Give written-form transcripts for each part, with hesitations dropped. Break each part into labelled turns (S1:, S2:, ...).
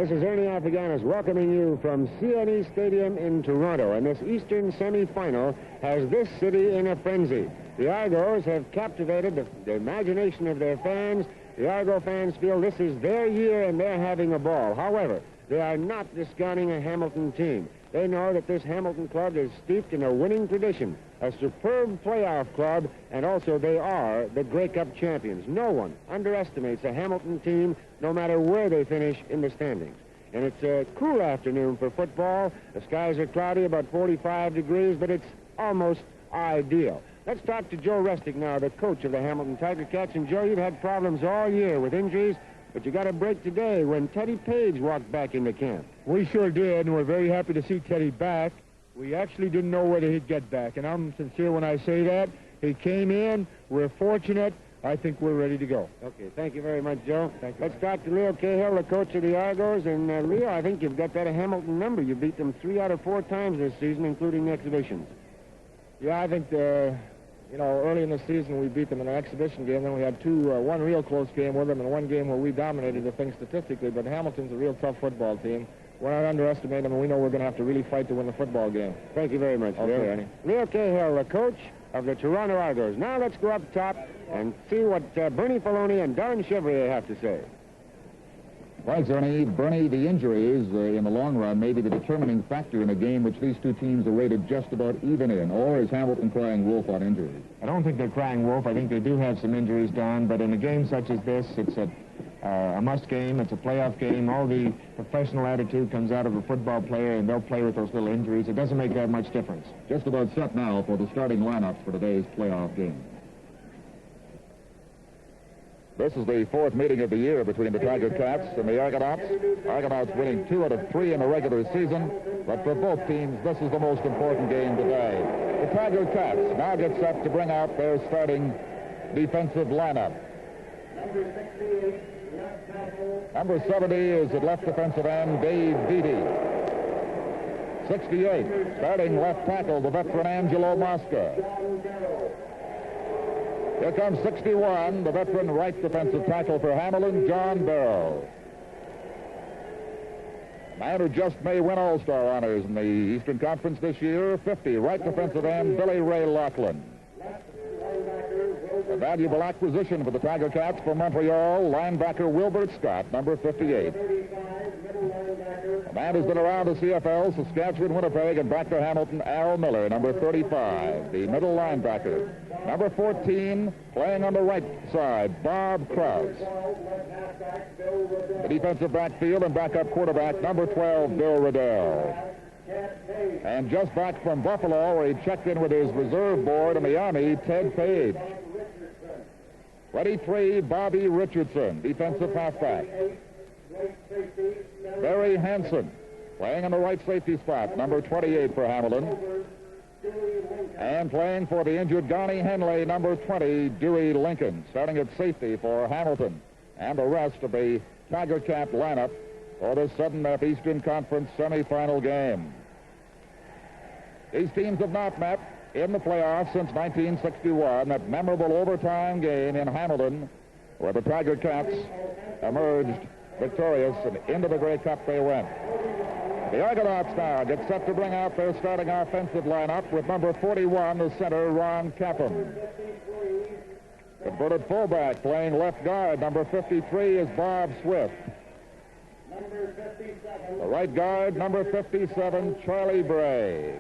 S1: this is Ernie Alpaganis welcoming you from CNE Stadium in Toronto. And this Eastern semifinal has this city in a frenzy. The Argos have captivated the imagination of their fans. The Argo fans feel this is their year and they're having a ball. However, they are not discounting a Hamilton team. They know that this Hamilton club is steeped in a winning tradition, a superb playoff club, and also they are the Grey Cup champions. No one underestimates a Hamilton team, no matter where they finish in the standings. And it's a cool afternoon for football. The skies are cloudy, about 45 degrees, but it's almost ideal. Let's talk to Joe Restic now, the coach of the Hamilton Tiger Cats. And Joe, you've had problems all year with injuries, but you got a break today when Teddy Page walked back into camp.
S2: We sure did, and we're very happy to see Teddy back. We actually didn't know whether he'd get back, and I'm sincere when I say that. He came in. We're fortunate. I think we're ready to go.
S1: Okay, thank you very much, Joe.
S2: Thank you.
S1: Let's talk to Leo Cahill, the coach of the Argos. And, Leo, I think you've got that Hamilton number. You beat them 3 out of 4 times this season, including the exhibitions.
S2: Yeah, I think, early in the season we beat them in an exhibition game. Then we had one real close game with them and one game where we dominated the thing statistically. But Hamilton's a real tough football team. We're not underestimating them, and we know we're going to have to really fight to win the football game.
S1: Thank you very much,
S2: okay,
S1: Leo.
S2: Ernie.
S1: Leo Cahill, the coach of the Toronto Argos. Now let's go up top and see what Bernie Faloney and Don Chevrier have to say.
S3: Right, Ernie. Bernie, the injuries in the long run may be the determining factor in a game which these two teams are rated just about even in. Or is Hamilton crying wolf on injuries?
S2: I don't think they're crying wolf. I think they do have some injuries, Don. But in a game such as this, it's a must game. It's a playoff game. All the professional attitude comes out of a football player, and they'll play with those little injuries. It doesn't make that much difference.
S3: Just about set now for the starting lineups for today's playoff game. This is the 4th meeting of the year between the Tiger Cats and the Argonauts. Argonauts winning 2 out of 3 in the regular season, but for both teams, this is the most important game today. The Tiger Cats now get set to bring out their starting defensive lineup. Number 70 is at left defensive end, Dave Beatty. 68, starting left tackle, the veteran Angelo Mosca. Here comes 61, the veteran right defensive tackle for Hamilton, John Barrow. A man who just may win All-Star honors in the Eastern Conference this year, 50, right defensive end, Billy Ray Laughlin. A valuable acquisition for the Tiger Cats from Montreal, linebacker Wilbert Scott, number 58. A man who's been around the CFL, Saskatchewan, Winnipeg, and back to Hamilton, Al Miller, number 35, the middle linebacker. Number 14, playing on the right side, Bob Krause. The defensive backfield and backup quarterback, number 12, Bill Riddell. And just back from Buffalo, where he checked in with his reserve board in the Army, Ted Page. 23, Bobby Richardson, defensive halfback. Barry Hansen, playing on the right safety spot, number 28 for Hamilton. And playing for the injured Donnie Henley, number 20, Dewey Lincoln, starting at safety for Hamilton. And the rest of the Tiger Cat lineup for this sudden Eastern Conference semifinal game. These teams have not met in the playoffs since 1961, that memorable overtime game in Hamilton, where the Tiger Cats emerged victorious, and into the Grey Cup they went. The Argonauts now get set to bring out their starting offensive lineup with number 41, the center, Ron Capham. Converted fullback playing left guard, number 53 is Bob Swift. The right guard, number 57, Charlie Bray.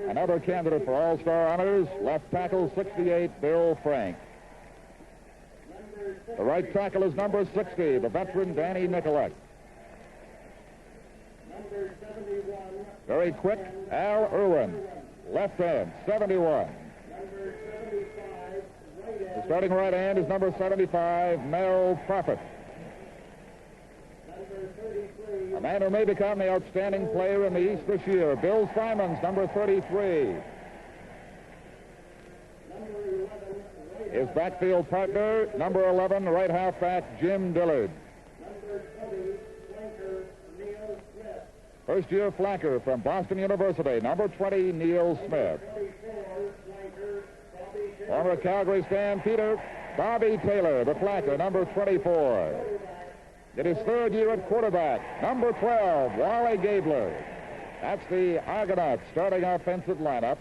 S3: Another candidate for All-Star honors, left tackle 68, Bill Frank. The right tackle is number 60, the veteran Danny Nicolak. Very quick, Al Irwin, left end, 71. The starting right hand is number 75, Mel Prophet. A man who may become the outstanding player in the East this year, Bill Simons, number 33. His backfield partner, number 11, right halfback, Jim Dillard. First-year flanker from Boston University, number 20, Neil Smith. Former Calgary Stampeder, Bobby Taylor, the flanker, number 24. in his third year at quarterback, number 12, Wally Gabler. That's the Argonauts starting offensive lineup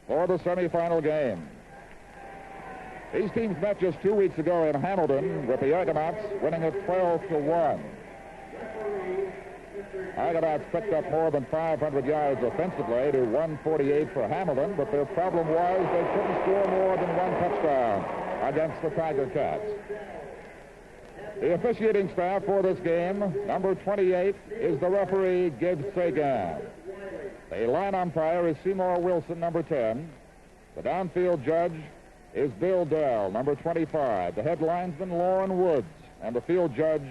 S3: for the semifinal game. These teams met just 2 weeks ago in Hamilton with the Argonauts winning it 12-1. Argonauts picked up more than 500 yards offensively to 148 for Hamilton, but their problem was they couldn't score more than one touchdown against the Tiger Cats. The officiating staff for this game, number 28, is the referee, Gibbs Sagan. The line umpire is Seymour Wilson, number 10. The downfield judge is Bill Dell, number 25. The head linesman, Lauren Woods, and the field judge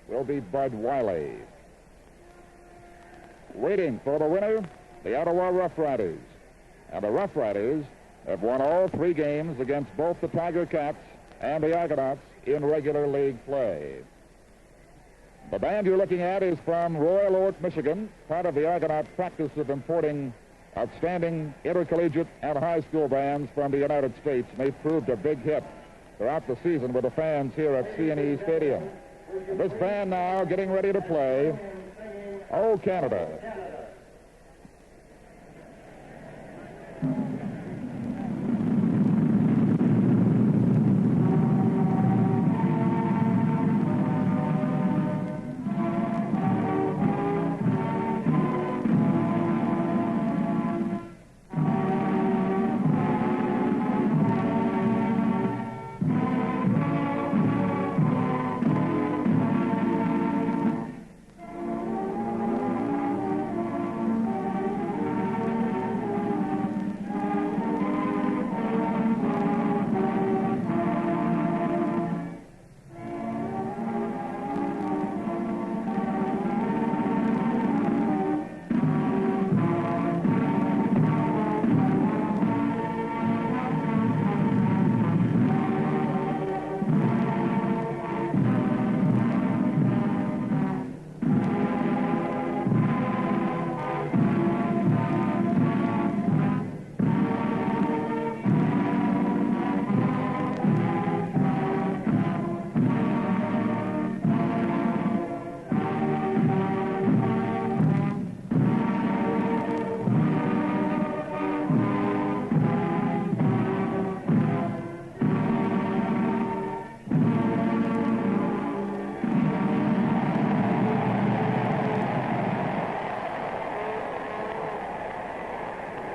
S3: will be Bud Wiley. Waiting for the winner, the Ottawa Rough Riders. And the Rough Riders have won all 3 games against both the Tiger Cats and the Argonauts in regular league play. The band you're looking at is from Royal Oak, Michigan, part of the Argonaut practice of importing outstanding intercollegiate and high school bands from the United States. And they've proved a big hit throughout the season with the fans here at CNE Stadium. This band now getting ready to play "Oh Canada."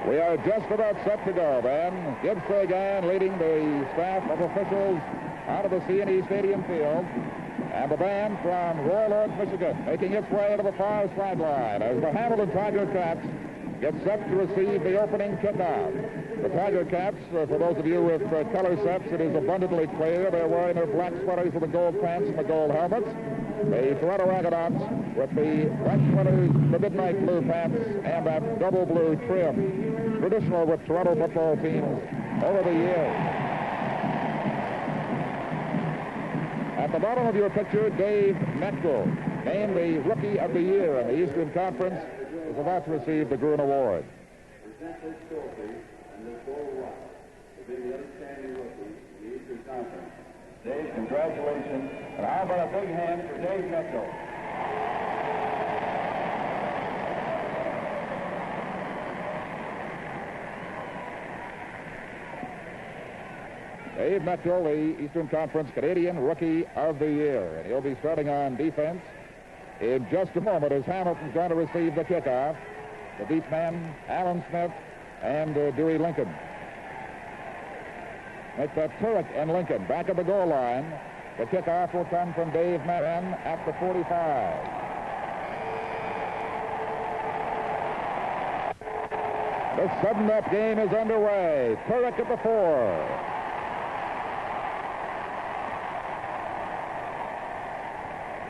S3: We are just about set to go, then. Gibbs Sagan leading the staff of officials out of the CNE Stadium field. And the band from Royal Oak, Michigan, making its way to the far sideline as the Hamilton Tiger Cats get set to receive the opening kickoff. The Tiger Cats, for those of you with color sets, it is abundantly clear they're wearing their black sweaters with the gold pants and the gold helmets. The Toronto Argonauts with the white sweaters, the midnight blue pants, and that double blue trim, traditional with Toronto football teams over the years. At the bottom of your picture, Dave Metcalf, named the Rookie of the Year in the Eastern Conference, is about to receive the Gruen Award.
S4: Present this trophy and this gold watch to be the outstanding rookie in the Eastern Conference. Dave, congratulations. And how about a big hand for Dave Metcalf?
S3: Dave Metcalf, the Eastern Conference Canadian Rookie of the Year. And he'll be starting on defense in just a moment as Hamilton's going to receive the kickoff. The deep men, Alan Smith and Dewey Lincoln. Make that Turek and Lincoln back at the goal line. The kickoff will come from Dave Metcalf at the 45. The sudden-up game is underway. Turek at the 4.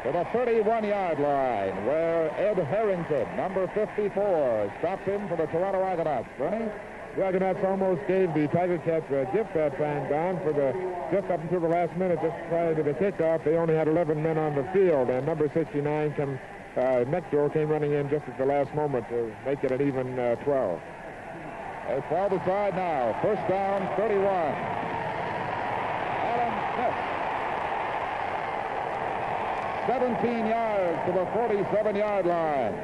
S3: To the 31-yard line, where Ed Harrington, number 54, stopped him for the Toronto Argonauts. Bernie?
S2: The Argonauts almost gave the Tiger Cats a gift that time, Don, for just up until the last minute, just prior to the kickoff. They only had 11 men on the field, and number 69, Metcalf, came running in just at the last moment to make it an even 12.
S3: They fall aside now. First down, 31. Alan Smith. 17 yards to the 47-yard line.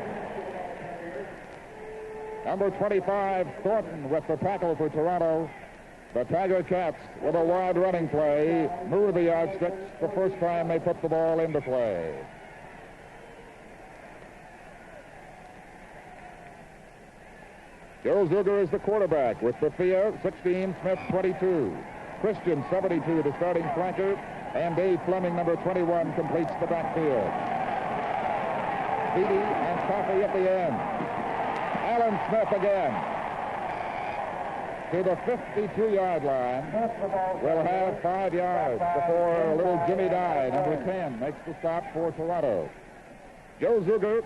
S3: Number 25, Thornton, with the tackle for Toronto. The Tiger Cats, with a wide running play, move the yardsticks the first time they put the ball into play. Joe Zuger is the quarterback with Bethia, 16, Smith, 22. Christian, 72, the starting flanker, and Dave Fleming, number 21, completes the backfield. Beatty and Coffey at the end. Alan Smith again. To the 52-yard line. Will have 5 yards before little Jimmy Dye, number 10, makes the stop for Toronto. Joe Zuger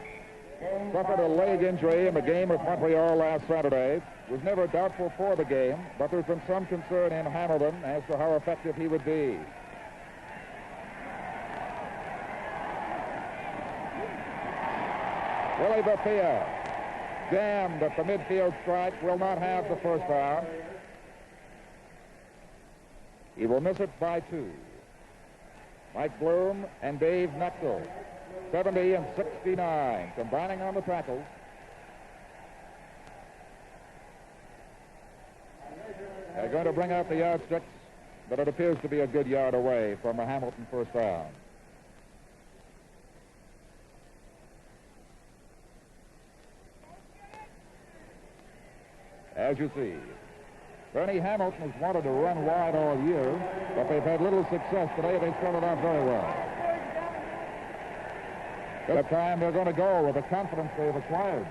S3: suffered a leg injury in the game with Montreal last Saturday. Was never doubtful for the game, but there's been some concern in Hamilton as to how effective he would be. Willie Bethia, jammed at the midfield stripe, will not have the first down. He will miss it by 2. Mike Bloom and Dave Nechtel, 70 and 69, combining on the tackles. They're going to bring out the yardsticks, but it appears to be a good yard away from a Hamilton first down. As you see, Bernie Hamilton has wanted to run wide all year, but they've had little success today. They started off very well. This time they're going to go with the confidence they've acquired.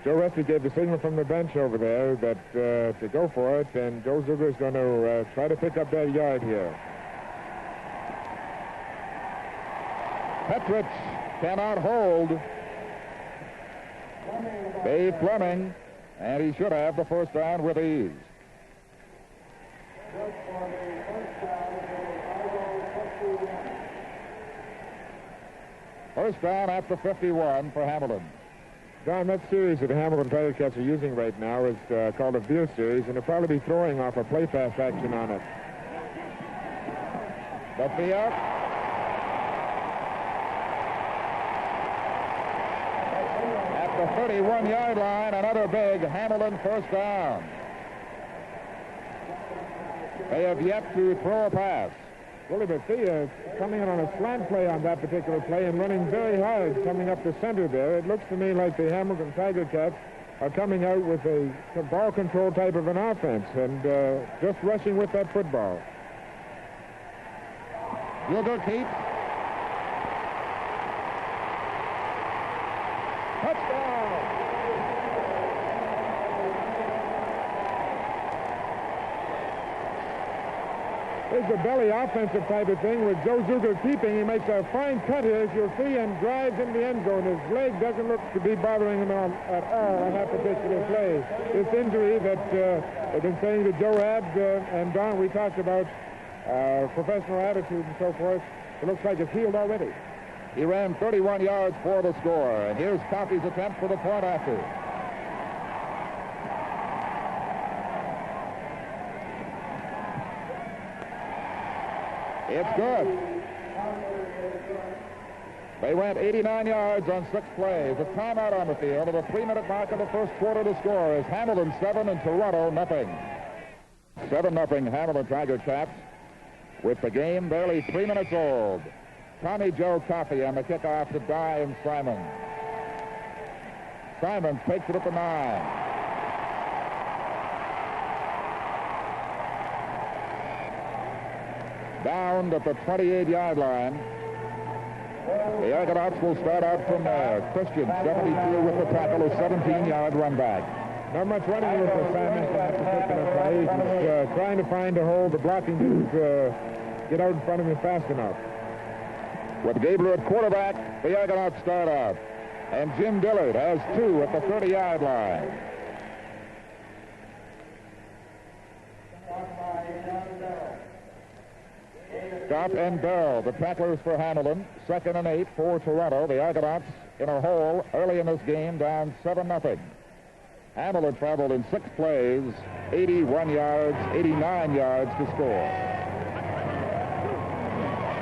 S2: Joe Resty gave the signal from the bench over there that to go for it, and Joe Zuger is going to try to pick up that yard here.
S3: Petrich cannot hold Dave Fleming, and he should have the first down with ease. First down at the 51 for Hamilton.
S2: Don, that series that the Hamilton Tiger Cats are using right now is called a Veer series, and they'll probably be throwing off a play pass action on it.
S3: Bethia. At the 31-yard line, another big Hamilton first down. They have yet to throw a pass.
S2: Willie Bethia coming in on a slant play on that particular play and running very hard coming up the center there. It looks to me like the Hamilton Tiger Cats are coming out with a ball control type of an offense and just rushing with that football.
S3: Zuger keeps. Touchdown!
S2: There's the belly offensive type of thing with Joe Zuger keeping. He makes a fine cut here, as you'll see, and drives in the end zone. His leg doesn't look to be bothering him at all on that particular play. This injury that I've been saying that Joe had, and Don, we talked about professional attitude and so forth. It looks like it's healed already.
S3: He ran 31 yards for the score, and here's Coffey's attempt for the point after. It's good. They went 89 yards on 6 plays. A timeout on the field at the 3-minute mark of the first quarter to score is Hamilton 7 and Toronto nothing. 7-0 Hamilton Tiger Cats with the game barely 3 minutes old. Tommy Joe Coffey on the kickoff to Dye and Simon. Simon takes it at the 9. Down at the 28-yard line. The Argonauts will start out from there. Christian, 72 with the tackle, a 17-yard run back.
S2: Not much running with the Simon on that particular play. He's trying to find a hole. The blocking didn't get out in front of him fast enough.
S3: With Gabler at quarterback, the Argonauts start out. And Jim Dillard has 2 at the 30-yard line. Scott and Bell, the tacklers for Hamilton. 2nd and 8 for Toronto. The Argonauts in a hole early in this game, down 7-0. Hamilton traveled in 6 plays, 81 yards, 89 yards to score.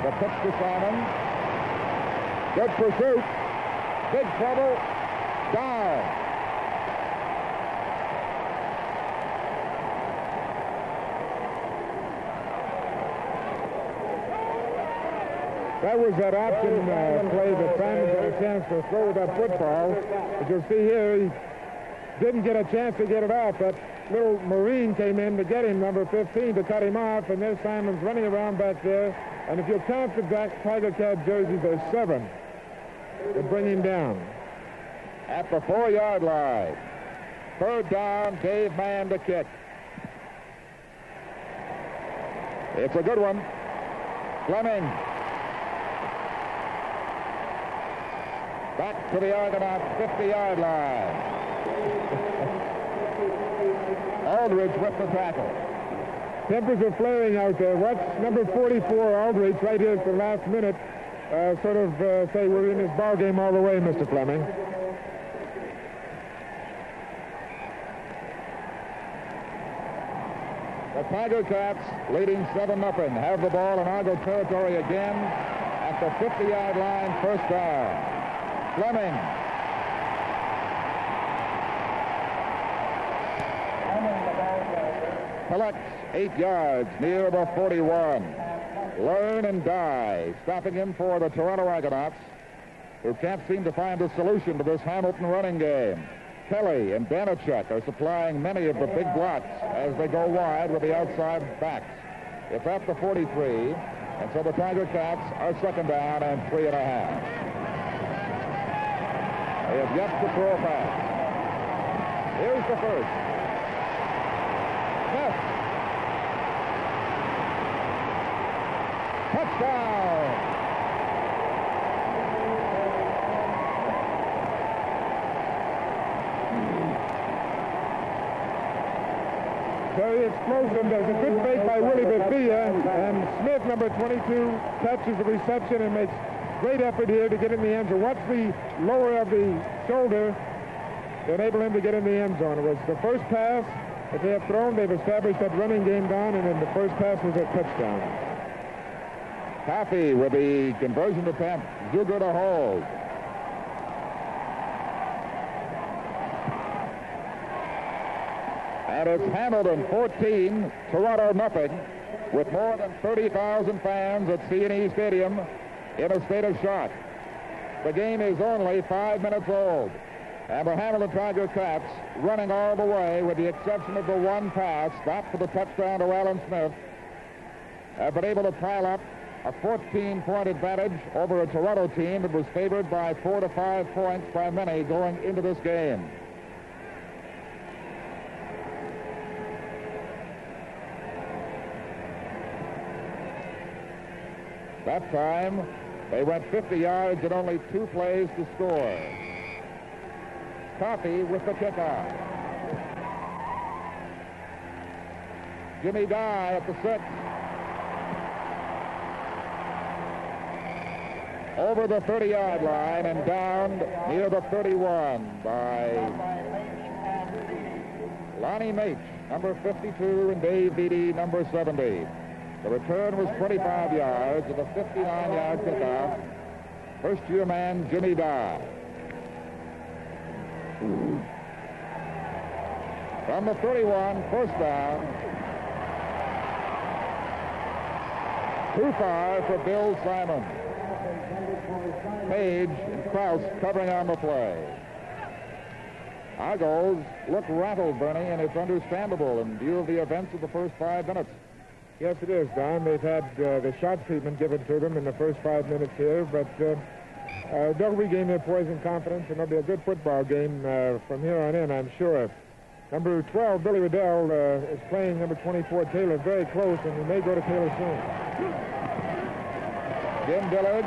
S3: The pitch to Simon. Good pursuit. Big trouble. Down.
S2: That was that option play that Simon got a chance to throw that football. As you'll see here, he didn't get a chance to get it off. That little Marine came in to get him, number 15, to cut him off, and there's Simon's running around back there. And if you count the Tiger Cat jerseys, there's 7 that bring him down.
S3: At the 4-yard line. 3rd down, Dave Mann to kick. It's a good one. Fleming. Back to the Argonauts 50-yard line. Aldridge with the tackle.
S2: Tempers are flaring out there. Watch number 44, Aldridge, right here at the last minute, say we're in this ball game all the way, Mr. Fleming.
S3: The Tiger Cats leading 7-0. Have the ball in Argo territory again at the 50-yard line, 1st down. Fleming. Collects 8 yards near the 41. Learn and die, stopping him for the Toronto Argonauts, who can't seem to find a solution to this Hamilton running game. Kelly and Danachuk are supplying many of the big blocks as they go wide with the outside backs. It's at the 43, and so the Tiger Cats are 2nd down and 3.5. They have yet to throw a pass. Here's the first. Smith. Touchdown.
S2: Very explosive. There's a good fake by Willie Bethia, and Smith, number 22, catches the reception and makes great effort here to get in the end zone. Watch the lower of the shoulder to enable him to get in the end zone. It was the first pass that they have thrown. They've established that running game down, and then the first pass was a touchdown.
S3: Coffey with the conversion attempt. Zuger to hold. And it's Hamilton 14, Toronto nothing, with more than 30,000 fans at CNE Stadium in a state of shock. The game is only 5 minutes old, and the Hamilton Tiger Cats running all the way, with the exception of the one pass stopped for the touchdown to Alan Smith, have been able to pile up a 14-point advantage over a Toronto team that was favored by 4 to 5 points by many going into this game. That time, they went 50 yards in only 2 plays to score. Coffey with the kickoff. Jimmy Dye at the 6. Over the 30-yard line and down near the 31 by Lonnie Mate, number 52, and Dave Beatty, number 70. The return was 25 yards with a 59-yard kickoff. First-year man Jimmy Dye. From the 31, 1st down. Too far for Bill Simon. Page and Krause covering on the play. Argos look rattled, Bernie, and it's understandable in view of the events of the first 5 minutes.
S2: Yes, it is, Don. They've had the shot treatment given to them in the first 5 minutes here, but they'll regain their poise and confidence, and it'll be a good football game from here on in, I'm sure. Number 12, Billy Riddell, is playing number 24, Taylor, very close, and he may go to Taylor soon.
S3: Jim Dillard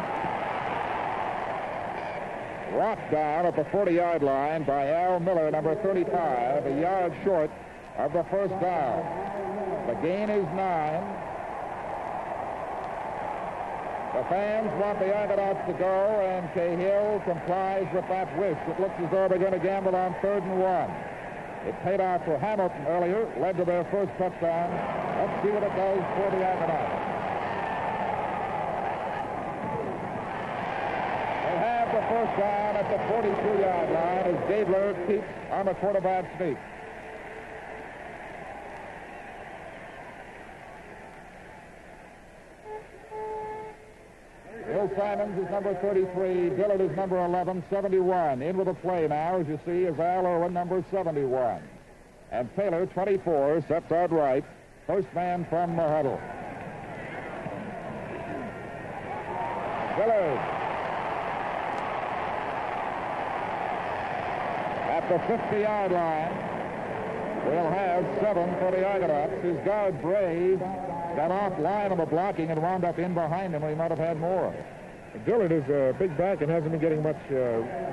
S3: rocked down at the 40-yard line by Al Miller, number 35, a yard short of the first down. The gain is 9. The fans want the Argonauts to go, and Cahill complies with that wish. It looks as though they're going to gamble on 3rd and 1. It paid off for Hamilton earlier, led to their first touchdown. Let's see what it does for the Argonauts. first down at the 42-yard line as Gabler keeps on the quarterback sneak. Bill Simons is number 33. Dillard is number 11, 71. In with a play now, as you see, is Al Irwin, number 71. And Taylor, 24, sets out right. First man from the huddle. Dillard. At the 50-yard line, we'll have 7 for the Argonauts. His guard, Bray, got off line of the blocking and wound up in behind him. He might have had more.
S2: Dillard is a big back and hasn't been getting much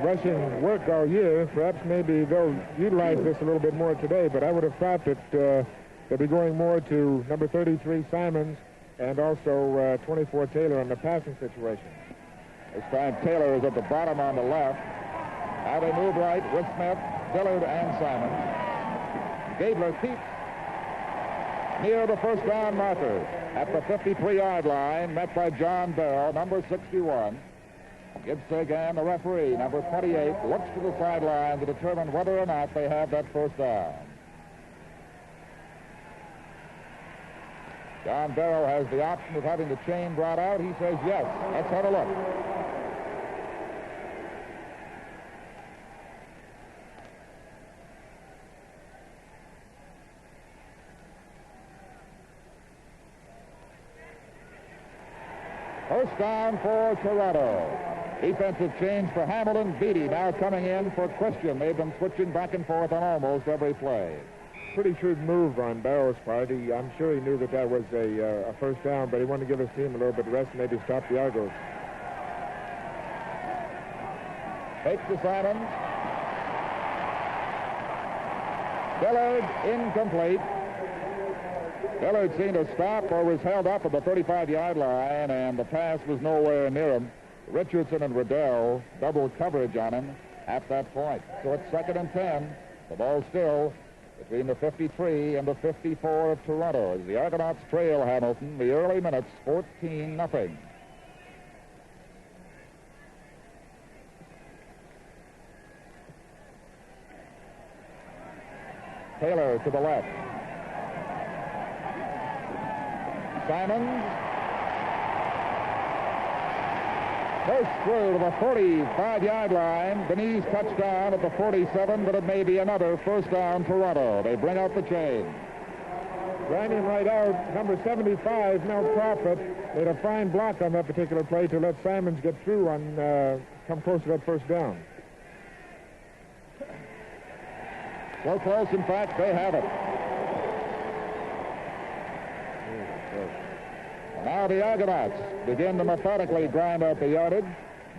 S2: rushing work all year. Perhaps maybe they'll utilize this a little bit more today, but I would have thought that they'll be going more to number 33, Simons, and also 24, Taylor in the passing situation.
S3: This time Taylor is at the bottom on the left. Now they move right with Smith, Dillard, and Simons. Gabler keeps near the first down marker at the 53-yard line, met by John Bell, number 61. Gibbs again, the referee, number 28, looks to the sideline to determine whether or not they have that first down. John Barrow has the option of having the chain brought out. He says yes. Let's have a look. First down for Toronto. Defensive change for Hamilton. Beatty now coming in for Christian. They've been switching back and forth on almost every play.
S2: Pretty shrewd move on Barrow's part. I'm sure he knew that was a first down, but he wanted to give his team a little bit of rest and maybe stop the Argos.
S3: Takes to Simons. Dillard incomplete. Dillard seemed to stop or was held up at the 35-yard line, and the pass was nowhere near him. Richardson and Riddell double coverage on him at that point. So it's 2nd and 10. The ball still between the 53 and the 54 of Toronto as the Argonauts trail Hamilton. The early minutes, 14-0. Taylor to the left. Simons. First through to the 45-yard line. Denise touchdown at the 47, but it may be another first down Toronto. They bring out the chain.
S2: Grinding right out, number 75, Mel Crawford, made a fine block on that particular play to let Simons get through and come close to that first down.
S3: So close, in fact, they have it. Now the Argonauts begin to methodically grind out the yardage.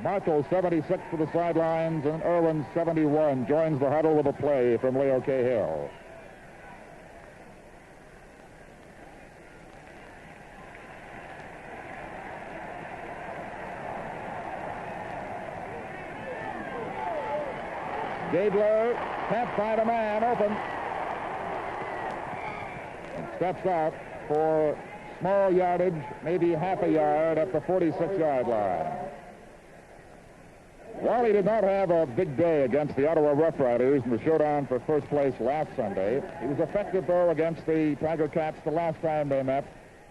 S3: Marshall, 76 to the sidelines, and Irwin, 71, joins the huddle with a play from Leo Cahill. Gabler can't find a man open. And steps out for small yardage, maybe half a yard at the 46-yard line. While he did not have a big day against the Ottawa Rough Riders in the showdown for first place last Sunday, he was effective, though, against the Tiger Cats the last time they met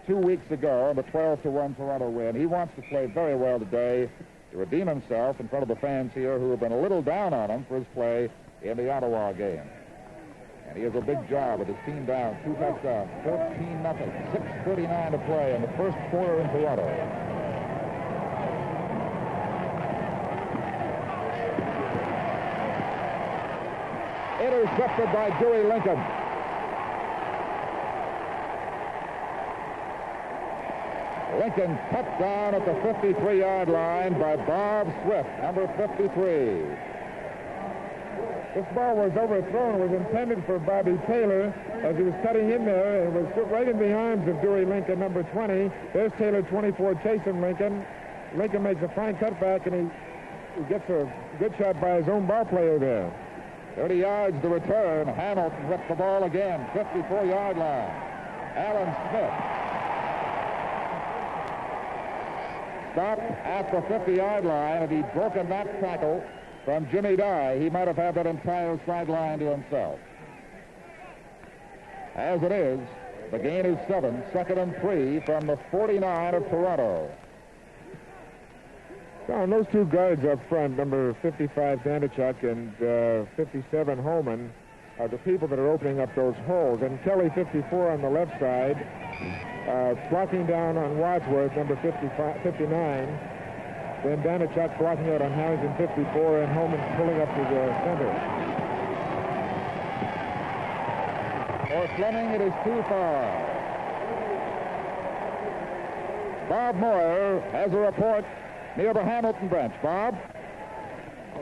S3: 2 weeks ago in the 12-1 Toronto win. He wants to play very well today to redeem himself in front of the fans here who have been a little down on him for his play in the Ottawa game. And he has a big job with his team down 2 touchdowns, 14-0, 6:39 to play in the first quarter in Toronto. Intercepted by Dewey Lincoln. Lincoln cut down at the 53-yard line by Bob Swift, number 53. This ball was overthrown. It was intended for Bobby Taylor as he was cutting in there. It was right in the arms of Dewey Lincoln, number 20. There's Taylor, 24, chasing Lincoln. Lincoln makes a fine cutback, and he gets a good shot by his own ball player there. 30 yards to return. Hamilton whipped the ball again, 54-yard line. Alan Smith stopped at the 50-yard line. If he'd broken that tackle from Jimmy Dye, he might have had that entire sideline to himself. As it is, the gain is 7, 2nd and 3 from the 49 of Toronto.
S2: Don, those two guards up front, number 55 Danachuk and 57 Holman, are the people that are opening up those holes. And Kelly, 54 on the left side, blocking down on Wadsworth, number 59. Then Danachuk blocking out on Harrington, 54, and Holman pulling up to the center.
S3: For Fleming, it is too far. Bob Moyer has a report near the Hamilton bench. Bob?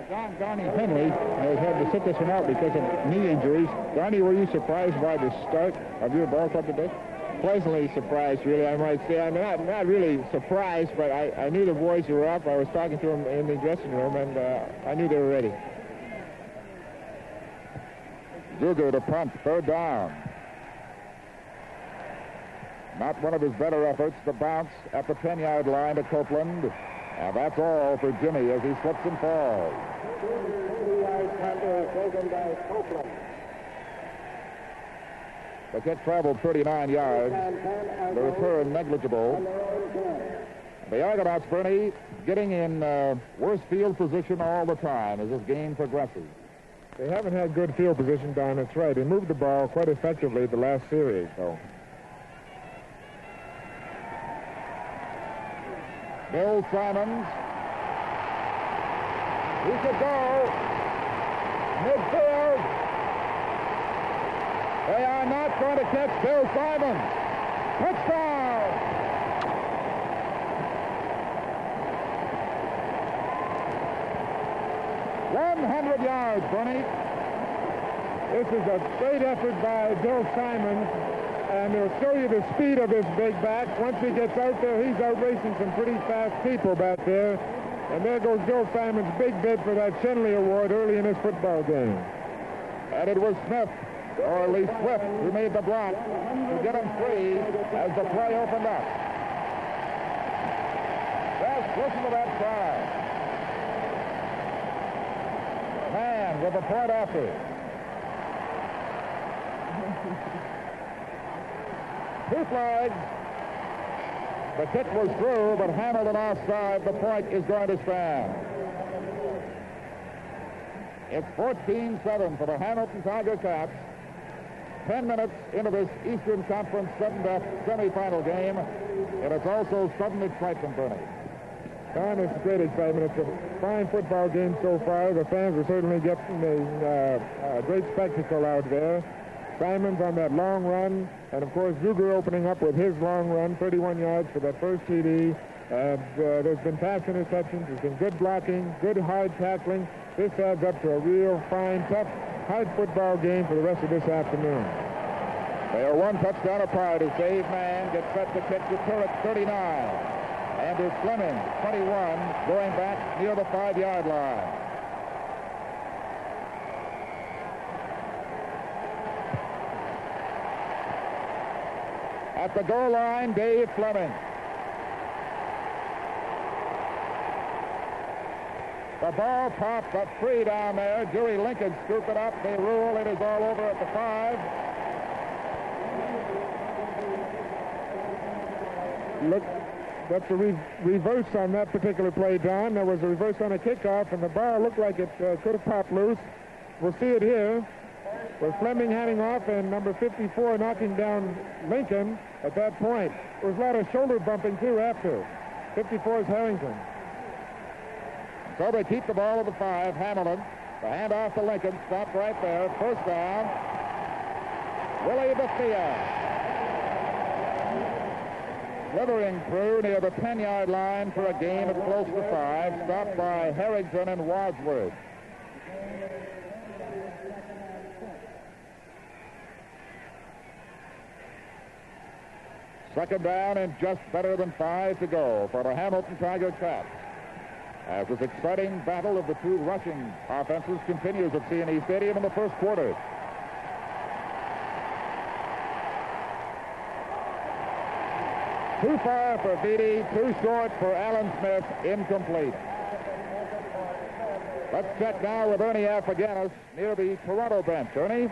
S5: Well, Donnie Henley has had to sit this one out because of knee injuries. Donnie, were you surprised by the start of your ball club today?
S2: Pleasantly surprised, really, I might say. I'm not really surprised, but I knew the boys were up. I was talking to them in the dressing room, and I knew they were ready.
S3: Zuger to punt, 3rd down. Not one of his better efforts. The bounce at the 10-yard line to Copeland. And that's all for Jimmy as he slips and falls. The kick traveled 39 yards. The return negligible. The Argonauts, Bernie, getting in worse field position all the time as this game progresses.
S2: They haven't had good field position, Don. That's right. They moved the ball quite effectively the last series, though.
S3: Bill Simons. He could go. Midfield. They are not going to catch Bill Simons. Touchdown! "100 yards, Bernie."
S2: This is a great effort by Bill Simons, and it'll show you the speed of this big back. Once he gets out there, he's out racing some pretty fast people back there. And there goes Bill Simons' big bid for that Shenley Award early in his football game.
S3: And it was Smith, or at least Swift, who made the block to get him free as the play opened up. Just listen to that cry. Man with the point after. Two flags. The kick was through, but Hamilton offside. The point is going to stand. It's 14-7 for the Hamilton Tiger Cats. 10 minutes into this Eastern Conference sudden-death semifinal game, and it's also sudden excitement, Bernie.
S2: Don, it's great excitement. It's a fine football game so far. The fans are certainly getting a great spectacle out there. Simons on that long run, and of course Zuger opening up with his long run, 31 yards for that first TD. And there's been pass interceptions, there's been good blocking, good hard tackling. This adds up to a real fine, tough, hard football game for the rest of this afternoon.
S3: They are one touchdown apart as Dave Mann gets set to kick to Turret 39. Andrew Fleming, 21, going back near the 5-yard line. At the goal line, Dave Fleming. The ball popped up free down there. Dewey Lincoln scooped it up. They rule it is all over at the 5.
S2: Look, that's a reverse on that particular play, Don. There was a reverse on a kickoff, and the ball looked like it could have popped loose. We'll see it here. With Fleming handing off and number 54 knocking down Lincoln at that point. There was a lot of shoulder bumping, too, after. 54 is Harrington.
S3: So they keep the ball at the 5. Hamilton, the handoff to Lincoln, stopped right there. First down. Willie Bethia. Slithering through near the 10-yard line for a gain of close to 5. Stopped by Harrington and Wadsworth. Second down and just better than 5 to go for the Hamilton Tiger Cats. As this exciting battle of the two rushing offenses continues at CNE Stadium in the first quarter. Too far for Beatty, too short for Alan Smith, incomplete. Let's check now with Ernie Affiganis near the Toronto bench. Ernie?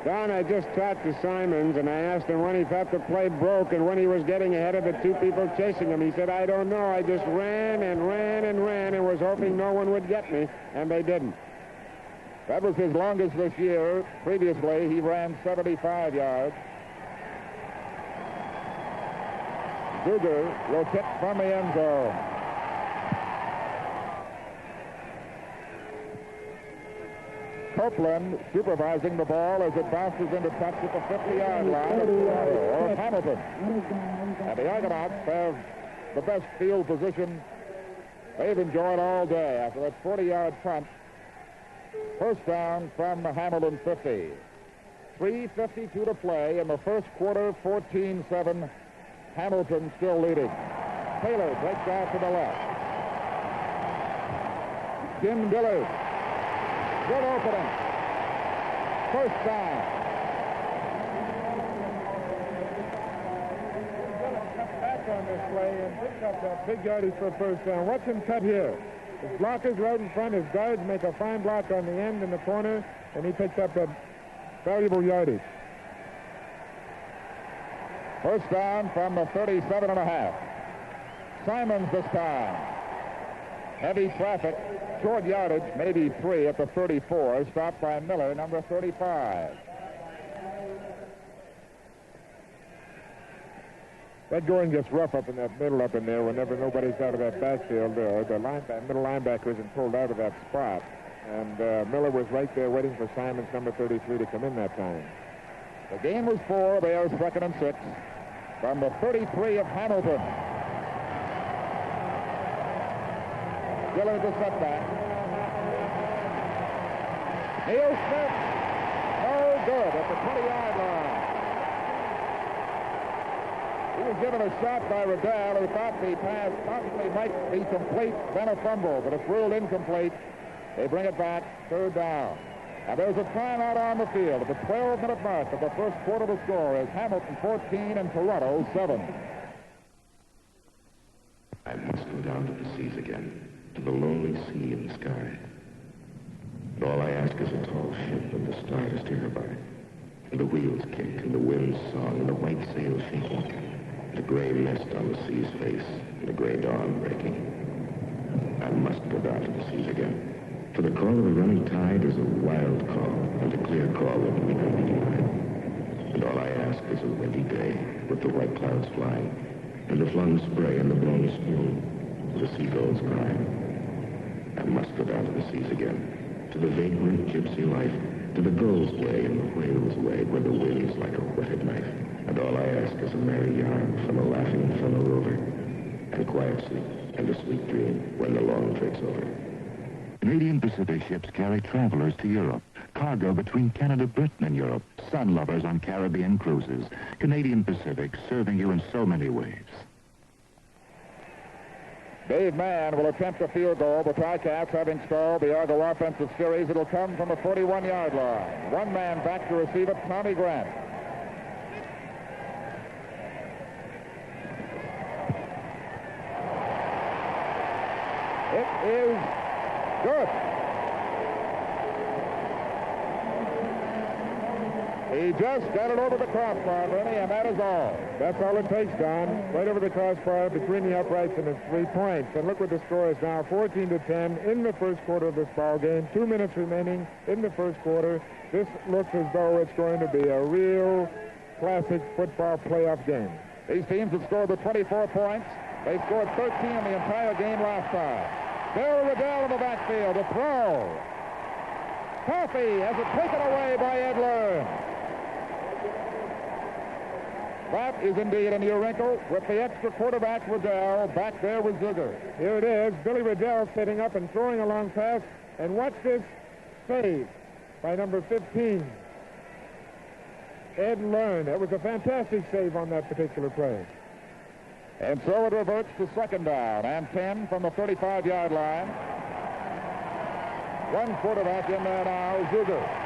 S1: Don, I just talked to Simons, and I asked him when he thought the play broke and when he was getting ahead of the two people chasing him. He said, I don't know. I just ran and ran and ran and was hoping no one would get me, and they didn't.
S3: That was his longest this year. Previously, he ran 75 yards. Zuger will kick from the end zone. Copeland supervising the ball as it bounces into touch at the 50-yard line of Hamilton. And the Argonauts have the best field position they've enjoyed all day after that 40-yard punt. First down from the Hamilton 50. 3:52 to play in the first quarter, 14-7. Hamilton still leading. Taylor breaks out to the left. Jim Dillard. Good opening. First down.
S2: Cut back on this play and picked up that big yardage for first down. Watch him cut here. His blockers are out in front. His guards make a fine block on the end in the corner, and he picked up that valuable yardage.
S3: First down from the 37.5. Simons this time. Heavy traffic. Short yardage, maybe 3 at the 34. Stopped by Miller, number 35.
S2: That going gets rough up in that middle up in there whenever nobody's out of that backfield. The middle linebacker isn't pulled out of that spot. And Miller was right there waiting for Simons, number 33, to come in that time.
S3: The game was 4. They are 2nd and 6 from the 33 of Hamilton. Dillard the setback. Neil Smith, no good at the 20-yard line. He was given a shot by Riddell, who thought the pass possibly might be complete, then a fumble, but it's ruled incomplete. They bring it back, 3rd down. And there's a timeout on the field at the 12-minute mark of the first quarter. The score is Hamilton 14 and Toronto 7.
S6: I must go down to the seas again, to the lonely sea in the sky. And all I ask is a tall ship with the stars to steer her by, and the wheels kick, and the wind's song, and the white sails shaking, and a gray mist on the sea's face, and a gray dawn breaking. I must go down to the seas again. For the call of the running tide is a wild call, and a clear call that we can be denied. And all I ask is a windy day, with the white clouds flying, and the flung spray and the blown spume, with the seagulls crying. I must go down to the seas again, to the vagrant gypsy life, to the gull's way and the whale's way, where the wind's like a whetted knife. And all I ask is a merry yarn from a laughing fellow rover, and quiet sleep, and a sweet dream when the long trip's over.
S7: Canadian Pacific ships carry travelers to Europe, cargo between Canada, Britain, and Europe, sun lovers on Caribbean cruises. Canadian Pacific serving you in so many ways.
S3: Dave Mann will attempt a field goal. The Ticats having stalled the Argo offensive series. It'll come from the 41-yard line. One man back to receive it, Tommy Grant. It is good. He just got it over the crossbar, Bernie, and that is all.
S2: That's all it takes, Don. Right over the crossbar between the uprights, and it's 3 points. And look what the score is now, 14-10 in the first quarter of this ball game. 2 minutes remaining in the first quarter. This looks as though it's going to be a real classic football playoff game.
S3: These teams have scored the 24 points. They scored 13 in the entire game last time. Bill Riddell in the backfield, a throw. Coffey has it taken away by Ed Learn. That is indeed a new wrinkle with the extra quarterback, Riddell, back there with Zuger.
S2: Here it is, Billy Riddell setting up and throwing a long pass. And watch this save by number 15, Ed Learn. That was a fantastic save on that particular play.
S3: And so it reverts to 2nd down and 10 from the 35-yard line. One quarterback in there now, Zuger.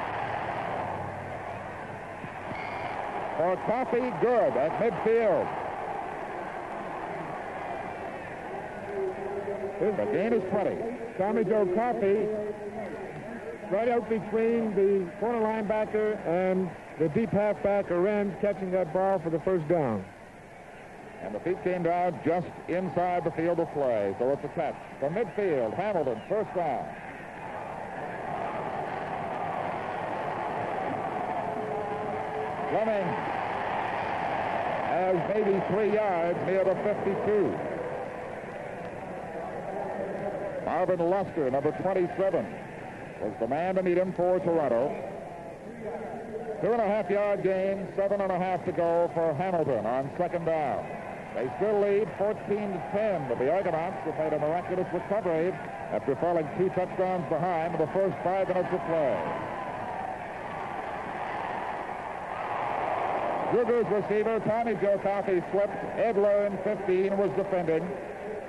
S3: For Coffey, good at midfield. The gain is 20.
S2: Tommy Joe Coffey right out between the corner linebacker and the deep halfback Arenz catching that ball for the first down.
S3: And the feet came down just inside the field of play, so it's a catch. From midfield, Hamilton, first down. Fleming has maybe 3 yards near the 52. Marvin Luster, number 27, was the man to meet him for Toronto. 2.5-yard gain, 7.5 to go for Hamilton on second down. They still lead 14-10, but the Argonauts have made a miraculous recovery after falling 2 touchdowns behind in the first 5 minutes of play. Cougars receiver Tommy Joe Coffey slipped. Ed Learn, 15, was defending.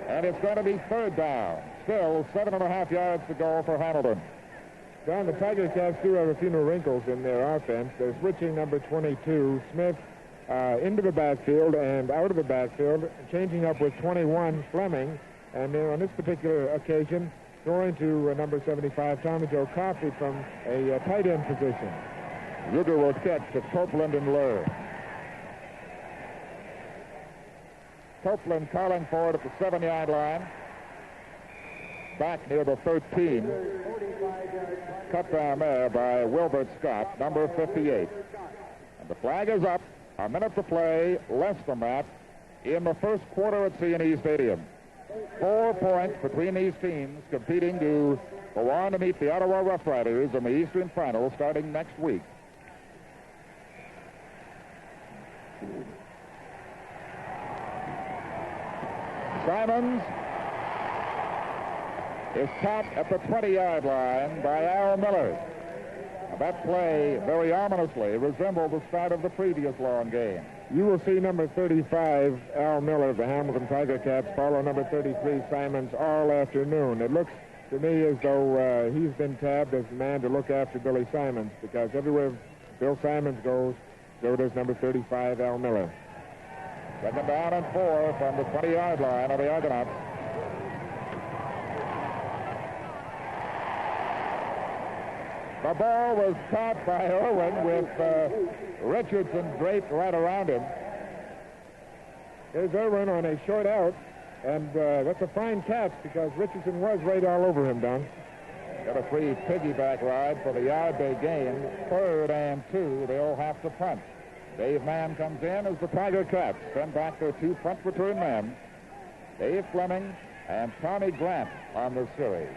S3: And it's going to be third down. Still 7.5 yards to go for Hamilton.
S2: Don, the Tiger Cats do have a few new wrinkles in their offense. They're switching number 22, Smith, into the backfield and out of the backfield, changing up with 21, Fleming. And then on this particular occasion, throwing to number 75, Tommy Joe Coffey from a tight end position.
S3: Ruger will catch to Copeland and Learn. Copeland calling for it at the 7-yard line. Back near the 13. Cut down there by Wilbert Scott, number 58. And the flag is up. A minute to play, less than that, in the first quarter at CNE Stadium. 4 points between these teams competing to go on to meet the Ottawa Rough Riders in the Eastern Final starting next week. Simons is tapped at the 20-yard line by Al Miller. That play very ominously resembled the start of the previous long game.
S2: You will see number 35, Al Miller, the Hamilton Tiger Cats, follow number 33, Simons, all afternoon. It looks to me as though he's been tabbed as the man to look after Billy Simons, because everywhere Bill Simons goes, so does number 35, Al Miller.
S3: Second down and 4 from the 20-yard line of the Argonauts. The ball was caught by Irwin with Richardson draped right around him.
S2: There's Irwin on a short out, and that's a fine catch because Richardson was right all over him, Don.
S3: Got a free piggyback ride for the yard they gained. 3rd and 2, they'll have to punt. Dave Mann comes in as the Tiger Cats send back their 2 punt return men, Dave Fleming and Tommy Grant on the series,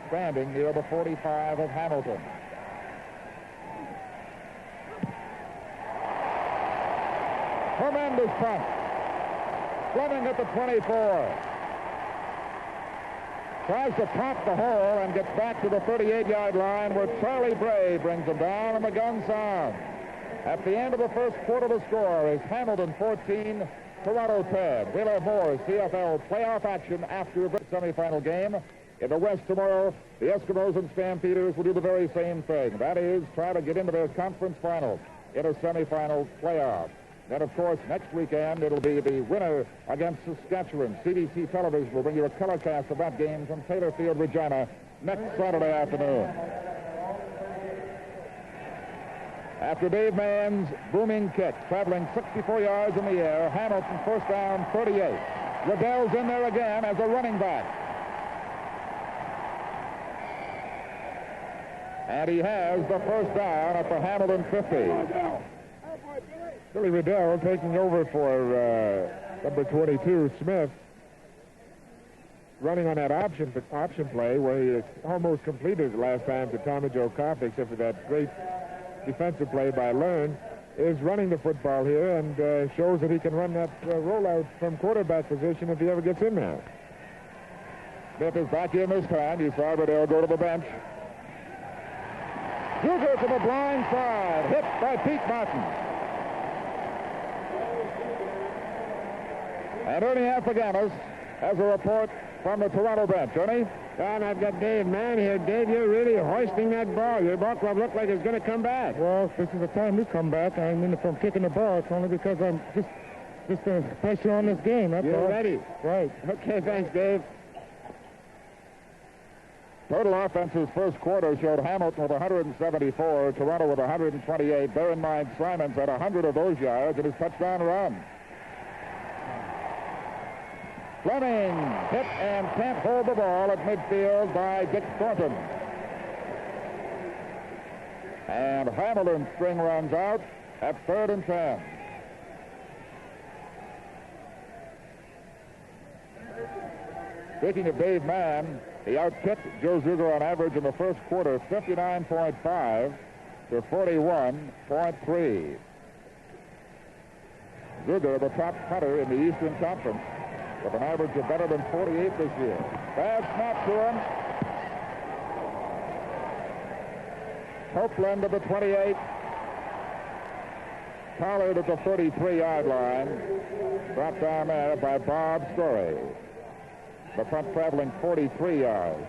S3: standing near the 45 of Hamilton. Tremendous punt. Fleming at the 24. Tries to pop the hole and gets back to the 38-yard line where Charlie Bray brings him down and the gun sounds. At the end of the first quarter, the score is Hamilton 14, Toronto 10. We'll have more CFL playoff action after the semifinal game. In the West tomorrow, the Eskimos and Stampeders will do the very same thing. That is, try to get into their conference finals in a semifinal playoff. Then, of course, next weekend, it'll be the winner against Saskatchewan. CBC Television will bring you a color cast of that game from Taylor Field, Regina, next Saturday afternoon. After Dave Mann's booming kick, traveling 64 yards in the air, Hamilton first down, 38. Riddell's in there again as a running back. And he has the first down at the Hamilton 50.
S2: Billy Riddell taking over for number 22, Smith, running on that option play where he almost completed it last time to Tommy Joe Coffey, except for that great defensive play by Learn, is running the football here and shows that he can run that rollout from quarterback position if he ever gets in there.
S3: Smith is back in this time. You saw Riddell go to the bench. Huger to the blind side, hit by Pete Martin. And Ernie Afraganis has a report from the Toronto bench. Ernie?
S1: Don, I've got Dave Mann here. Dave, you're really hoisting that ball. Your ball club looked like it's going to come back.
S5: Well, this is the time we come back. I mean, if I'm kicking the ball, it's only because I'm just pressure on this game. That's
S1: You're
S5: all.
S1: ready.
S5: Right.
S1: Okay, thanks, Dave.
S3: Total offenses first quarter showed Hamilton with 174, Toronto with 128. Bear in mind, Simons had 100 of those yards in his touchdown run. Fleming hit and can't hold the ball at midfield by Dick Thornton. And Hamilton's string runs out at 3rd and 10. Speaking of Dave Mann, he outkicked Joe Zuger on average in the first quarter, 59.5 to 41.3. Zuger, the top cutter in the Eastern Conference, with an average of better than 48 this year. Bad snap to him. Copeland at the 28. Pollard at the 33-yard line. Brought down there by Bob Story. The punt traveling 43 yards.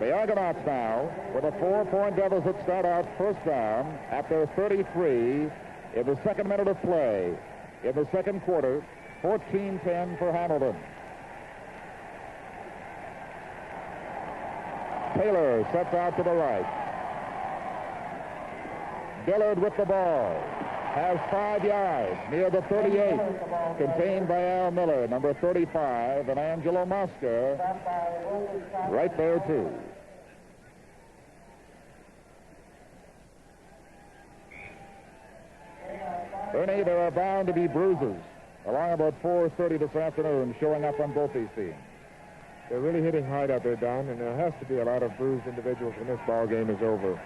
S3: The Argonauts now, with a 4-point deficit, start out first down at their 33 in the second minute of play. In the second quarter, 14-10 for Hamilton. Taylor sets out to the right. Dillard with the ball. Has 5 yards near the 38. Contained by Al Miller, number 35, and Angelo Mosca right there, too. Ernie, there are bound to be bruises along about 4:30 this afternoon showing up on both these teams.
S2: They're really hitting hard out there, Don, and there has to be a lot of bruised individuals when this ball game is over.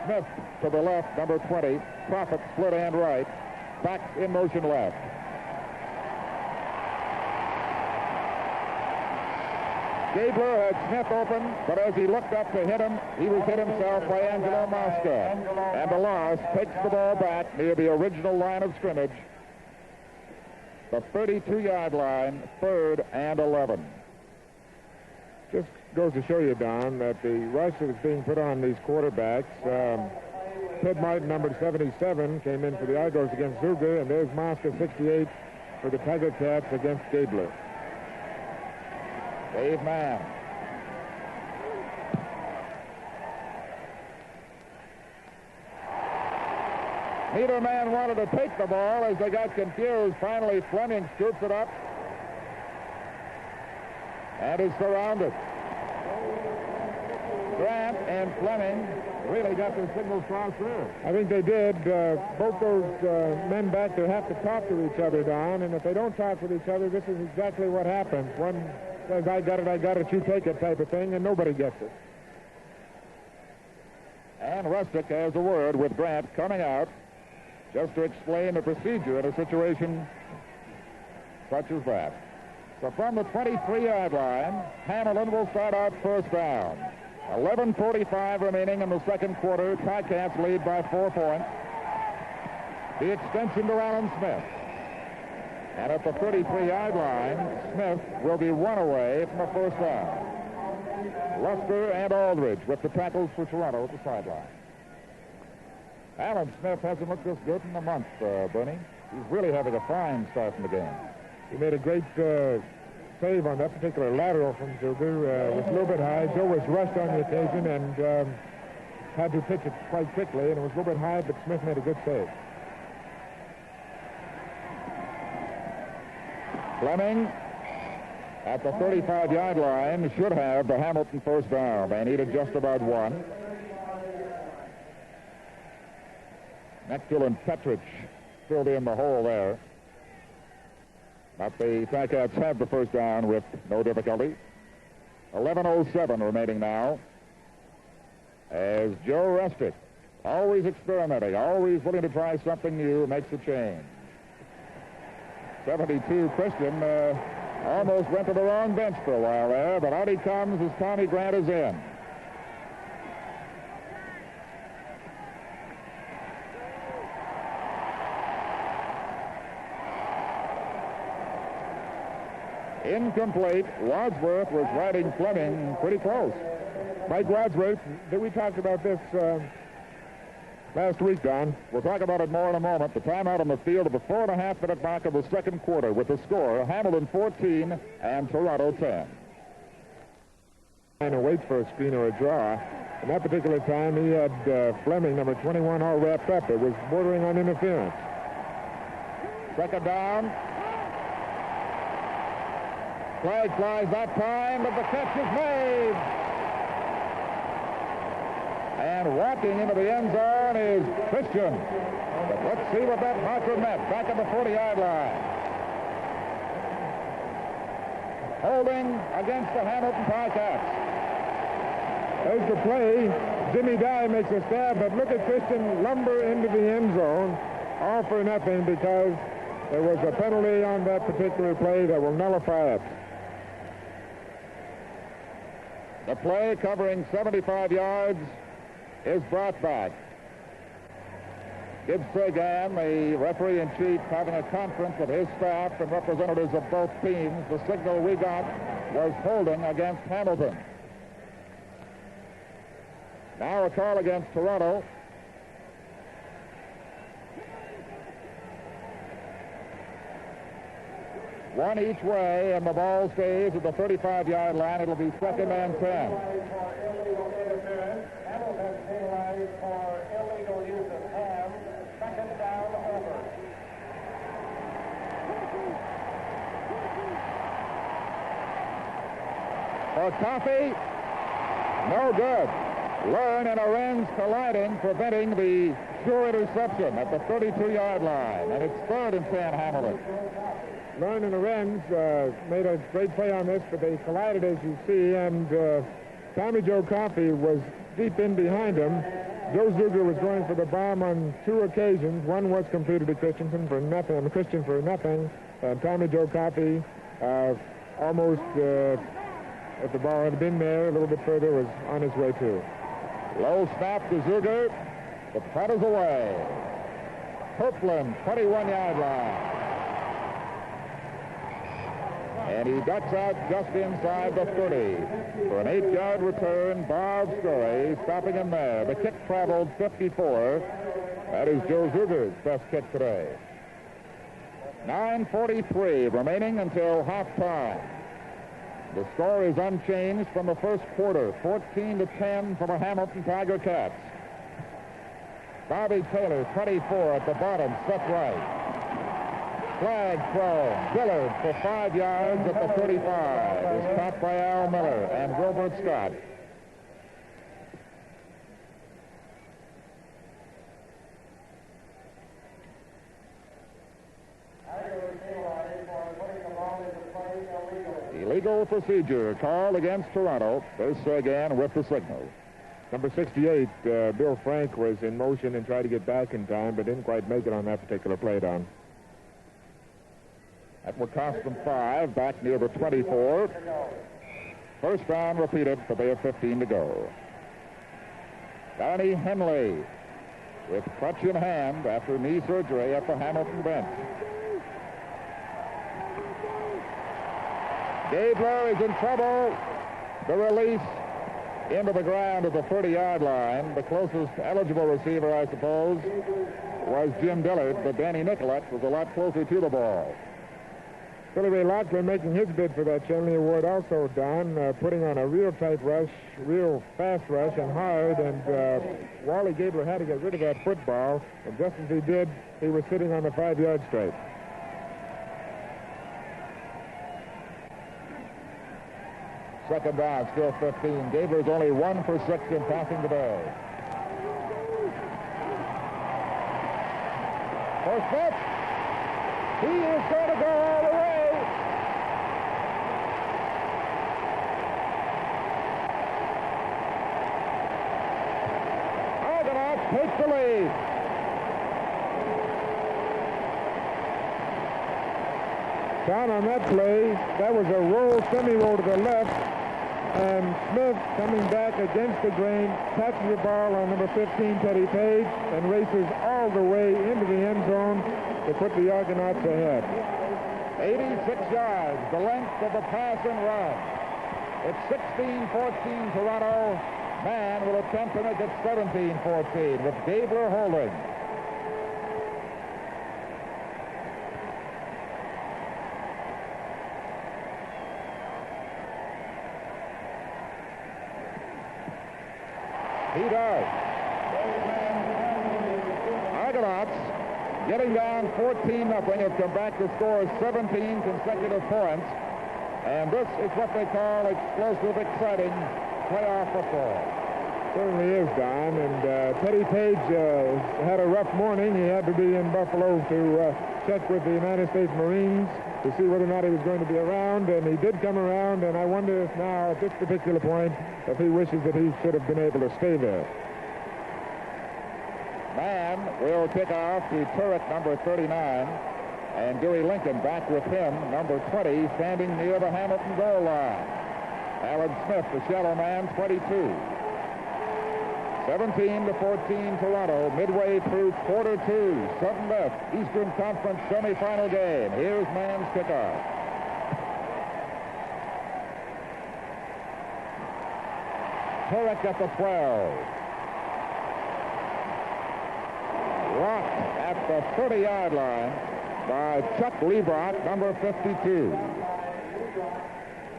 S3: Smith to the left, number 20. Prophet split and right. Back in motion left. Gabler had Smith open, but as he looked up to hit him, he was hit himself by Angelo Mosca. And the loss takes the ball back near the original line of scrimmage. The 32-yard line, 3rd and 11.
S2: Just goes to show you, Don, that the rush that was being put on these quarterbacks. Ted Martin, number 77, came in for the Argos against Zuger, and there's Mosca, 68, for the Tiger Cats against Gabler.
S3: Dave Mann. Neither man wanted to take the ball as they got confused. Finally, Fleming scoops it up and is surrounded. Grant and Fleming really got their signals crossed through.
S2: I think they did. Both those men back there have to talk to each other, Don, and if they don't talk with each other, this is exactly what happens. One says, I got it, you take it type of thing, and nobody gets it.
S3: And Rustick has a word with Grant coming out just to explain the procedure in a situation such as that. So from the 23-yard line, Hamilton will start out first down. 11:45 remaining in the second quarter. Ticats lead by 4 points. The extension to Alan Smith. And at the 33-yard line, Smith will be one away from the first down. Luster and Aldridge with the tackles for Toronto at the sideline. Alan Smith hasn't looked this good in a month, Bernie. He's really having a fine start in the game.
S2: He made a great save on that particular lateral from Zuger. Was a little bit high. Joe was rushed on the occasion and had to pitch it quite quickly, and it was a little bit high, but Smith made a good save.
S3: Fleming at the 35-yard line should have the Hamilton first down. They needed just about one. Meckil and Petrich filled in the hole there. But the Ticats have the first down with no difficulty. 11:07 remaining now. As Joe Rustick, always experimenting, always willing to try something new, makes a change. 72 Christian almost went to the wrong bench for a while there, but out he comes as Tommy Grant is in. Incomplete. Wadsworth was riding Fleming pretty close.
S2: Mike Wadsworth, we talked about this last week, Don.
S3: We'll talk about it more in a moment. The timeout on the field at the 4.5-minute mark of the second quarter with the score, Hamilton 14 and Toronto 10.
S5: and waits for a screen or a draw. And that particular time, he had Fleming, number 21, all wrapped up. It was bordering on interference.
S3: Second down. Flag flies that time, but the catch is made. And walking into the end zone is Christian. But let's see what that marker meant. Back at the 40-yard line. Holding against the Hamilton Ticats.
S5: There's the play. Jimmy Dye makes a stab, but look at Christian lumber into the end zone, all for nothing, because there was a penalty on that particular play that will nullify it.
S3: The play covering 75 yards is brought back. Gibbs Sagan, the referee-in-chief, having a conference with his staff and representatives of both teams. The signal we got was holding against Hamilton. Now a call against Toronto. One each way, and the ball stays at the 35-yard line. It'll be second and 10.
S4: Hamilton penalized for illegal use of ham. Second down over.
S3: For Coffey, no good. Learn and Arends colliding, preventing the sure interception at the 32-yard line. And it's third and 10, Hamilton.
S5: Learn and Arends made a great play on this, but they collided, as you see, and Tommy Joe Coffey was deep in behind him. Joe Zuger was going for the bomb on two occasions. One was completed to Christian for nothing, and Tommy Joe Coffey almost, if the ball had been there a little bit further, was on his way too.
S3: Low snap to Zuger. The punt is away. Kirkland, 21-yard line. And he ducks out just inside the 30 for an 8-yard return. Bob Story stopping him there. The kick traveled 54. That is Joe Zuger's best kick today. 9:43 remaining until halftime. The score is unchanged from the first quarter. 14-10 for the Hamilton Tiger Cats. Bobby Taylor, 24 at the bottom, set right. Flag thrown. Dillard for 5 yards at the 35. Is caught by Al Miller and Wilbert Scott. Illegal procedure called against Toronto. There's Sagan with the signal.
S5: Number 68, Bill Frank, was in motion and tried to get back in time, but didn't quite make it on that particular play down.
S3: That will cost them 5, back near the 24. First down repeated, but they have 15 to go. Donnie Henley with crutch in hand after knee surgery at the Hamilton bench. Gabler is in trouble. The release into the ground at the 30-yard line. The closest eligible receiver, I suppose, was Jim Dillard, but Danny Nicolette was a lot closer to the ball.
S5: Billy Ray Locklear making his bid for that Shenley Award also, Don, putting on a real tight rush, real fast rush and hard, and Wally Gabler had to get rid of that football, and just as he did, he was sitting on the 5-yard stripe.
S3: Second down, still 15. Gabler's only 1 for 6 in passing today. For Smith, he is going to go all the way. Argonauts take the lead.
S5: Down on that play, that was a roll, semi-roll to the left, and Smith, coming back against the grain, touches the ball on number 15, Teddy Page, and races all the way into the end zone to put the Argonauts ahead.
S3: 86 yards, the length of the pass and run. It's 16-14 Toronto. Man will attempt to make it 17-14 with Gabler holding. He does. Argonauts, getting down 14-0, have come back to score 17 consecutive points. And this is what they call explosive, exciting playoff football.
S5: Certainly is, Don. And Teddy Page had a rough morning. He had to be in Buffalo to check with the United States Marines to see whether or not he was going to be around. And he did come around, and I wonder if now, at this particular point, if he wishes that he should have been able to stay there.
S3: Mann will kick off to turret number 39. And Dewey Lincoln back with him, number 20, standing near the Hamilton goal line. Alan Smith, the shallow man, 22. 17-14 Toronto, midway through quarter two. Sudden death, Eastern Conference semifinal game. Here's Mann's kickoff. Turek at the 12. Rocked at the 30-yard line by Chuck Liebrock, number 52.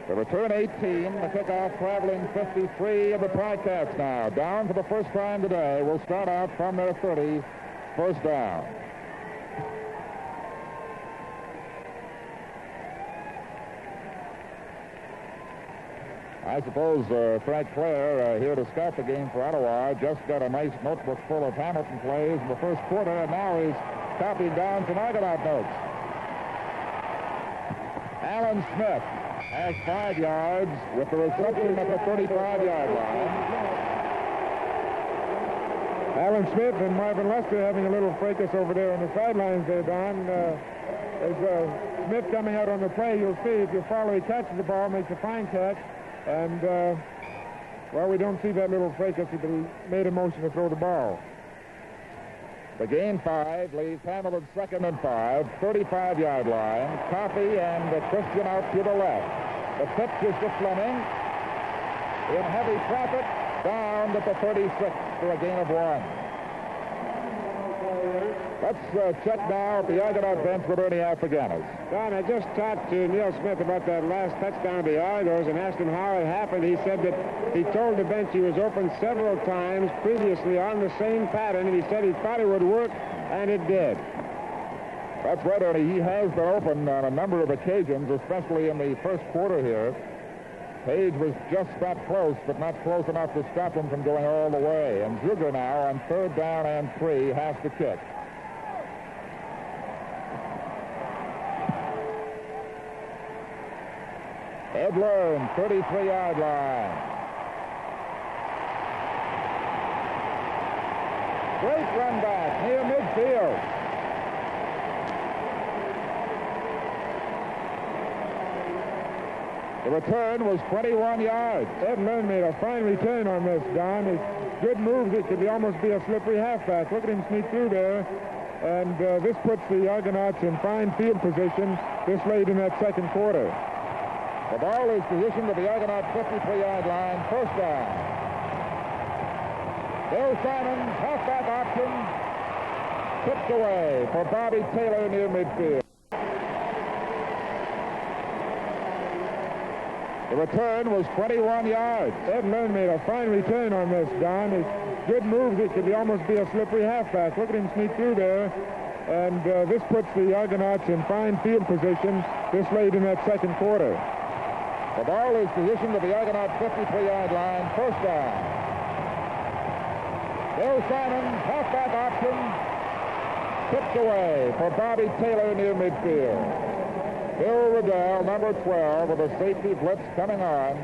S3: The return 18, the kickoff traveling 53 of the Tri-Cats now. Down for the first time today. Will start out from their 30, first down. I suppose Frank Clare, here to scout the game for Ottawa, just got a nice notebook full of Hamilton plays in the first quarter, and now he's copied down some Argonaut notes. Alan Smith has 5 yards with the reception at the 35-yard line.
S5: Alan Smith and Marvin Lester having a little fracas over there on the sidelines there, Don. As Smith coming out on the play, you'll see if you follow, he catches the ball, makes a fine catch, and, well, we don't see that little fracas. He made a motion to throw the ball.
S3: The gain 5 leaves Hamilton second and 5, 35-yard line. Coffey and Christian out to the left. The pitch is to Fleming. In heavy traffic, down to the 36 for a gain of 1. Let's check now at the Argonaut bench with Ernie Afraganis.
S1: Don, I just talked to Neil Smith about that last touchdown of the Argos and asked him how it happened. He said that he told the bench he was open several times previously on the same pattern, and he said he thought it would work, and it did.
S3: That's right, Ernie. He has been open on a number of occasions, especially in the first quarter here. Page was just that close, but not close enough to stop him from going all the way. And Zuger now on 3rd down and 3 has to kick. Ed Learn, 33-yard line. Great run back near midfield. The return was 21 yards.
S5: Ed Learn made a fine return on this, Don. It's good moves. It could almost be a slippery halfback. Look at him sneak through there. And this puts the Argonauts in fine field position this late in that second quarter.
S3: The ball is positioned at the Argonaut 53-yard line, first down. Bill Simons, halfback option, tipped away for Bobby Taylor near midfield. The return was 21 yards.
S5: Ed Learn made a fine return on this, Don. It's good moves. It could almost be a slippery halfback. Look at him sneak through there. And this puts the Argonauts in fine field position this late in that second quarter.
S3: The ball is positioned at the Argonaut 53-yard line, first down. Bill Simons, halfback option, tipped away for Bobby Taylor near midfield. Bill Riddell, number 12, with a safety blitz coming on,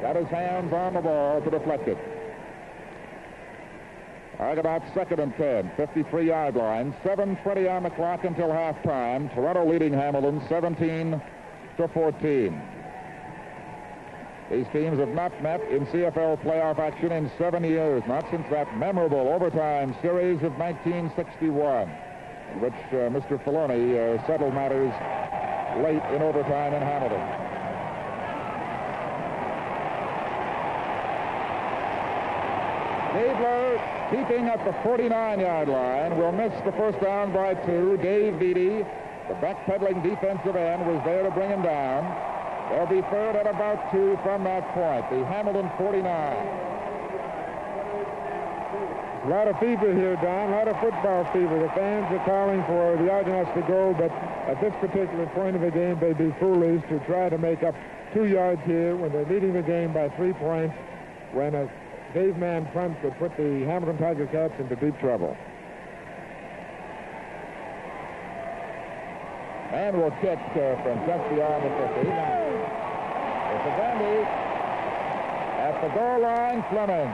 S3: got his hands on the ball to deflect it. Argonauts 2nd and 10, 53-yard line, 7:20 on the clock until halftime. Toronto leading Hamilton 17-14. These teams have not met in CFL playoff action in 7 years, not since that memorable overtime series of 1961, in which Mr. Filoni settled matters late in overtime in Hamilton. Gabler, keeping at the 49-yard line, will miss the first down by 2. Dave Beattie, the backpedaling defensive end, was there to bring him down. They'll be third at about 2 from that point. The Hamilton 49.
S5: A lot of fever here, Don, a lot of football fever. The fans are calling for the Argonauts to go, but at this particular point of the game, they'd be foolish to try to make up 2 yards here when they're leading the game by 3 points, when a caveman front could put the Hamilton Tiger Cats into deep trouble.
S3: And will kick from just beyond the 50. It's a dandy. At the goal line, Fleming.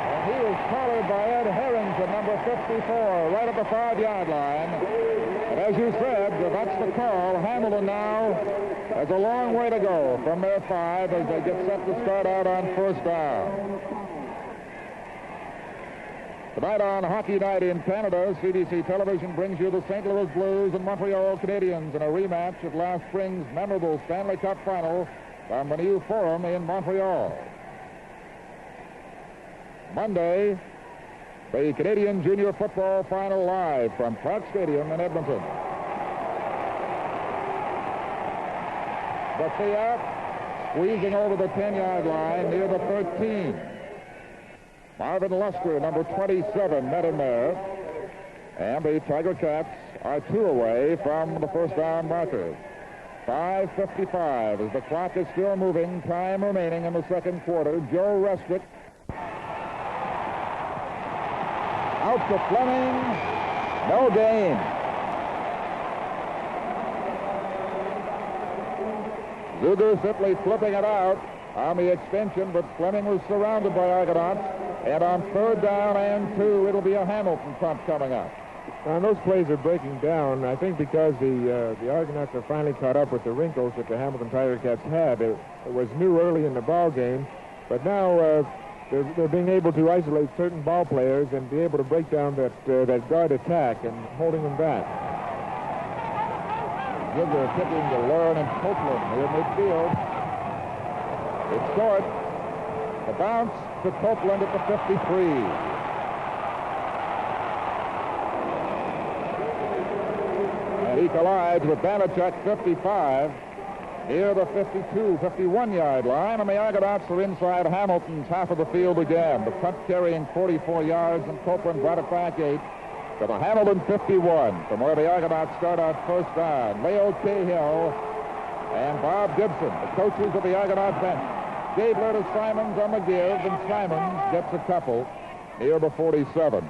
S3: And he is collared by Ed Harrington, number 54, right at the 5-yard line. And as you said, that's the call. Hamilton now has a long way to go from their 5 as they get set to start out on first down. Tonight on Hockey Night in Canada, CBC Television brings you the St. Louis Blues and Montreal Canadiens in a rematch of last spring's memorable Stanley Cup final from the new Forum in Montreal. Monday, the Canadian Junior Football Final live from Clark Stadium in Edmonton. Bethia squeezing over the 10-yard line near the 13. Marvin Luster, number 27, met him there. And the Tiger Cats are 2 away from the first down marker. 5:55 as the clock is still moving. Time remaining in the second quarter. Joe Restick. Out to Fleming. No gain. Zuger simply flipping it out on the extension, but Fleming was surrounded by Argonauts. And on 3rd down and 2, it'll be a Hamilton punt coming up.
S5: And those plays are breaking down, I think, because the Argonauts have finally caught up with the wrinkles that the Hamilton Tiger Cats had. It was new early in the ball game, but now they're being able to isolate certain ball players and be able to break down that guard attack and holding them back.
S3: Zuger kicking to Learn and Copeland near midfield. It's short. The bounce to Copeland at the 53. And he collides with Banachek, 55, near the 52, 51-yard line. And the Argonauts are inside Hamilton's half of the field again. The punt carrying 44 yards, and Copeland brought it back 8 to the Hamilton 51, from where the Argonauts start out first down. Leo Cahill and Bob Gibson, the coaches of the Argonaut bench. Gabler to Simons on the give, and Simons gets a couple near the 47.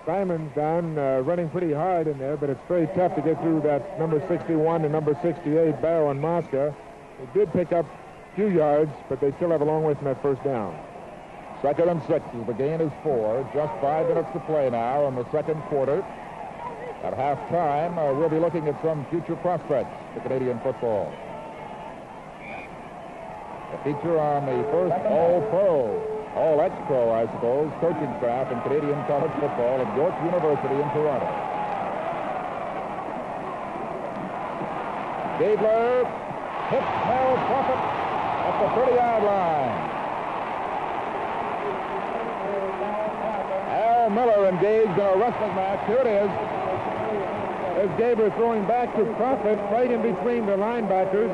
S5: Simons down, running pretty hard in there, but it's very tough to get through that number 61 and number 68, Barrow and Mosca. They did pick up a few yards, but they still have a long way from that first down.
S3: 2nd and 6 as the gain is 4. Just 5 minutes to play now in the second quarter. At halftime, we'll be looking at some future prospects for Canadian football. A feature on the first All-Pro, All-Ex-Pro, I suppose, coaching staff in Canadian college football at York University in Toronto. Gabler hits Mel Prophet at the 30-yard line. Al Miller engaged in a wrestling match. Here it is. There's Gabler throwing back to Prophet right in between the linebackers.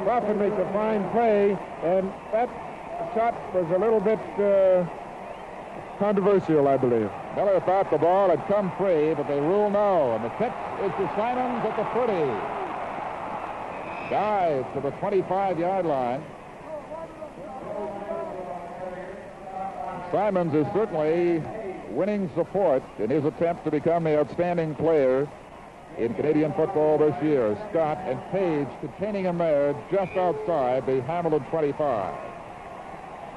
S3: Prophet makes a fine play, and that shot was a little bit controversial, I believe. Miller thought the ball had come free, but they rule no, and the kick is to Simons at the 30. Dives to the 25-yard line. Simons is certainly winning support in his attempt to become the outstanding player in Canadian football this year. Scott and Page containing him there just outside the Hamilton 25.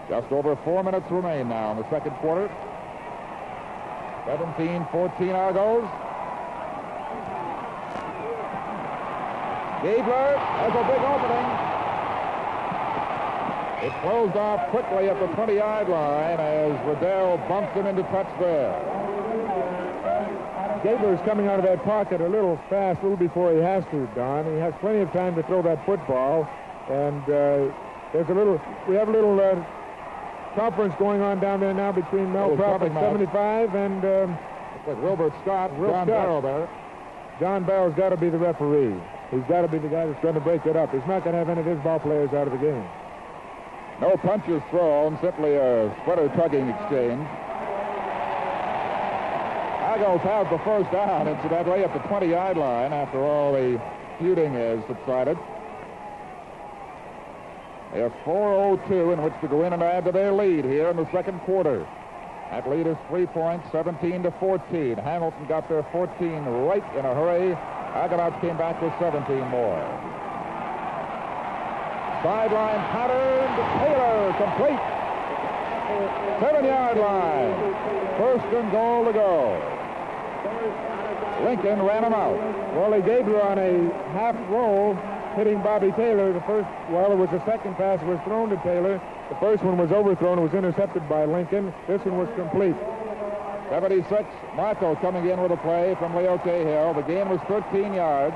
S3: Just over 4 minutes remain now in the second quarter. 17-14 Argos. Gabler has a big opening. It closed off quickly at the 20-yard line as Riddell bumps him into touch there.
S5: Gabler's coming out of that pocket a little fast, a little before he has to, Don. He has plenty of time to throw that football, and we have a little conference going on down there now between Mel Prophet, 75, and
S3: Wilbert Scott, John Barrow there.
S5: John Barrow's got to be the referee. He's got to be the guy that's going to break it up. He's not going to have any of his ball players out of the game.
S3: No punches thrown, simply a sweater-tugging exchange. Argos have the first down, incidentally, at the 20-yard line after all the feuding has subsided. They have 4:02 in which to go in and add to their lead here in the second quarter. That lead is 3 points, 17-14. Hamilton got their 14 right in a hurry. Argonauts came back with 17 more. Sideline pattern to Taylor, complete. 7-yard line. First and goal to go. Lincoln ran him out.
S5: Wally Gabler on a half roll, hitting Bobby Taylor. It was the second pass that was thrown to Taylor. The first one was overthrown. It was intercepted by Lincoln. This one was complete.
S3: 76, Marco coming in with a play from Leo Cahill. The game was 13 yards.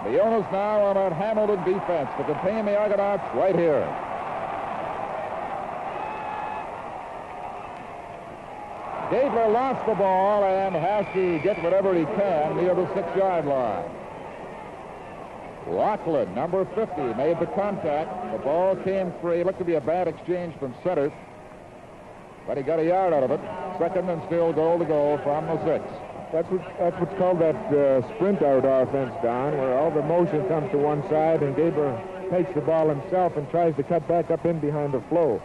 S3: The onus now on that Hamilton defense to contain the Argonauts right here. Gabler lost the ball and has to get whatever he can near the 6-yard line. Rockland, number 50, made the contact. The ball came free. Looked to be a bad exchange from center, but he got a yard out of it. Second and still goal to go from the 6.
S5: That's what's called that sprint out offense, Don, where all the motion comes to one side and Gabler takes the ball himself and tries to cut back up in behind the flow.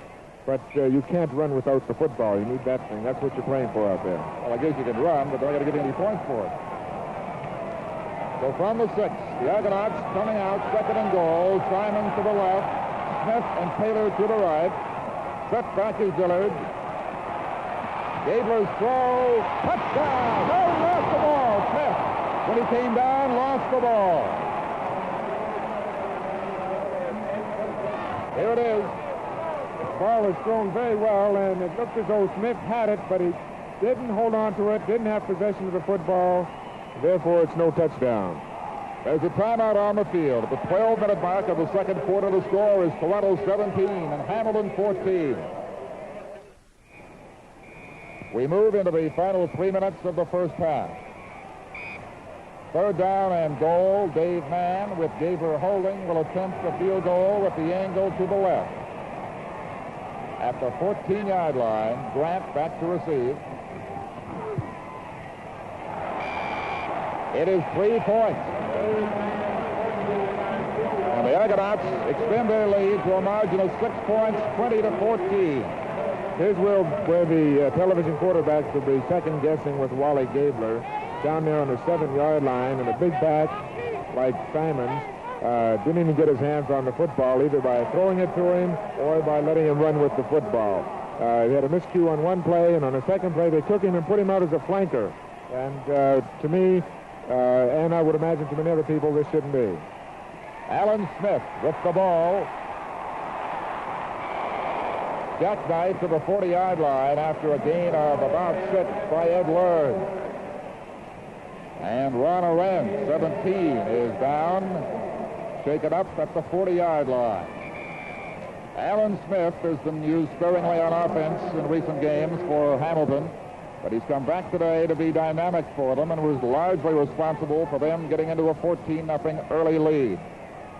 S5: But you can't run without the football. You need that thing. That's what you're playing for out there.
S3: Well, I guess you can run, but they're not going to give you any points for it. So from the 6, the Argonauts coming out, second and goal. Simon to the left, Smith and Taylor to the right. Set back is Dillard. Gabler's throw, touchdown! No, lost the ball. Smith, when he came down, lost the ball. Here it is.
S5: The ball was thrown very well, and it looked as though Smith had it, but he didn't hold on to it, didn't have possession of the football. Therefore, it's no touchdown.
S3: There's a timeout on the field. At the 12-minute mark of the second quarter, the score is Toronto 17 and Hamilton 14. We move into the final 3 minutes of the first half. Third down and goal. Dave Mann, with Gabler holding, will attempt a field goal with the angle to the left. At the 14-yard line, Grant back to receive. It is 3 points. And the Argonauts extend their lead to a margin of 6 points, 20-14.
S5: Here's where the television quarterbacks will be second-guessing with Wally Gabler down there on the 7-yard line, and a big back like Simons didn't even get his hands on the football, either by throwing it to him or by letting him run with the football. He had a miscue on one play, and on the second play they took him and put him out as a flanker. And to me, and I would imagine to many other people, this shouldn't be.
S3: Alan Smith with the ball. Jackknife to the 40-yard line after a gain of about 6 by Ed Learn. And Ron Arend, 17, is down, shaken up at the 40-yard line. Alan Smith has been used sparingly on offense in recent games for Hamilton, but he's come back today to be dynamic for them and was largely responsible for them getting into a 14-0 early lead.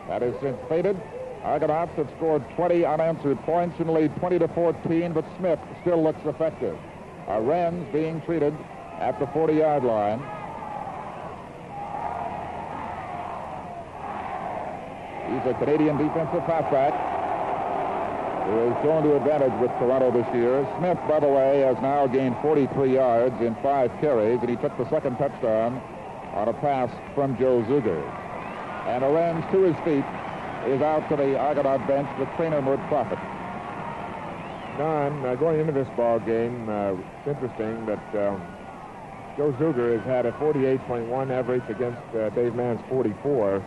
S3: That has since faded. Argonauts have scored 20 unanswered points and lead 20-14, but Smith still looks effective. Arend's being treated at the 40-yard line. He's a Canadian defensive halfback who has shown to advantage with Toronto this year. Smith, by the way, has now gained 43 yards in 5 carries, and he took the second touchdown on a pass from Joe Zuger. And Arend's to his feet is out to the Argonaut bench with trainer Mert Profit.
S5: Don, going into this ball game, it's interesting that Joe Zuger has had a 48.1 average against Dave Mann's 44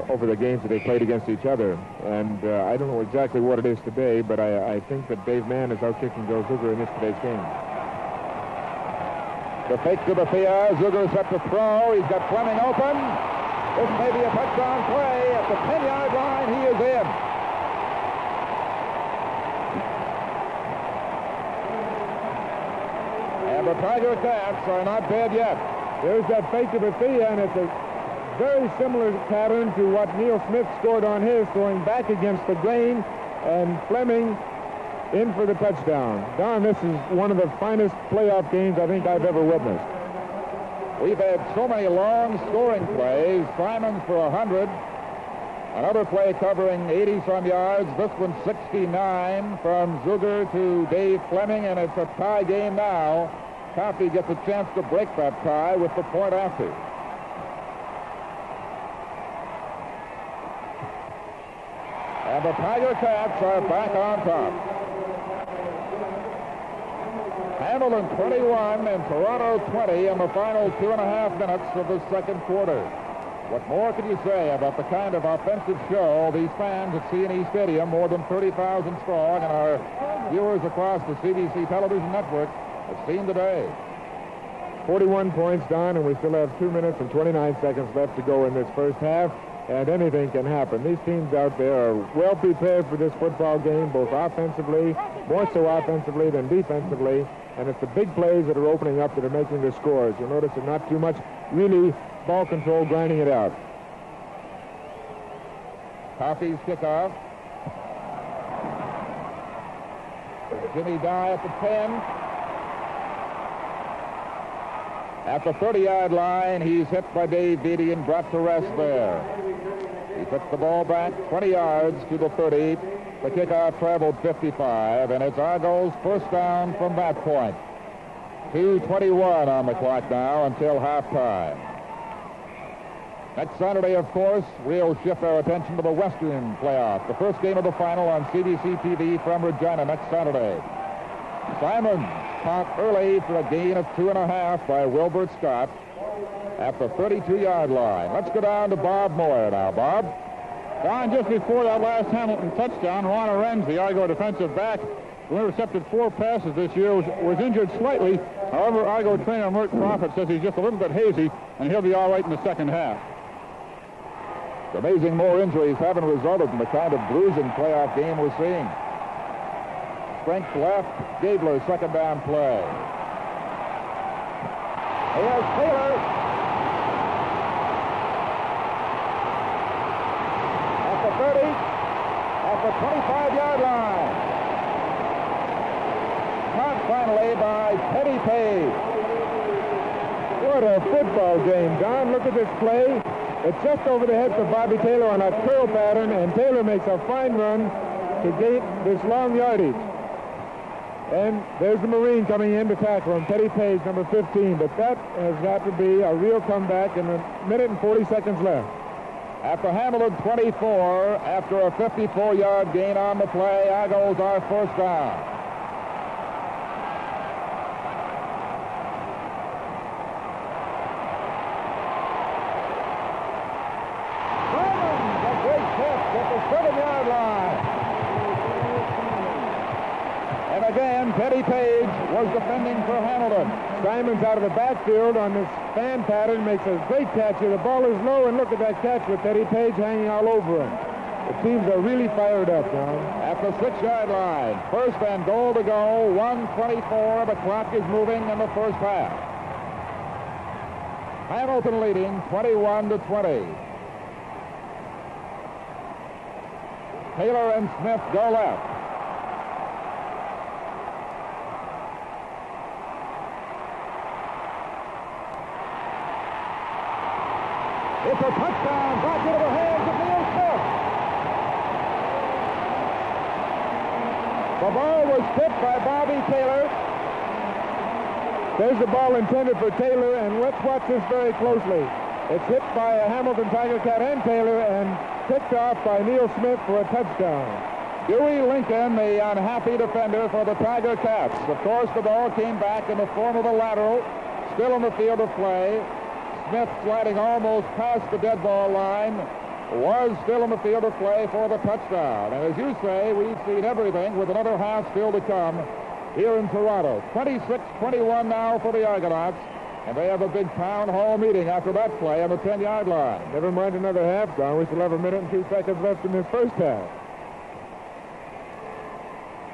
S5: over the games that they played against each other. And I don't know exactly what it is today, but I think that Dave Mann is out-kicking Joe Zuger in today's game.
S3: The fake to the PR. Zuger set to throw. He's got Fleming open. This may be a touchdown play. At the 10-yard line, he is in. And the Tiger Cats are not dead yet.
S5: There's that fake to Bethia, and it's a very similar pattern to what Neil Smith scored on his, throwing back against the grain, and Fleming in for the touchdown. Don, this is one of the finest playoff games I think I've ever witnessed.
S3: We've had so many long scoring plays. Simons for 100. Another play covering 80-some yards. This one 69 from Zuger to Dave Fleming, and it's a tie game now. Coffey gets a chance to break that tie with the point after. And the Tiger Cats are back on top. Hamilton 21 and Toronto 20 in the final 2.5 minutes of the second quarter. What more can you say about the kind of offensive show these fans at CNE Stadium, more than 30,000 strong, and our viewers across the CBC television network have seen today?
S5: 41 points, Don, and we still have 2 minutes and 29 seconds left to go in this first half, and anything can happen. These teams out there are well prepared for this football game, both offensively, more so offensively than defensively, and it's the big plays that are opening up that are making the scores. You'll notice there's not too much really ball control grinding it out.
S3: Coffey's kickoff. Jimmy Dye at the 10. At the 30-yard line, he's hit by Dave Beatty and brought to rest there. He puts the ball back 20 yards to the 30. The kickoff traveled 55, and it's Argo's first down from that point. 2:21 on the clock now until halftime. Next Saturday, of course, we'll shift our attention to the Western playoff. The first game of the final on CBC TV from Regina next Saturday. Simon caught early for a gain of 2.5 by Wilbert Scott at the 32-yard line. Let's go down to Bob Moyer now. Bob?
S8: Don, just before that last Hamilton touchdown, Ron Arenz, the Argo defensive back, who intercepted 4 passes this year, was injured slightly. However, Argo trainer Mert Profit says he's just a little bit hazy, and he'll be all right in the second half.
S3: It's amazing more injuries haven't resulted in the kind of bruising playoff game we're seeing. Strength left, Gabler, second down play. Here's Taylor. At the 30, at the 25-yard line. Caught finally by Teddy Page.
S5: What a football game, Don. Look at this play. It's just over the heads of Bobby Taylor on a curl pattern, and Taylor makes a fine run to gain this long yardage. And there's the Marine coming in to tackle him, Teddy Page, number 15. But that has got to be a real comeback in a minute and 40 seconds left.
S3: After Hamilton 24, after a 54-yard gain on the play, Argos are first down. Simons, a great catch at the 7-yard line. And again, Teddy Page was defending for Hamilton.
S5: Simons out of the backfield on this fan pattern makes a great catch here. The ball is low, and look at that catch with Teddy Page hanging all over him. The teams are really fired up now.
S3: At the 6-yard line, first and goal to go, 1:24. The clock is moving in the first half. Hamilton leading 21-20. Taylor and Smith go left. It's a touchdown, back into the hands of Neil Smith. The ball was tipped by Bobby Taylor.
S5: There's the ball intended for Taylor, and let's watch this very closely. It's hit by a Hamilton Tiger Cat and Taylor, and picked off by Neil Smith for a touchdown.
S3: Dewey Lincoln, the unhappy defender for the Tiger Cats. Of course, the ball came back in the form of a lateral, still in the field of play. Smith, sliding almost past the dead ball line, was still in the field of play for the touchdown. And as you say, we've seen everything with another half still to come here in Toronto. 26-21 now for the Argonauts, and they have a big town hall meeting after that play on the 10-yard line.
S5: Never mind another half, Don. We still have a minute and 2 seconds left in this first half.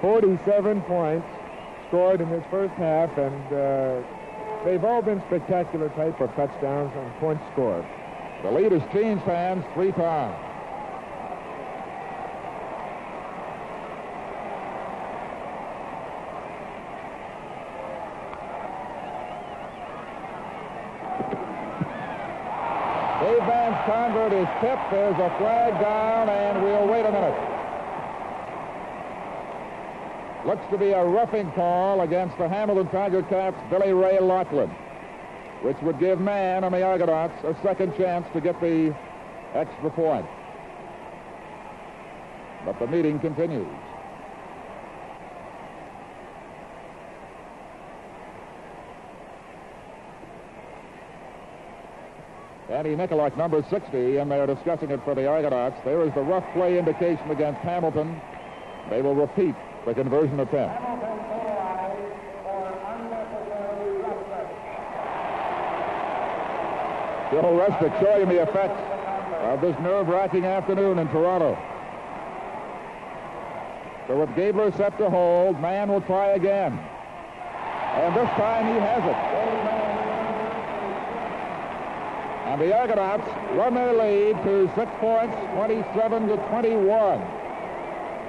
S5: 47 points scored in this first half, and they've all been spectacular type of touchdowns and points scored.
S3: The lead has changed hands 3 times. Dave Van's convert is tipped. There's a flag down, and we'll wait a minute. Looks to be a roughing call against the Hamilton Tiger Cats' Billy Ray Laughlin, which would give Mann and the Argonauts a second chance to get the extra point. But the meeting continues. Andy Nicolak, number 60, and they're discussing it for the Argonauts. There is the rough play indication against Hamilton. They will repeat the conversion attempt. Joe Rustick showing the effects of this nerve-wracking afternoon in Toronto. So with Gabler set to hold, Mann will try again. And this time he has it. And the Argonauts run their lead to 6 points, 27-21,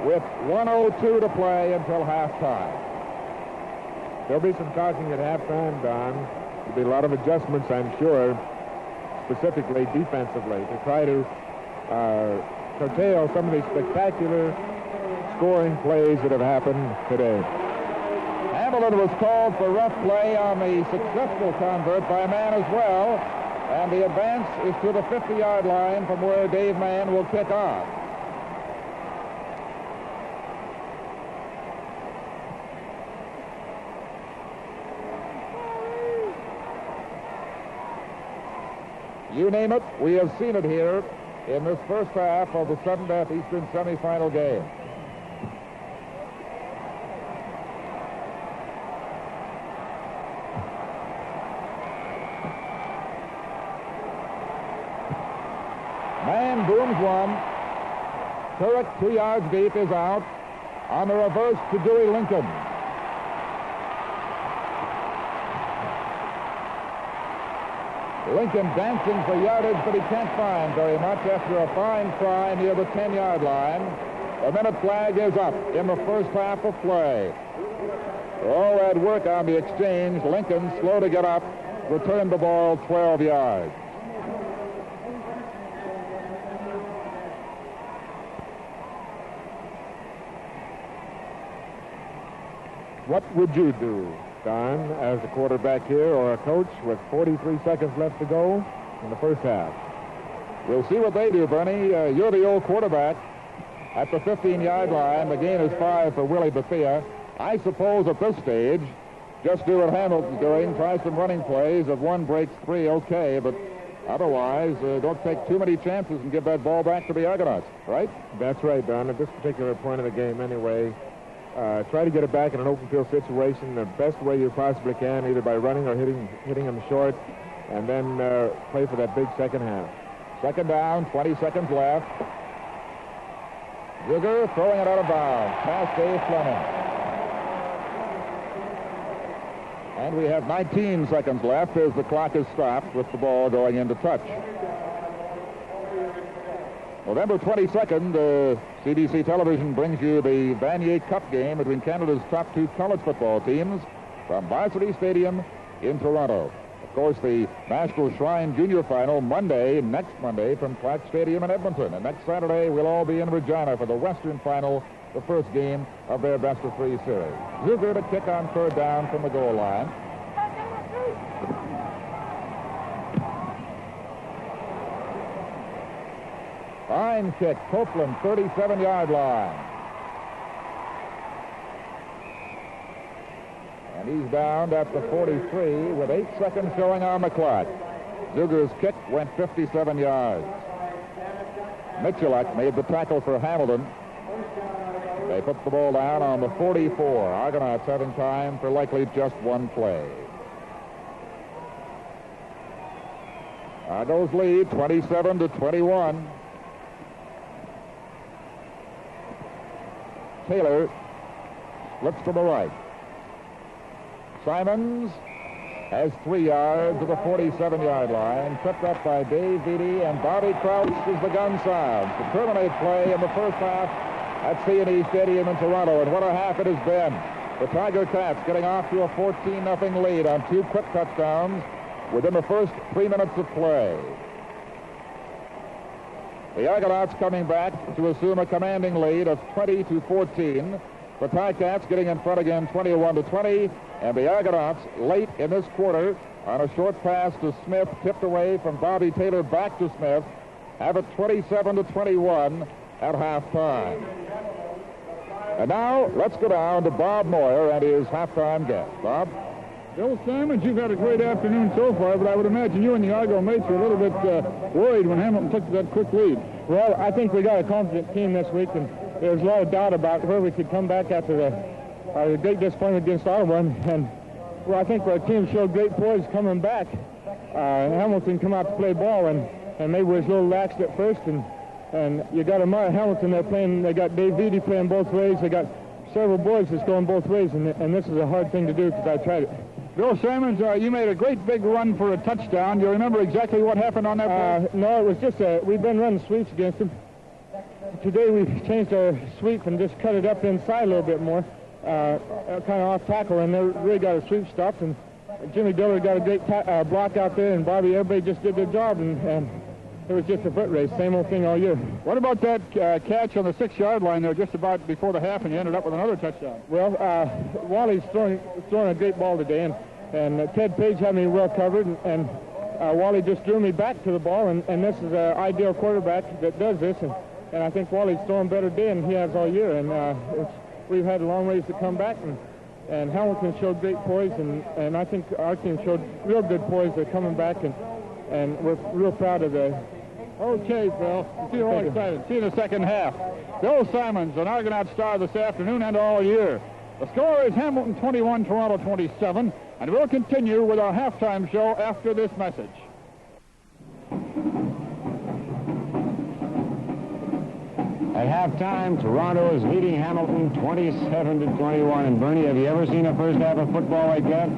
S3: with 1:02 to play until halftime.
S5: There'll be some talking at halftime, Don. There'll be a lot of adjustments, I'm sure, specifically defensively, to try to curtail some of these spectacular scoring plays that have happened today.
S3: Hamilton was called for rough play on the successful convert by Mann as well. And the advance is to the 50-yard line from where Dave Mann will kick off. You name it, we have seen it here in this first half of the sudden death Eastern semifinal game. Mann booms one. Turek, 2 yards deep, is out. On the reverse to Dewey Lincoln. Lincoln dancing for yardage, but he can't find very much after a fine try near the 10-yard line. The minute flag is up in the first half of play. All that work on the exchange. Lincoln, slow to get up, returned the ball 12 yards.
S5: What would you do, Don, as a quarterback here or a coach with 43 seconds left to go in the first half?
S3: We'll see what they do, Bernie. You're the old quarterback at the 15-yard line. The gain is 5 for Willie Bethea. I suppose at this stage, just do what Hamilton's doing. Try some running plays. If one breaks 3, okay, but otherwise, don't take too many chances and give that ball back to the Argonauts, right?
S5: That's right, Don. At this particular point of the game anyway, try to get it back in an open field situation the best way you possibly can, either by running or hitting them short, and then play for that big second half.
S3: Second down, 20 seconds left. Zuger throwing it out of bounds past Dave Fleming. And we have 19 seconds left as the clock is stopped with the ball going into touch. November 22nd, CBC Television brings you the Vanier Cup game between Canada's top 2 college football teams from Varsity Stadium in Toronto. Of course, the National Shrine Junior Final next Monday from Clark Stadium in Edmonton. And next Saturday, we'll all be in Regina for the Western Final, the first game of their best-of-3 series. Zuger to kick on third down from the goal line. Fine kick, Copeland, 37-yard line. And he's down at the 43 with 8 seconds showing on the clock. Zuger's kick went 57 yards. Michalak made the tackle for Hamilton. They put the ball down on the 44. Argonauts having time for likely just one play. Argos lead 27-21. Taylor slips to the right. Simons has 3 yards to the 47-yard line, tripped up by Dave Beatty, and Bobby Crouch as the gun sounds to terminate play in the first half at CNE Stadium in Toronto. And what a half it has been. The Tiger Cats getting off to a 14-0 lead on 2 quick touchdowns within the first 3 minutes of play. The Argonauts coming back to assume a commanding lead of 20-14. The Ticats getting in front again 21-20. And the Argonauts late in this quarter on a short pass to Smith, tipped away from Bobby Taylor back to Smith, have it 27-21 at halftime. And now let's go down to Bob Moyer and his halftime guest. Bob?
S8: Bill Simons, you've had a great afternoon so far, but I would imagine you and the Argo mates were a little bit worried when Hamilton took that quick lead.
S2: Well, I think we got a confident team this week, and there was a lot of doubt about where we could come back after the great disappointment against Ottawa. And well, I think our team showed great poise coming back. Hamilton come out to play ball, and maybe was a little laxed at first. And you got Amara Hamilton there playing. They got Dave Beatty playing both ways. They got several boys that's going both ways, and this is a hard thing to do because I tried it.
S8: Bill Simons, you made a great big run for a touchdown. Do you remember exactly what happened on that play?
S2: No, it was just we've been running sweeps against them. Today we changed our sweep and just cut it up inside a little bit more, kind of off tackle, and they really got a sweep stopped. And Jimmy Dillard got a great block out there, and Bobby, everybody just did their job, and it was just a foot race, same old thing all year.
S8: What about that catch on the 6-yard line there just about before the half, and you ended up with another touchdown?
S2: Well, Wally's throwing a great ball today, and Ted Page had me well covered, and Wally just drew me back to the ball, and this is an ideal quarterback that does this, and I think Wally's throwing better today than he has all year, and we've had a long ways to come back, and Hamilton showed great poise, and I think our team showed real good poise. They're coming back, and we're real proud of the.
S8: Okay, Phil. You're all excited. See you in the second half. Bill Simons, an Argonaut star this afternoon and all year. The score is Hamilton 21, Toronto 27, and we'll continue with our halftime show after this message.
S1: At halftime, Toronto is leading Hamilton 27-21. And Bernie, have you ever seen a first half of football like that?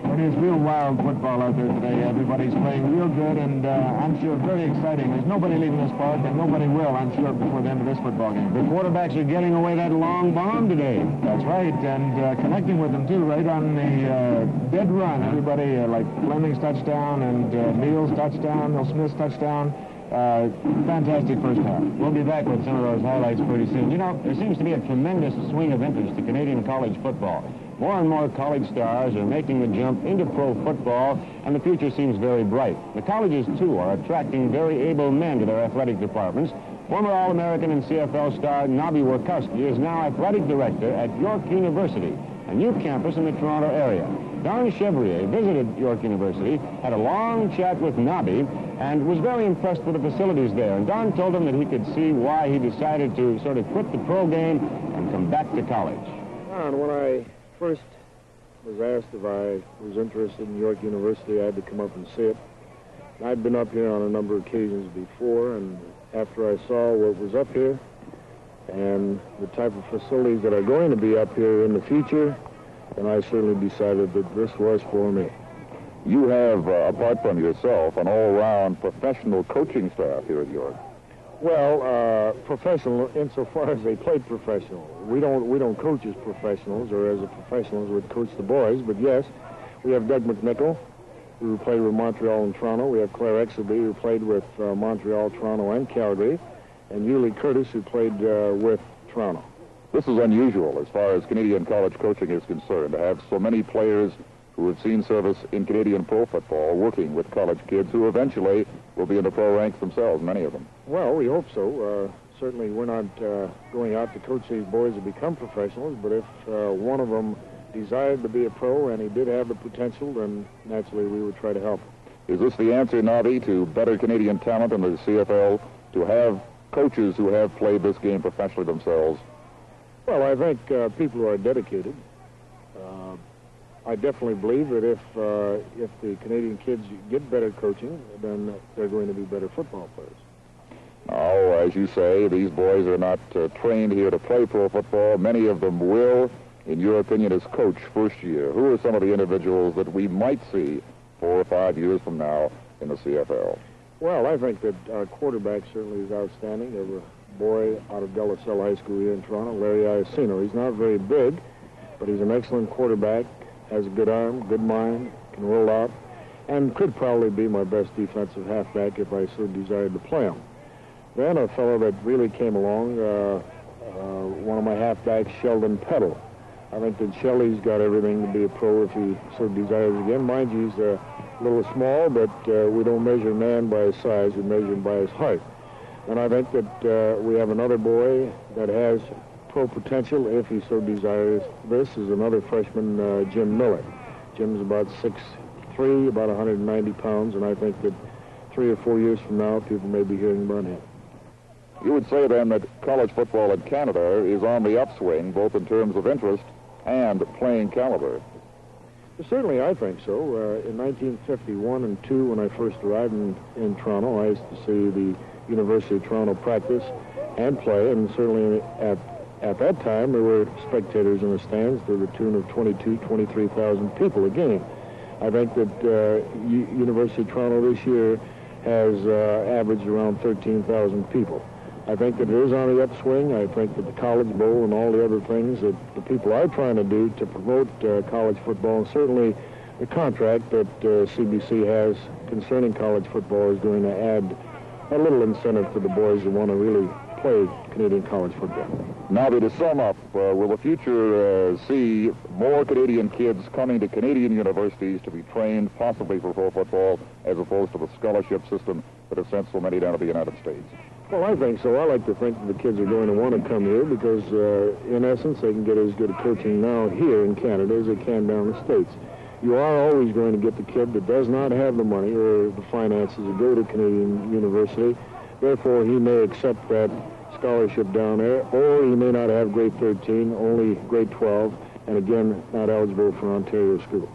S5: It is real wild football out there today. Everybody's playing real good, and I'm sure very exciting. There's nobody leaving this park, and nobody will, I'm sure, before the end of this football game.
S1: The quarterbacks are getting away that long bomb today.
S5: That's right, and connecting with them, too, right on the dead run. Everybody, like Fleming's touchdown and Neal's touchdown, Bill Smith's touchdown. Fantastic first half.
S1: We'll be back with some of those highlights pretty soon. You know, there seems to be a tremendous swing of interest to Canadian college football. More and more college stars are making the jump into pro football, and the future seems very bright. The colleges, too, are attracting very able men to their athletic departments. Former All-American and CFL star Nobby Workowski is now athletic director at York University, a new campus in the Toronto area. Don Chevrier visited York University, had a long chat with Nobby, and was very impressed with the facilities there. And Don told him that he could see why he decided to sort of quit the pro game and come back to college.
S5: And when I first was asked if I was interested in York University, I had to come up and see it. I'd been up here on a number of occasions before, and after I saw what was up here and the type of facilities that are going to be up here in the future, then I certainly decided that this was for me.
S3: You have, apart from yourself, an all-round professional coaching staff here at York.
S5: Well, professional insofar as they played professional. We don't coach as professionals or as a professionals would coach the boys, but yes, we have Doug McNichol, who played with Montreal and Toronto. We have Claire Exelby, who played with Montreal, Toronto, and Calgary, and Yuli Curtis, who played with Toronto.
S3: This is unusual as far as Canadian college coaching is concerned, to have so many players who have seen service in Canadian pro football working with college kids who eventually will be in the pro ranks themselves, many of them.
S5: Well, we hope so. Certainly we're not going out to coach these boys to become professionals, but if one of them desired to be a pro and he did have the potential, then naturally we would try to help him.
S3: Is this the answer, Nobby, to better Canadian talent in the CFL, to have coaches who have played this game professionally themselves?
S5: Well, I think people who are dedicated. I definitely believe that if the Canadian kids get better coaching, then they're going to be better football players.
S3: Now, as you say, these boys are not trained here to play pro football. Many of them will in your opinion, as coach first year, who are some of the individuals that we might see 4 or 5 years from now in the CFL?
S2: Well, I think that our quarterback certainly is outstanding. There was a boy out of De La Salle High School here in Toronto, Larry Iacino. He's not very big, but he's an excellent quarterback, has a good arm, good mind, can roll out, and could probably be my best defensive halfback if I so desired to play him. Then a fellow that really came along, one of my halfbacks, Sheldon Peddle. I think that Shelly's got everything to be a pro if he so desires again. Mind you, he's a little small, but we don't measure a man by his size, we measure him by his height. And I think that we have another boy that has pro potential if he so desires. This is another freshman, Jim Miller. Jim's about 6'3", about 190 pounds, and I think that 3 or 4 years from now, people may be hearing about him.
S3: You would say then that college football in Canada is on the upswing, both in terms of interest and playing caliber.
S2: Certainly, I think so. In 1951 and 2, when I first arrived in Toronto, I used to see the University of Toronto practice and play, and certainly at that time, there were spectators in the stands to the tune of 23,000 people a game. I think that University of Toronto this year has averaged around 13,000 people. I think that it is on the upswing. I think that the College Bowl and all the other things that the people are trying to do to promote college football, and certainly the contract that CBC has concerning college football is going to add a little incentive to the boys who want to really play Canadian college football.
S3: Now, to sum up, will the future see more Canadian kids coming to Canadian universities to be trained possibly for pro football as opposed to the scholarship system that has sent so many down to the United States?
S2: Well, I think so. I like to think that the kids are going to want to come here because, in essence, they can get as good a coaching now here in Canada as they can down in the States. You are always going to get the kid that does not have the money or the finances to go to Canadian university. Therefore, he may accept that scholarship down there, or he may not have grade 13, only grade 12, and again, not eligible for Ontario school.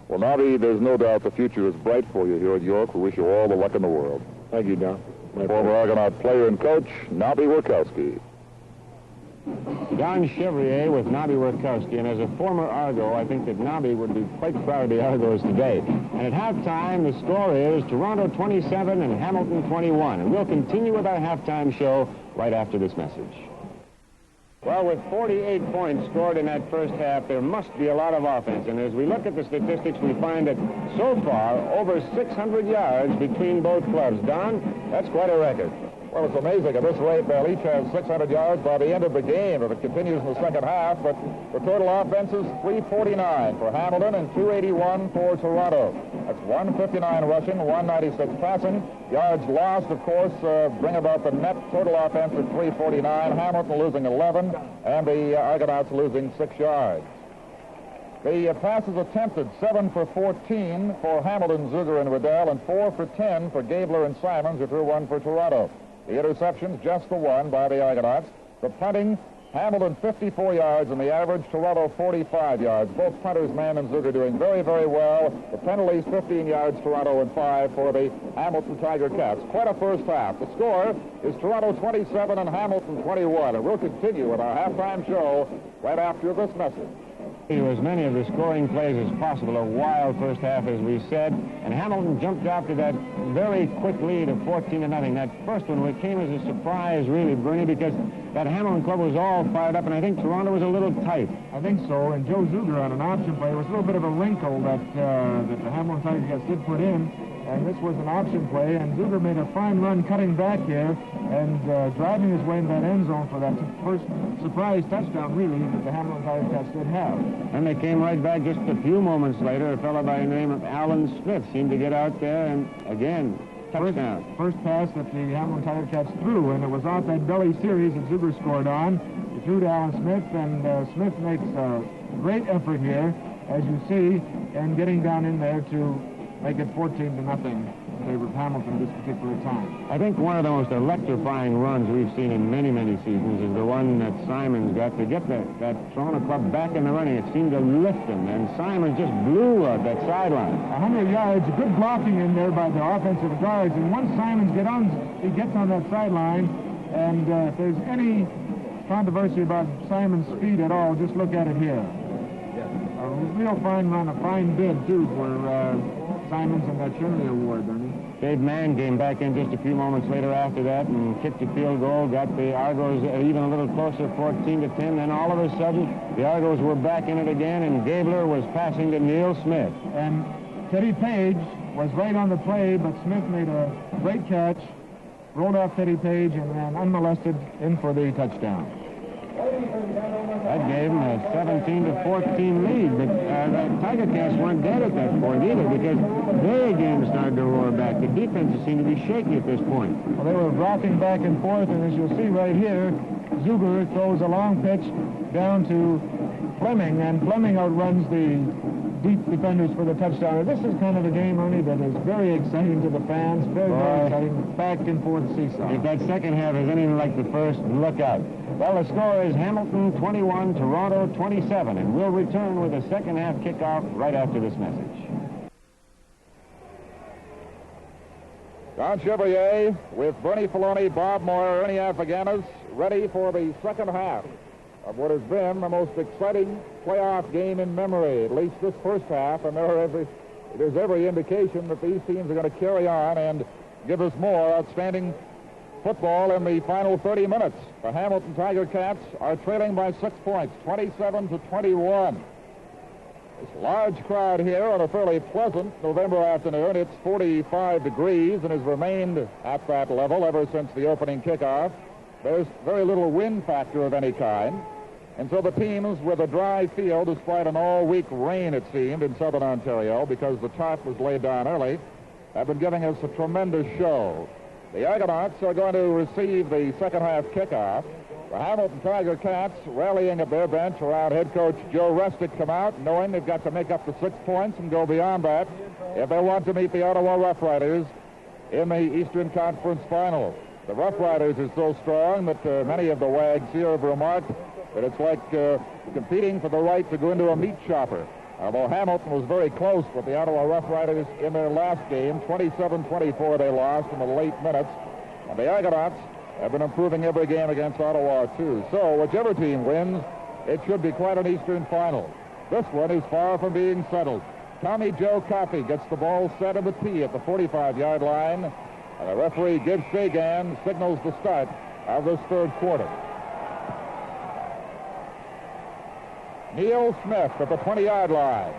S3: Well, Nobby, there's no doubt the future is bright for you here at York. We wish you all the luck in the world.
S2: Thank you, Don.
S3: Former Argonaut player and coach, Nobby Workowski.
S1: Don Chevrier with Nobby Workowski, and as a former Argo, I think that Nobby would be quite proud of the Argos today. And at halftime, the score is Toronto 27 and Hamilton 21. And we'll continue with our halftime show right after this message. Well, with 48 points scored in that first half, there must be a lot of offense. And as we look at the statistics, we find that so far, over 600 yards between both clubs. Don, that's quite a record.
S3: Well, it's amazing. At this rate, they'll each have 600 yards by the end of the game if it continues in the second half. But the total offense is 349 for Hamilton and 281 for Toronto. That's 159 rushing, 196 passing. Yards lost, of course, bring about the net total offense at 349. Hamilton losing 11, and the Argonauts losing 6 yards. The passes attempted, 7 for 14 for Hamilton, Zuger, and Riddell, and 4 for 10 for Gabler and Simons, who threw 1 for Toronto. The interceptions, just the 1 by the Argonauts. The punting, Hamilton 54 yards, and the average, Toronto 45 yards. Both punters, Mann and Zuger, doing very, very well. The penalties, 15 yards, Toronto, and 5 for the Hamilton Tiger Cats. Quite a first half. The score is Toronto 27 and Hamilton 21. And we'll continue with our halftime show right after this message.
S1: As many of the scoring plays as possible. A wild first half, as we said, and Hamilton jumped after that very quick lead of 14-0. That first one came as a surprise, really, Bernie, because that Hamilton club was all fired up, and I think Toronto was a little tight.
S5: I think so, and Joe Zuger on an option play was a little bit of a wrinkle that the Hamilton Tigers Cats did put in, and this was an option play, and Zuger made a fine run cutting back here and driving his way in that end zone for that first surprise touchdown, really, that the Hamilton Tiger Cats did have.
S1: And they came right back just a few moments later. A fellow by the name of Alan Smith seemed to get out there, and again, touchdown.
S5: First pass that the Hamilton Tiger Cats threw, and it was off that belly series that Zuger scored on. He threw to Alan Smith, and Smith makes a great effort here, as you see, and getting down in there to make it 14-0 in favor of Hamilton this particular time.
S1: I think one of the most electrifying runs we've seen in many, many seasons is the one that Simons got to get that Toronto club back in the running. It seemed to lift him, and Simons just blew up that sideline.
S5: 100 yards, good blocking in there by the offensive guards, and once Simons gets on that sideline, and if there's any controversy about Simon's speed at all. Just look at it here. A real fine run, a fine bid, too, for Simons and that Shirley Award, Bernie.
S1: Dave Mann came back in just a few moments later after that and kicked a field goal, got the Argos even a little closer, 14-10. Then all of a sudden, the Argos were back in it again, and Gabler was passing to Neil Smith.
S5: And Teddy Page was right on the play, but Smith made a great catch, rolled off Teddy Page, and ran unmolested in for the touchdown.
S1: That gave them a 17-14 lead, but the Tiger Cats weren't dead at that point either, because they again started to roar back. The defenses seemed to be shaky at this point.
S5: Well, they were rocking back and forth, and as you'll see right here, Zuger throws a long pitch down to Fleming, and Fleming outruns the deep defenders for the touchdown. This is kind of a game, Ernie, that is very exciting to the fans, very exciting, back and forth seesaw.
S1: If that second half is anything like the first, look out. Well, the score is Hamilton 21, Toronto 27, and we'll return with a second half kickoff right after this message.
S3: Don Chevalier with Bernie Filoni, Bob Moyer, Ernie Afghaniz ready for the second half of what has been the most exciting playoff game in memory, at least this first half, and there's every indication that these teams are going to carry on and give us more outstanding football in the final 30 minutes. The Hamilton Tiger Cats are trailing by 6 points, 27-21. This large crowd here on a fairly pleasant November afternoon. It's 45 degrees and has remained at that level ever since the opening kickoff. There's very little wind factor of any kind. And so the teams with a dry field, despite an all-week rain, it seemed, in southern Ontario, because the tarp was laid down early, have been giving us a tremendous show. The Argonauts are going to receive the second half kickoff. The Hamilton Tiger Cats, rallying at their bench around head coach Joe Restick, come out knowing they've got to make up the 6 points and go beyond that if they want to meet the Ottawa Rough Riders in the Eastern Conference Final. The Rough Riders are so strong that many of the wags here have remarked that it's like competing for the right to go into a meat shopper. Although Hamilton was very close with the Ottawa Rough Riders in their last game, 27-24 they lost in the late minutes. And the Argonauts have been improving every game against Ottawa, too. So whichever team wins, it should be quite an Eastern final. This one is far from being settled. Tommy Joe Coffey gets the ball set in the tee at the 45-yard line. And the referee, Gibbs Sagan, signals the start of this third quarter. Neil Smith at the 20-yard line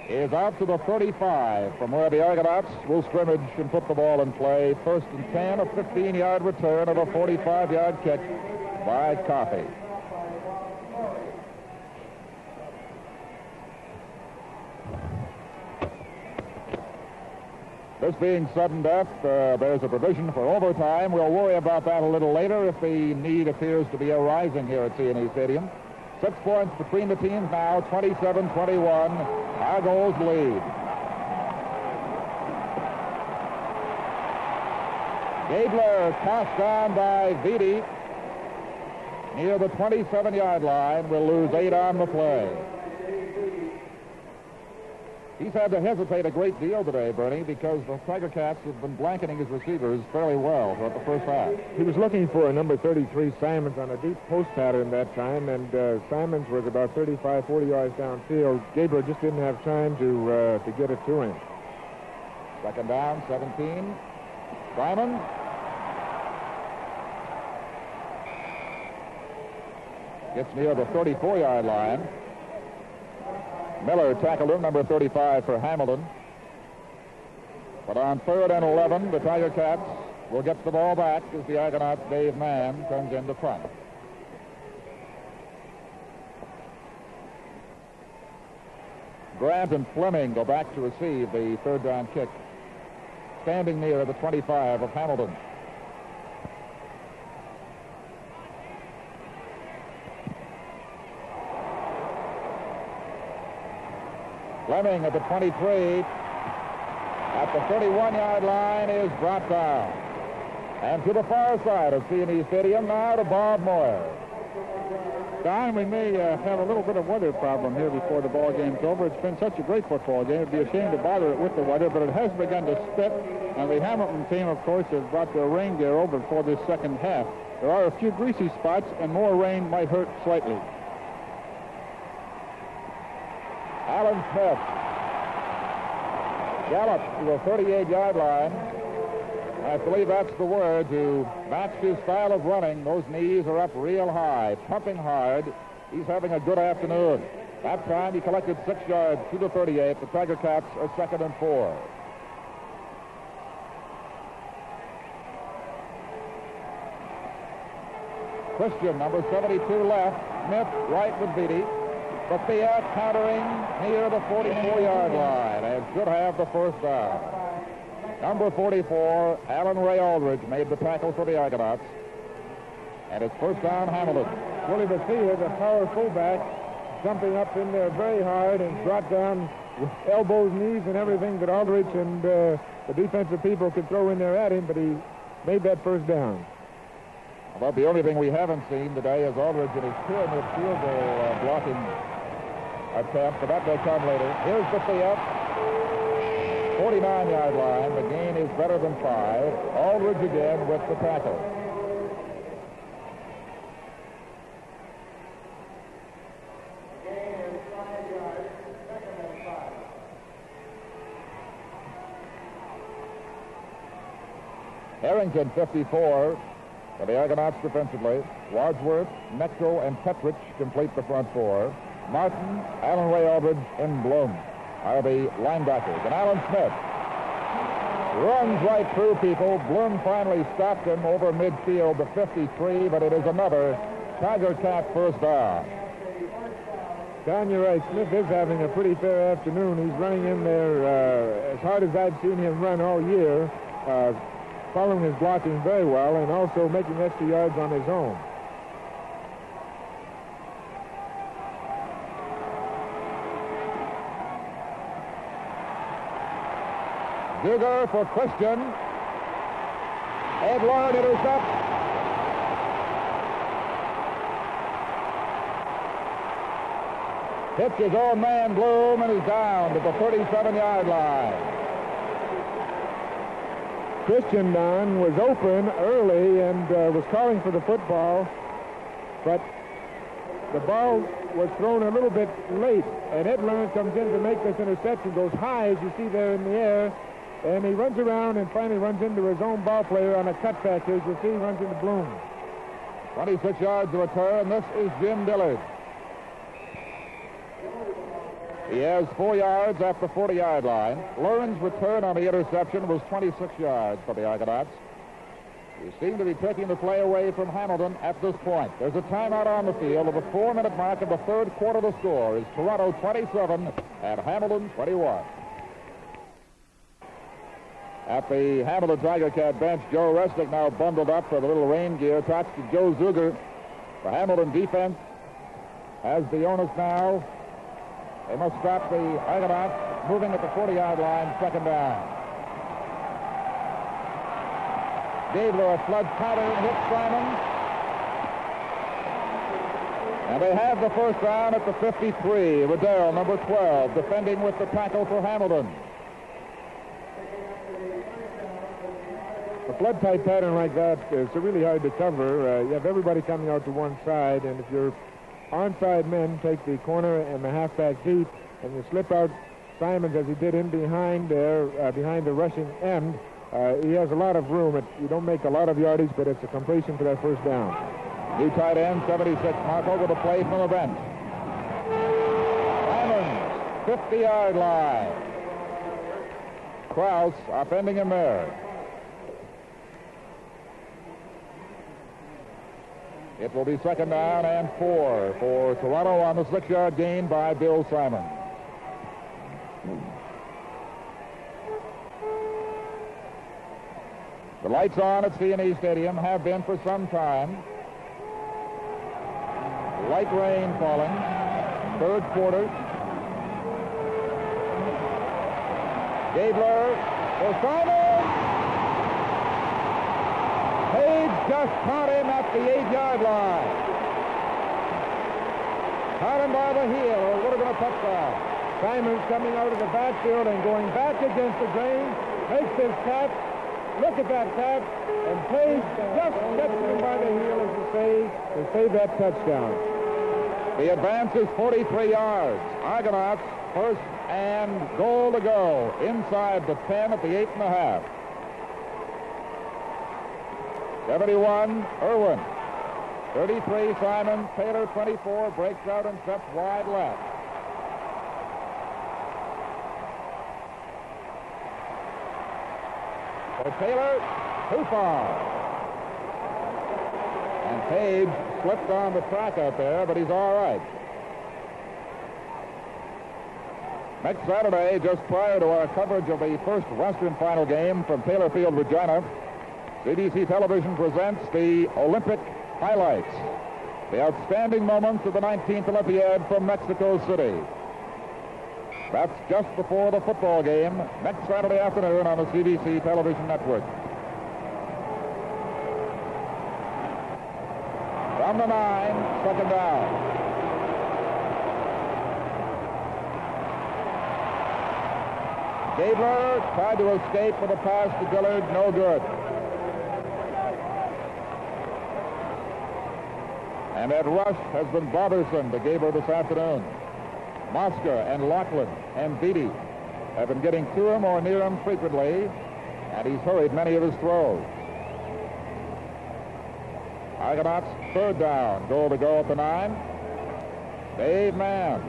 S3: is out to the 35 from where the Argonauts will scrimmage and put the ball in play. First and 10, a 15-yard return of a 45-yard kick by Coffey. This being sudden death, there's a provision for overtime. We'll worry about that a little later if the need appears to be arising here at CNE Stadium. 6 points between the teams now, 27-21. Argos lead. Gabler tossed down by Vitti near the 27-yard line. Will lose 8 on the play. He's had to hesitate a great deal today, Bernie, because the Tiger Cats have been blanketing his receivers fairly well throughout the first half.
S5: He was looking for a number 33, Simons, on a deep post pattern that time, and Simons was about 35, 40 yards downfield. Gabler just didn't have time to get it to him.
S3: Second down, 17. Simon. Gets near the 34-yard line. Miller tackled him, number 35 for Hamilton. But on 3rd and 11, the Tiger Cats will get the ball back as the Argonauts' Dave Mann comes into front. Grant and Fleming go back to receive the third down kick, standing near the 25 of Hamilton. Fleming at the 23, at the 31-yard line, is brought down. And to the far side of CNE Stadium, now to Bob Moyer.
S8: Don, we may have a little bit of weather problem here before the ball game's over. It's been such a great football game. It'd be a shame to bother it with the weather, but it has begun to spit. And the Hamilton team, of course, has brought their rain gear over for this second half. There are a few greasy spots, and more rain might hurt slightly.
S3: Alan Smith gallops to the 38-yard line. I believe that's the word, to match his style of running. Those knees are up real high, pumping hard. He's having a good afternoon. That time he collected 6 yards to the 38. The Tiger Cats are 2nd and 4. Christian, number 72 left. Smith right with Beatty. Bethia countering near the 44-yard line and should have the first down. Number 44, Alan Ray Aldridge, made the tackle for the Argonauts. And it's first down, Hamilton.
S5: Willie Bethia, the power fullback, jumping up in there very hard and brought down with elbows, knees, and everything that Aldridge and the defensive people could throw in there at him, but he made that first down.
S3: About the only thing we haven't seen today is Aldridge in his pyramid field goal blocking attempt, but that may come later. Here's Bethia. 49-yard line. The gain is better than 5. Aldridge again with the tackle. Harrington, 54, for the Argonauts defensively. Wadsworth, Metro, and Petrich complete the front 4. Martin, Alan Ray Aldridge, and Blum are the linebackers. And Alan Smith runs right through people. Blum finally stopped him over midfield to 53, but it is another Tiger Cat first down.
S5: Don, you're right. Smith is having a pretty fair afternoon. He's running in there as hard as I've seen him run all year, following his blocking very well and also making extra yards on his own.
S3: Duger for Christian. Edward intercepts. Hits his own man, Bloom, and he's down to the 37-yard line.
S5: Christian, Don, was open early and was calling for the football, but the ball was thrown a little bit late, and Edler comes in to make this interception, goes high, as you see there in the air, and he runs around and finally runs into his own ball player on a cutback. As you see, he runs into Bloom.
S3: 26 yards to return. This is Jim Dillard. He has 4 yards at the 40-yard line. Learn's return on the interception was 26 yards for the Argonauts. We seem to be taking the play away from Hamilton at this point. There's a timeout on the field. At the 4-minute mark of the third quarter, the score is Toronto 27 and Hamilton 21. At the Hamilton Tiger Cat bench, Joe Resnick now bundled up for the little rain gear. Talks to Joe Zuger. The Hamilton defense has the onus now. They must stop the Argonauts moving at the 40-yard line, second down. Gabler, a flood pattern, hits Simon. And they have the first down at the 53. Riddell, number 12, defending with the tackle for Hamilton.
S5: A flood type pattern like that is really hard to cover. You have everybody coming out to one side, and if your onside men take the corner and the halfback deep, and you slip out Simons as he did in behind there, behind the rushing end, he has a lot of room. You don't make a lot of yardage, but it's a completion for that first down.
S3: New tight end, 76, Marco, with a play from the bench. Simons, 50-yard line. Krause upending him there. It will be second down and 4 for Toronto on the 6-yard gain by Bill Simon. The lights on at CNE Stadium have been for some time. Light rain falling. Third quarter. Gabler for Simon. Page just caught him at the 8-yard line. Caught him by the heel. It would have been a touchdown.
S5: Simon's coming out of the backfield and going back against the grain. Makes this catch. Look at that catch. And Page just catches him by the heel, as you say, to save that touchdown.
S3: The advance is 43 yards. Argonauts first and goal to go inside the 10 at the 8.5. 71, Irwin. 33, Simon. Taylor, 24, breaks out and sets wide left. For Taylor, too far. And Page slipped on the track out there, but he's all right. Next Saturday, just prior to our coverage of the first Western final game from Taylor Field, Regina, CBC Television presents the Olympic highlights, the outstanding moments of the 19th Olympiad from Mexico City. That's just before the football game next Saturday afternoon on the CBC Television Network. From the 9, second down. Gabler tried to escape with a pass to Dillard, no good. And that rush has been bothersome to Gabler this afternoon. Mosca and Laughlin and Beatty have been getting to him or near him frequently, and he's hurried many of his throws. Argonauts third down, goal to go at the 9. Dave Mann,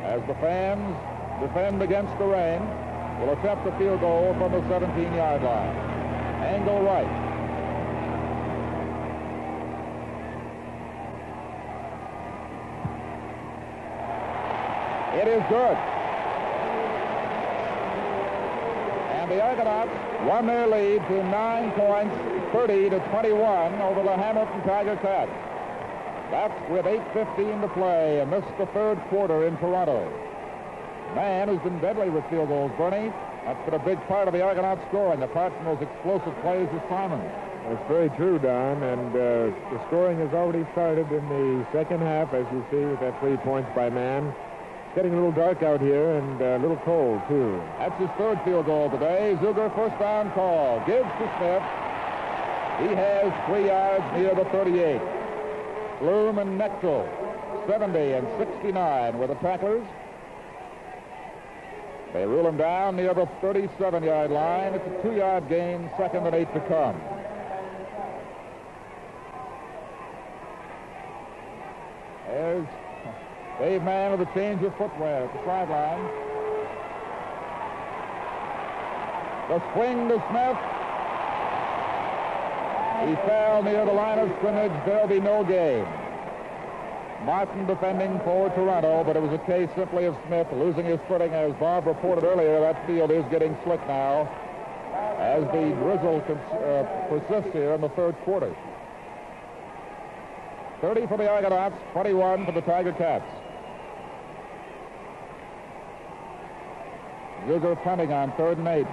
S3: as the fans defend against the rain, will attempt a field goal from the 17-yard line. Angle right. It is good. And the Argonauts won their lead to 9 points, 30-21 over the Hamilton Tiger Cats. That's with 8:15 to play, and this is the third quarter in Toronto. Mann has been deadly with field goals, Bernie. That's been a big part of the Argonauts scoring, apart from those explosive plays of Simon.
S5: That's very true, Don, and the scoring has already started in the second half, as you see, with that 3 points by Mann. It's getting a little dark out here and a little cold, too.
S3: That's his third field goal today. Zuger, first down call. Gives to Smith. He has 3 yards near the 38. Bloom and Nechtel, 70 and 69 were the tacklers. They rule him down near the 37-yard line. It's a 2-yard gain, second and 8 to come. There's Dave Mann with a change of footwear at the sideline. The swing to Smith. He fell near the line of scrimmage. There'll be no game. Martin defending for Toronto, but it was a case simply of Smith losing his footing. As Bob reported earlier, that field is getting slick now as the drizzle persists here in the third quarter. 30 for the Argonauts, 21 for the Tiger Cats. Zuger punting on 3rd and 8.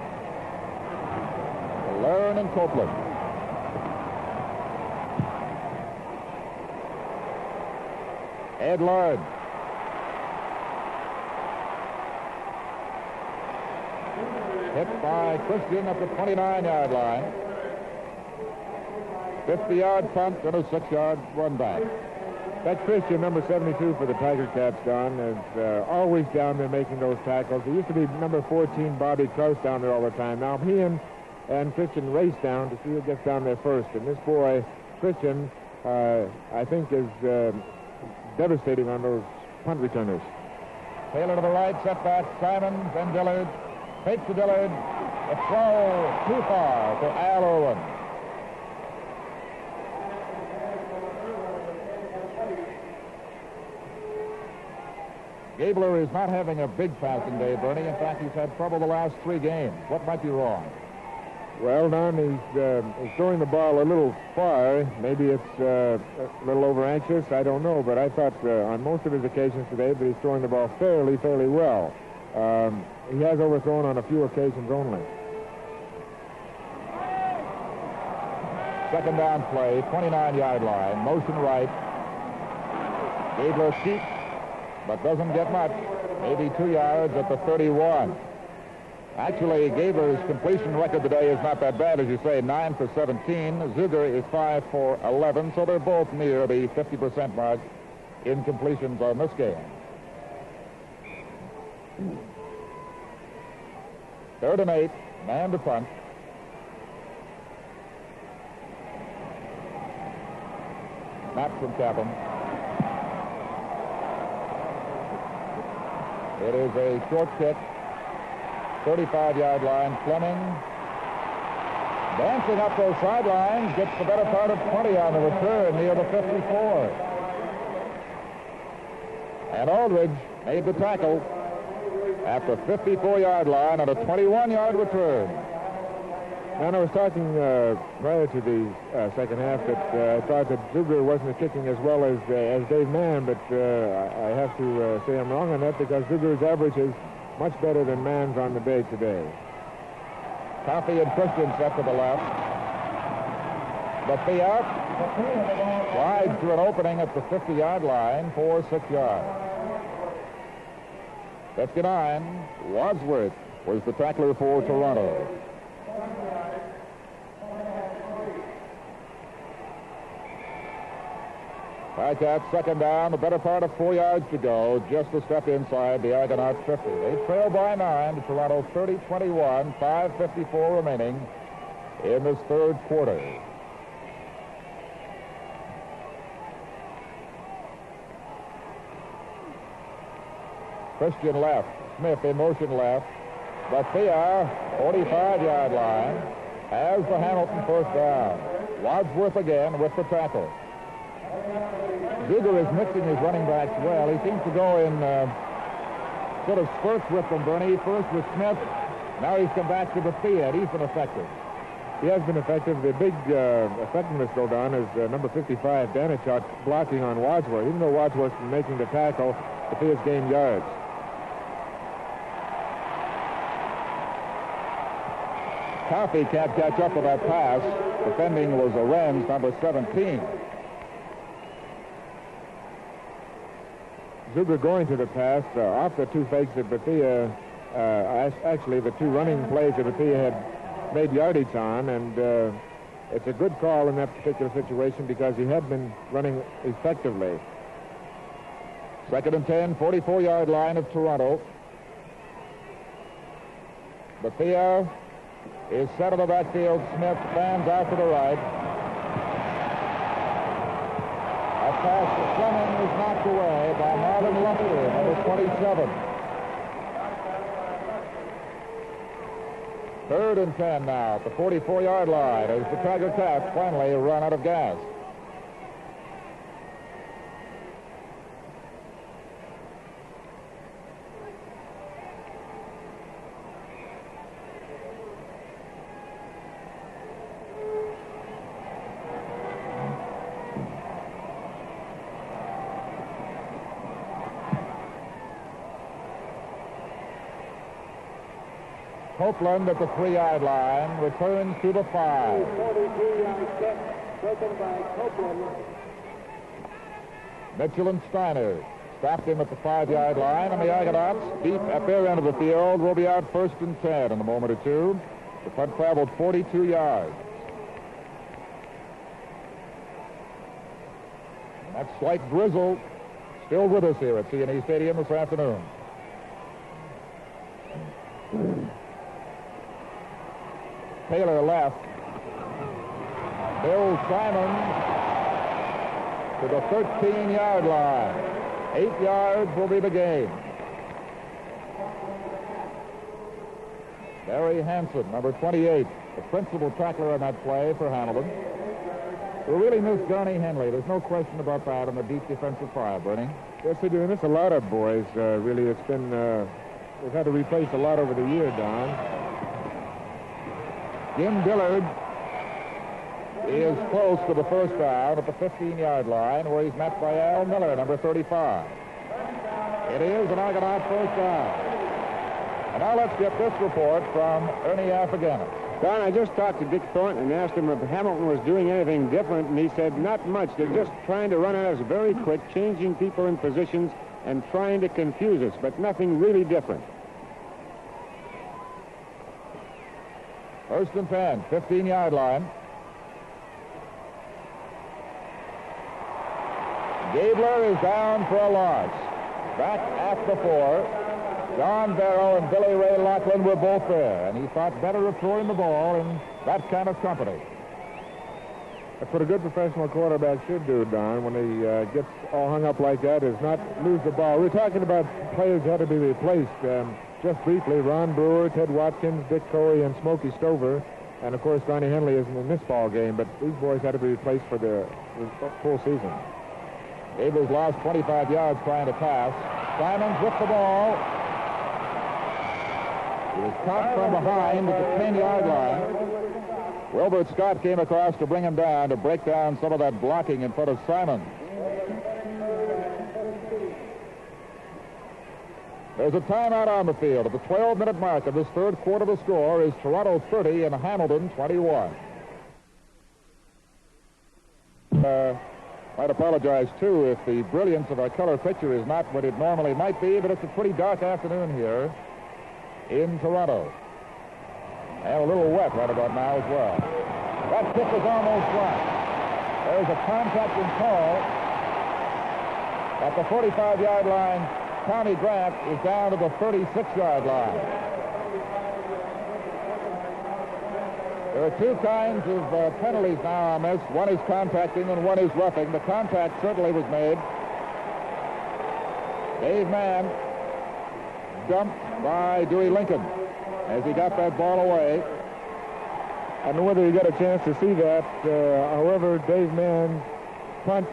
S3: Learn and Copeland. Ed Lard. Hit by Christian at the 29-yard line. 50-yard punt and a 6-yard run back.
S5: That Christian, number 72 for the Tiger Cats, Don, is always down there making those tackles. There used to be number 14, Bobby Krause, down there all the time. Now he and Christian race down to see who gets down there first. And this boy, Christian, I think is devastating on those punt returners.
S3: Taylor to the right, setback, Simon, then Dillard. Fake to Dillard. A throw too far to Al Irwin. Gabler is not having a big passing day, Bernie. In fact, he's had trouble the last 3 games. What might be wrong?
S5: Well, Don, he's throwing the ball a little far. Maybe it's a little over-anxious. I don't know. But I thought on most of his occasions today that he's throwing the ball fairly well. He has overthrown on a few occasions only.
S3: Second down play, 29-yard line, motion right. Gabler cheats, but doesn't get much. Maybe 2 yards at the 31. Actually, Gabler's completion record today is not that bad, as you say, 9 for 17. Zuger is 5 for 11, so they're both near the 50% mark in completions on this game. 3rd and 8, man to punt. Snap from Kaplan. It is a short kick. 35-yard line. Fleming dancing up those sidelines, gets the better part of 20 on the return near the 54. And Aldridge made the tackle at the 54-yard line on a 21-yard return.
S5: And I was talking prior to the second half that I thought that Zuger wasn't kicking as well as Dave Mann, but I have to say I'm wrong on that because Zuger's average is much better than Mann's on the day today.
S3: Coffey and Christian set to the left. Bethia slides to an opening at the 50-yard line for 6 yards. 59, Wadsworth was the tackler for Toronto. Ticats second down, the better part of 4 yards to go, just a step inside the Argonauts 50. They trail by 9 to Toronto 30-21, 5:54 remaining in this third quarter. Christian left, Smith in motion left. Bethia, 45-yard line, has the Hamilton first down. Wadsworth again with the tackle. Zuger is mixing his running backs well. He seems to go in sort of spurts with them, Bernie. First with Smith. Now he's come back to Bethia. He's been effective.
S5: He has been effective. The big effectiveness, though, Don, is number 55, Danichuk, blocking on Wadsworth. Even though Wadsworth's been making the tackle, Bethia's gained yards.
S3: Coffey can't catch up with that pass. Defending was Arends, number 17.
S5: Zuger going to the pass off the two fakes that Bethia, actually the two running plays that Bethia had made yardage on, and it's a good call in that particular situation because he had been running effectively.
S3: 2nd and 10, 44-yard line of Toronto. Bethia is set in the backfield. Smith fans out to the right. A pass to Fleming is knocked away by Marvin Lumpster, number 27. 3rd and 10 now at the 44-yard line as the Tiger Cats finally run out of gas. Copeland at the 3-yard line, returns to the 5.
S4: 43-yard kick taken by Copeland.
S3: Mitchell and Steiner stopped him at the 5-yard line, and the Argonauts, deep at their end of the field, will be out 1st and 10 in a moment or two. The punt traveled 42 yards. That slight drizzle still with us here at CNE Stadium this afternoon. Taylor left. Bill Simon to the 13-yard line. 8 yards will be the gain. Barry Hansen, number 28, the principal tackler on that play for Hamilton. We really miss Johnny Henley. There's no question about that on the deep defensive file, Bernie.
S5: Yes, they do. And it's a lot of boys, really. It's been, we've had to replace a lot over the year, Don.
S3: Jim Dillard is close to the first down at the 15-yard line where he's met by Al Miller, number 35. It is an Argonaut first down. And now let's get this report from Ernie Afaganis.
S1: Don, I just talked to Dick Thornton and asked him if Hamilton was doing anything different, and he said not much. They're just trying to run at us very quick, changing people in positions and trying to confuse us, but nothing really different.
S3: First and 10, 15-yard line. Gabler is down for a loss. Back at the 4. John Barrow and Billy Ray Loughlin were both there, and he thought better of throwing the ball in that kind of company.
S5: That's what a good professional quarterback should do, Don, when he gets all hung up like that, is not lose the ball. We're talking about players who had to be replaced. Just briefly, Ron Brewer, Ted Watkins, Dick Coey, and Smokey Stover. And, of course, Ronnie Henley isn't in this ball game, but these boys had to be replaced for the full season.
S3: Abel's lost 25 yards trying to pass. Simons with the ball. He was caught from behind at the 10-yard line. Wilbert Scott came across to bring him down, to break down some of that blocking in front of Simons. There's a timeout on the field. At the 12-minute mark of this third quarter, the score is Toronto 30 and Hamilton 21. Might apologize, too, if the brilliance of our color picture is not what it normally might be, but it's a pretty dark afternoon here in Toronto. And a little wet right about now as well. That kick is almost blocked. There's a contacting call at the 45-yard line. Tommy Grant is down to the 36-yard line. There are two kinds of penalties now on this. One is contacting and one is roughing. The contact certainly was made. Dave Mann dumped by Dewey Lincoln as he got that ball away.
S5: I don't know whether you got a chance to see that. However, Dave Mann's punt,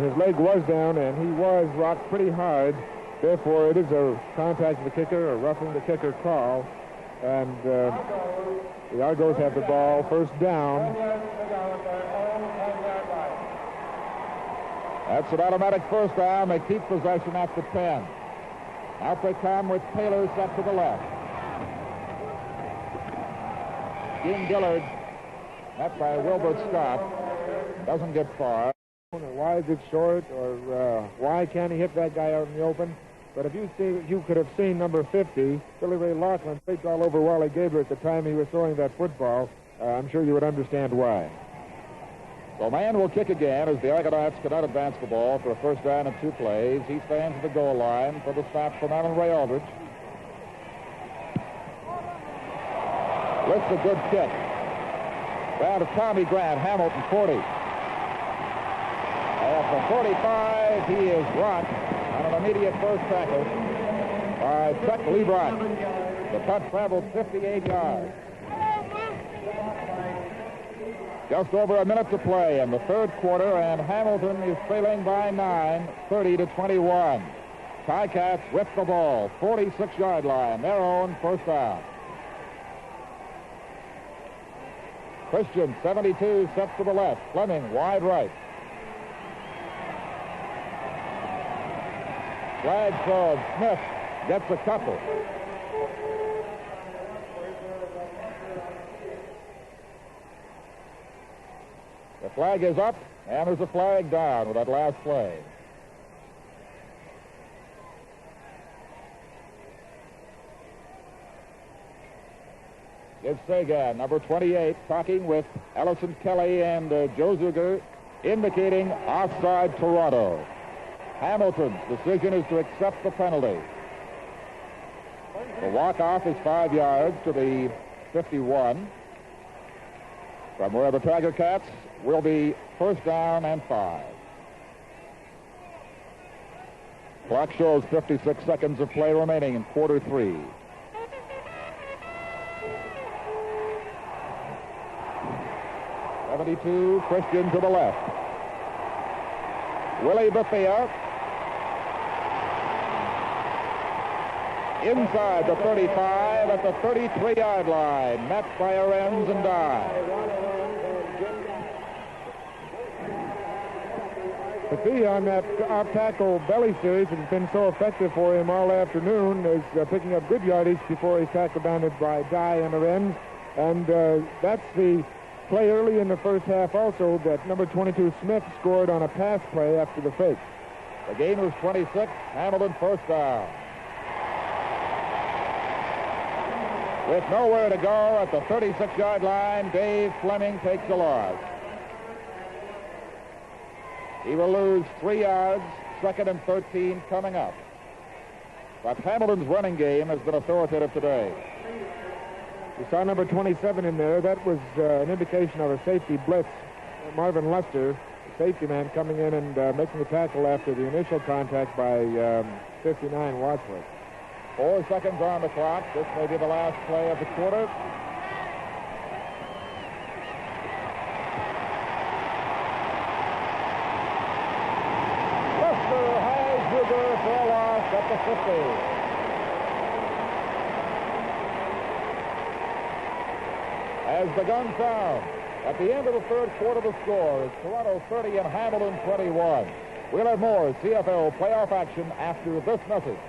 S5: his leg was down, and he was rocked pretty hard. Therefore, it is a contact of the kicker, or roughing the kicker call. And the Argos have the ball, first down.
S3: That's an automatic first down. They keep possession at the 10. Out they come with Taylor set to the left. Jim Dillard, met by Wilbert Scott, doesn't get far.
S5: Why is it short, or why can't he hit that guy out in the open? But if you could have seen number 50, Billy Ray Loughlin, faked all over Wally Gabler at the time he was throwing that football, I'm sure you would understand why.
S3: So Mann will kick again as the Argonauts cannot advance the ball for a first down and 2 plays. He stands at the goal line for the snap from Alan Ray Aldridge. Lifts a good kick. Down to Tommy Grant, Hamilton 40. At the 45, he is rocked on an immediate first tackle by Chuck Lebrock. The punt traveled 58 yards. Just over a minute to play in the third quarter, and Hamilton is trailing by 9, 30-21. Ticats with the ball, 46-yard line, their own first down. Christian, 72, set to the left. Fleming, wide right. Flag throw. Smith gets a couple. The flag is up, and there's a flag down with that last play. It's Sagan, number 28, talking with Ellison Kelly and Joe Zuger, indicating offside Toronto. Hamilton's decision is to accept the penalty. The walk-off is 5 yards to the 51, from where the Tiger Cats will be first down and 5. Clock shows 56 seconds of play remaining in quarter 3. Christian to the left. Willie Bethea inside the 35 at the 33-yard line, met by Arends and Dye.
S5: Bethea on that off-tackle belly series that has been so effective for him all afternoon is picking up good yardage before he's tackled down by Dye and Arends. And that's the play early in the first half also that number 22 Smith scored on a pass play after the fake.
S3: The gain was 26. Hamilton first down. With nowhere to go at the 36-yard line, Dave Fleming takes a loss. He will lose 3 yards, 2nd and 13 coming up. But Hamilton's running game has been authoritative today.
S5: We saw number 27 in there. That was an indication of a safety blitz. Marvin Lester, the safety man, coming in and making the tackle after the initial contact by 59 Wadsworth.
S3: 4 seconds on the clock. This may be the last play of the quarter. Lester has Zuger for a loss at the 50. As the gun sounds, at the end of the third quarter, the score is Toronto 30 and Hamilton 21. We'll have more CFL playoff action after this message.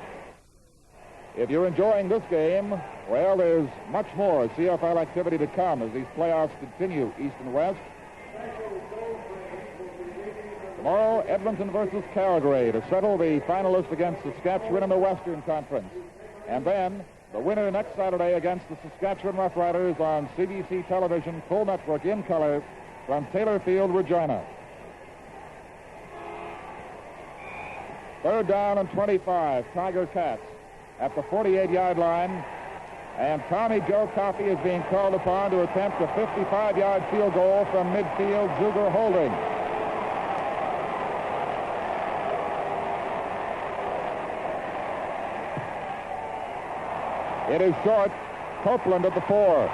S3: If you're enjoying this game, well, there's much more CFL activity to come as these playoffs continue east and west. Tomorrow, Edmonton versus Calgary to settle the finalists against Saskatchewan in the Western Conference. And then the winner next Saturday against the Saskatchewan Roughriders on CBC Television full network in color from Taylor Field, Regina. 3rd down and 25, Tiger Cats at the 48-yard line, and Tommy Joe Coffey is being called upon to attempt a 55-yard field goal from midfield, Zuger holding. It is short. Copeland at the 4.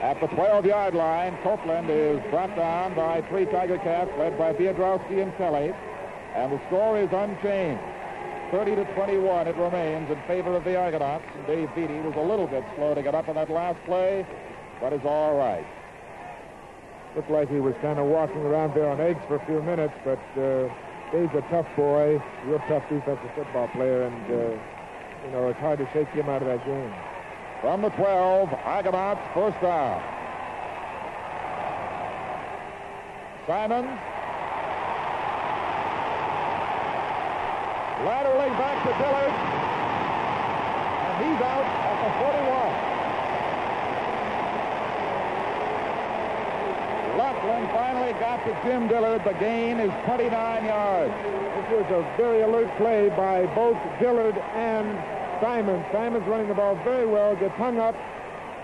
S3: At the 12-yard line, Copeland is brought down by 3 Tiger Cats, led by Biedrowski and Kelly. And the score is unchanged. 30-21 it remains in favor of the Argonauts. And Dave Beatty was a little bit slow to get up on that last play, but is all right.
S5: Looked like he was kind of walking around there on eggs for a few minutes, but Dave's a tough boy, real tough defensive football player, and, you know, it's hard to shake him out of that game.
S3: From the 12, Argonauts first down. Simons. Laterally back to Dillard. And he's out at the 41. Laughlin finally got to Jim Dillard. The gain is 29 yards.
S5: This was a very alert play by both Dillard and Simons. Simons running the ball very well, gets hung up,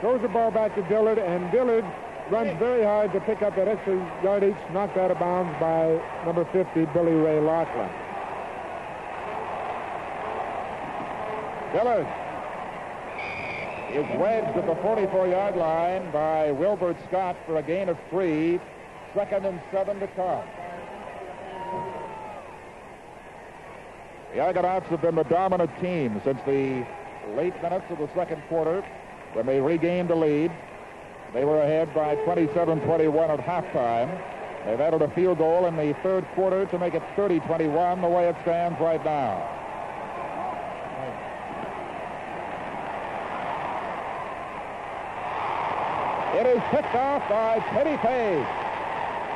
S5: throws the ball back to Dillard, and Dillard runs very hard to pick up that extra yardage, knocked out of bounds by number 50, Billy Ray Laughlin.
S3: Dillard is wedged at the 44-yard line by Wilbert Scott for a gain of 3. 2nd and 7 to come. The Argonauts have been the dominant team since the late minutes of the second quarter when they regained the lead. They were ahead by 27-21 at halftime. They've added a field goal in the third quarter to make it 30-21 the way it stands right now. It is picked off by Teddy Page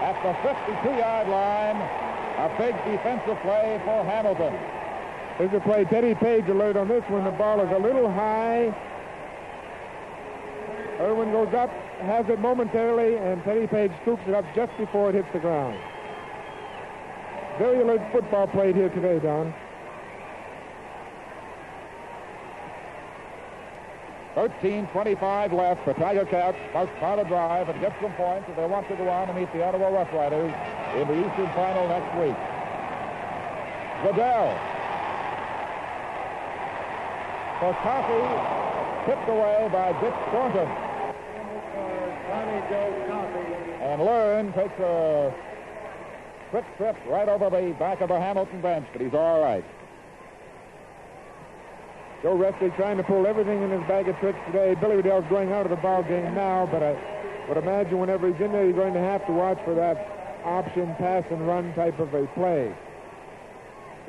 S3: at the 52-yard line. A big defensive play for Hamilton.
S5: Here's a play. Teddy Page alert on this one. The ball is a little high. Irwin goes up, has it momentarily, and Teddy Page scoops it up just before it hits the ground. Very alert football played here today, Don.
S3: 13:25 left. The Tiger Cats must start a drive and get some points if they want to go on to meet the Ottawa Rough Riders in the Eastern Final next week. Goodell. For Coffey, tipped away by Dick Thornton. And Learn takes a quick trip right over the back of the Hamilton bench, but he's all right.
S5: Joe Restley trying to pull everything in his bag of tricks today. Billy Riddell's going out of the ball game now, but I would imagine whenever he's in there, you're going to have to watch for that option, pass and run type of a play.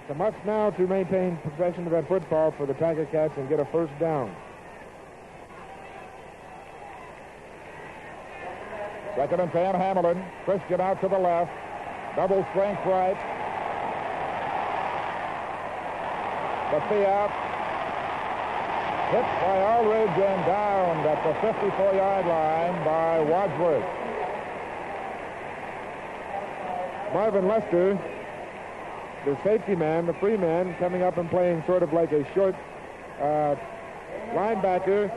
S5: It's a must now to maintain possession of that football for the Tiger Cats and get a first down.
S3: Second and 10, Hamilton. Christian out to the left. Double strength right. Bethia hit by Aldridge and downed at the 54-yard line by Wadsworth.
S5: Marvin Lester, the safety man, the free man, coming up and playing sort of like a short linebacker,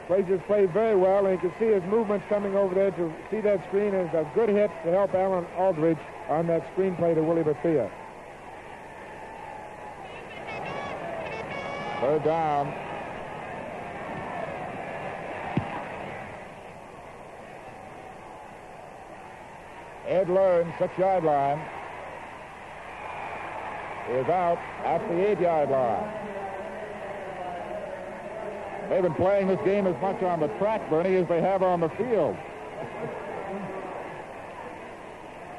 S5: plays his play very well, and you can see his movements coming over there to see that screen is a good hit to help Alan Aldridge on that screen play to Willie Bethia.
S3: Third down. Ed Learn, 6-yard line, is out at the 8-yard line. They've been playing this game as much on the track, Bernie, as they have on the field.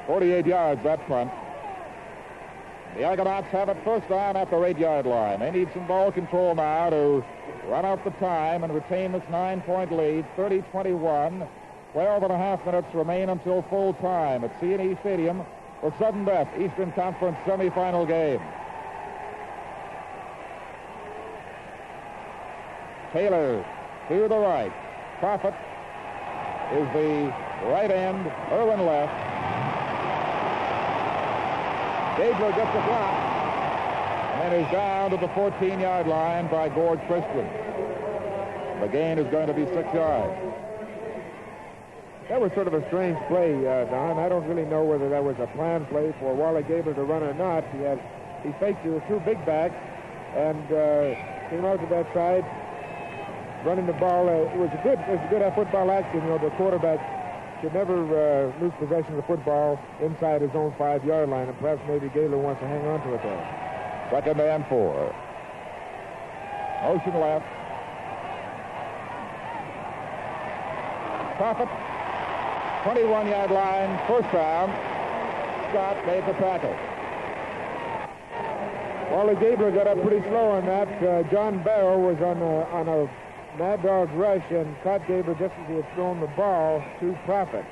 S3: 48 yards, that punt. The Argonauts have it first down at their 8-yard line. They need some ball control now to run out the time and retain this 9-point lead, 30-21. 12 and a half minutes remain until full time at C&E Stadium for sudden death Eastern Conference semifinal game. Taylor to the right. Prophet is the right end. Irwin left. Gabler gets a block and is down to the 14-yard line by Gord Christian. The gain is going to be 6 yards.
S5: That was sort of a strange play, Don. I don't really know whether that was a planned play for Wally Gabler to run or not. He faked to the two big backs and came out to that side, running the ball. It was a good football action. You know, the quarterback should never lose possession of the football inside his own 5-yard line, and perhaps maybe Gabler wants to hang on to it there.
S3: Second and 4. Motion left. Prophet, 21-yard line, first down. Scott made the tackle.
S5: Wally Gabler got up pretty slow on that. John Barrow was on a Mad Dog rush and caught Gabler just as he had thrown the ball to Prophet.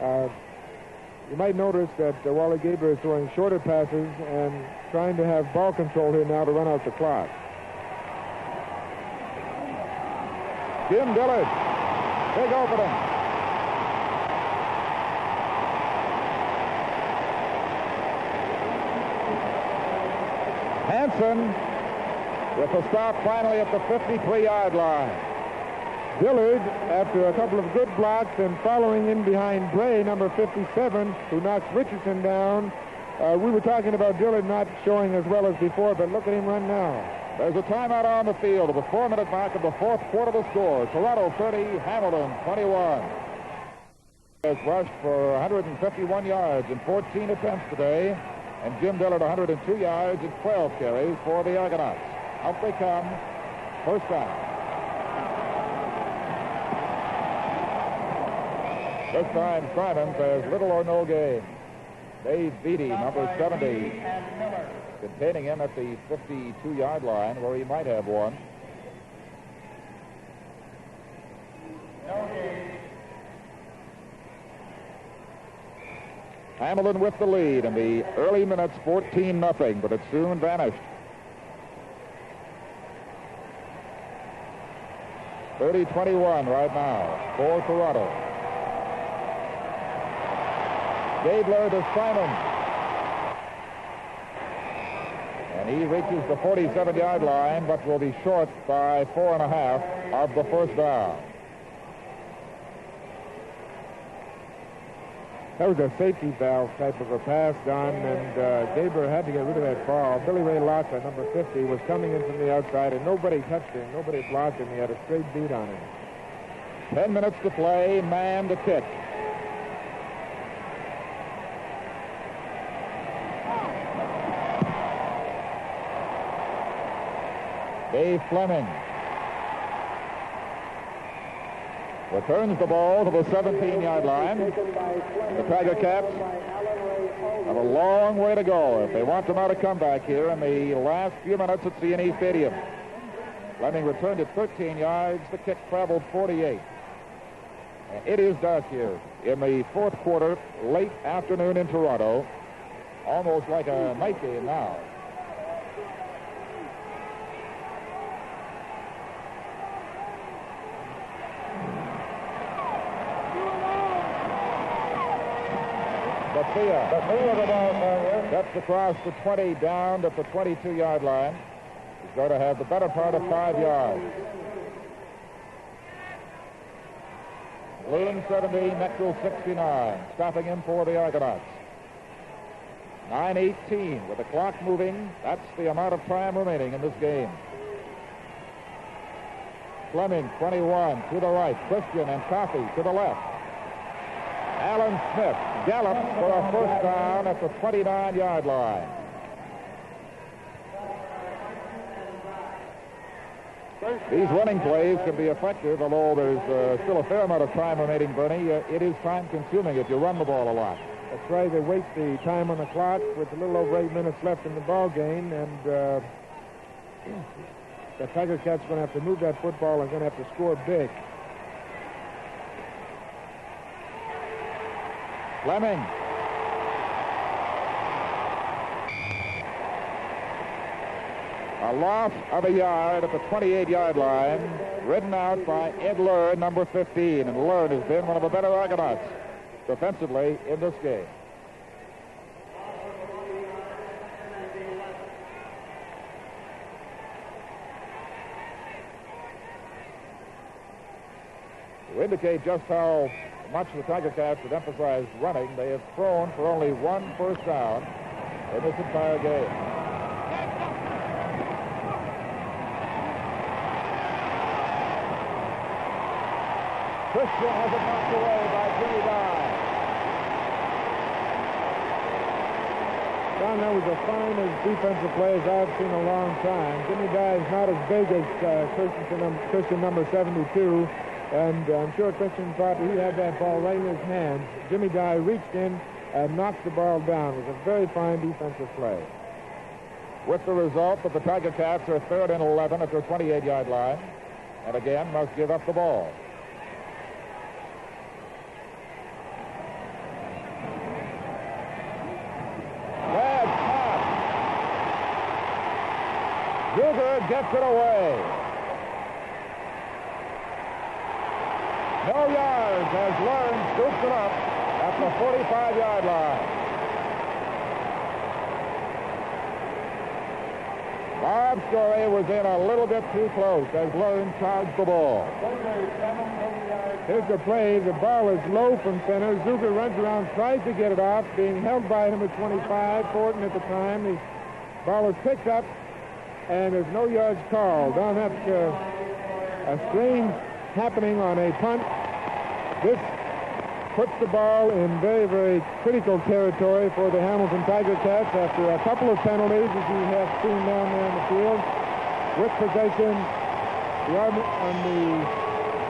S5: You might notice that Wally Gabler is throwing shorter passes and trying to have ball control here now to run out the clock.
S3: Jim Dillard, big opening. Hanson with a stop finally at the 53-yard line.
S5: Dillard, after a couple of good blocks and following in behind Bray, number 57, who knocks Richardson down. We were talking about Dillard not showing as well as before, but look at him run now.
S3: There's a timeout on the field at the 4-minute mark of the fourth quarter. The score, Toronto 30, Hamilton 21. Has rushed for 151 yards in 14 attempts today, and Jim Dillard 102 yards and 12 carries for the Argonauts. Out they come. First down. This time, Simons has little or no gain. Dave Beatty, number 70, containing him at the 52-yard line where he might have one. Hamilton with the lead in the early minutes, 14-0, but it soon vanished. 30-21 right now for Toronto. Gabler to Simon. And he reaches the 47-yard line, but will be short by 4.5 of the first down.
S5: That was a safety valve type of a pass, Don, and Gabler had to get rid of that ball. Billy Ray Lotta, number 50, was coming in from the outside, and nobody touched him. Nobody blocked him. He had a straight beat on him.
S3: 10 minutes to play, man to kick. Dave Fleming returns the ball to the 17-yard line. The Tiger Cats have a long way to go if they want to mount a comeback here in the last few minutes at CNE Stadium. Fleming returned it 13 yards. The kick traveled 48. It is dark here in the fourth quarter, late afternoon in Toronto. Almost like a night game now. Bethia gets across the 20 down to the 22-yard line. He's going to have the better part of 5 yards. Loon 70, Metcalf 69, stopping him for the Argonauts. 9:18 with the clock moving. That's the amount of time remaining in this game. Fleming, 21, to the right. Christian and Coffey to the left. Alan Smith gallops for a first down at the 29-yard line. These running plays can be effective, although there's still a fair amount of time remaining, Bernie. It is time-consuming if you run the ball a lot.
S5: That's right. They waste the time on the clock with a little over 8 minutes left in the ball game, and the Tiger Cats are going to have to move that football and going to have to score big.
S3: Fleming. A loss of a yard at the 28-yard line, ridden out by Ed Learn, number 15. And Learn has been one of the better Argonauts defensively in this game. To indicate just how much the Tiger Cats have emphasized running, they have thrown for only one first down in this entire game. Christian has it knocked away by Jimmy Dye.
S5: Don, that was the finest defensive play as I've seen in a long time. Jimmy Dye is not as big as Christian number 72, and I'm sure Christian thought he had that ball right in his hands. Jimmy Dye reached in and knocked the ball down. It was a very fine defensive play.
S3: With the result that the Tiger Cats are 3rd and 11 at their 28-yard line, and again must give up the ball. Zuger gets it away. No yards as Learn scoops it up at the 45-yard line. Bob Story was in a little bit too close as Learn charged the ball.
S5: Here's the play. The ball is low from center. Zuger runs around, tries to get it off, being held by number 25, Fortin at the time. The ball is picked up, and there's no yards called. Don, that's a strange happening on a punt. This puts the ball in very, very critical territory for the Hamilton Tiger Cats after a couple of penalties, as you have seen down there in the field. With possession, on the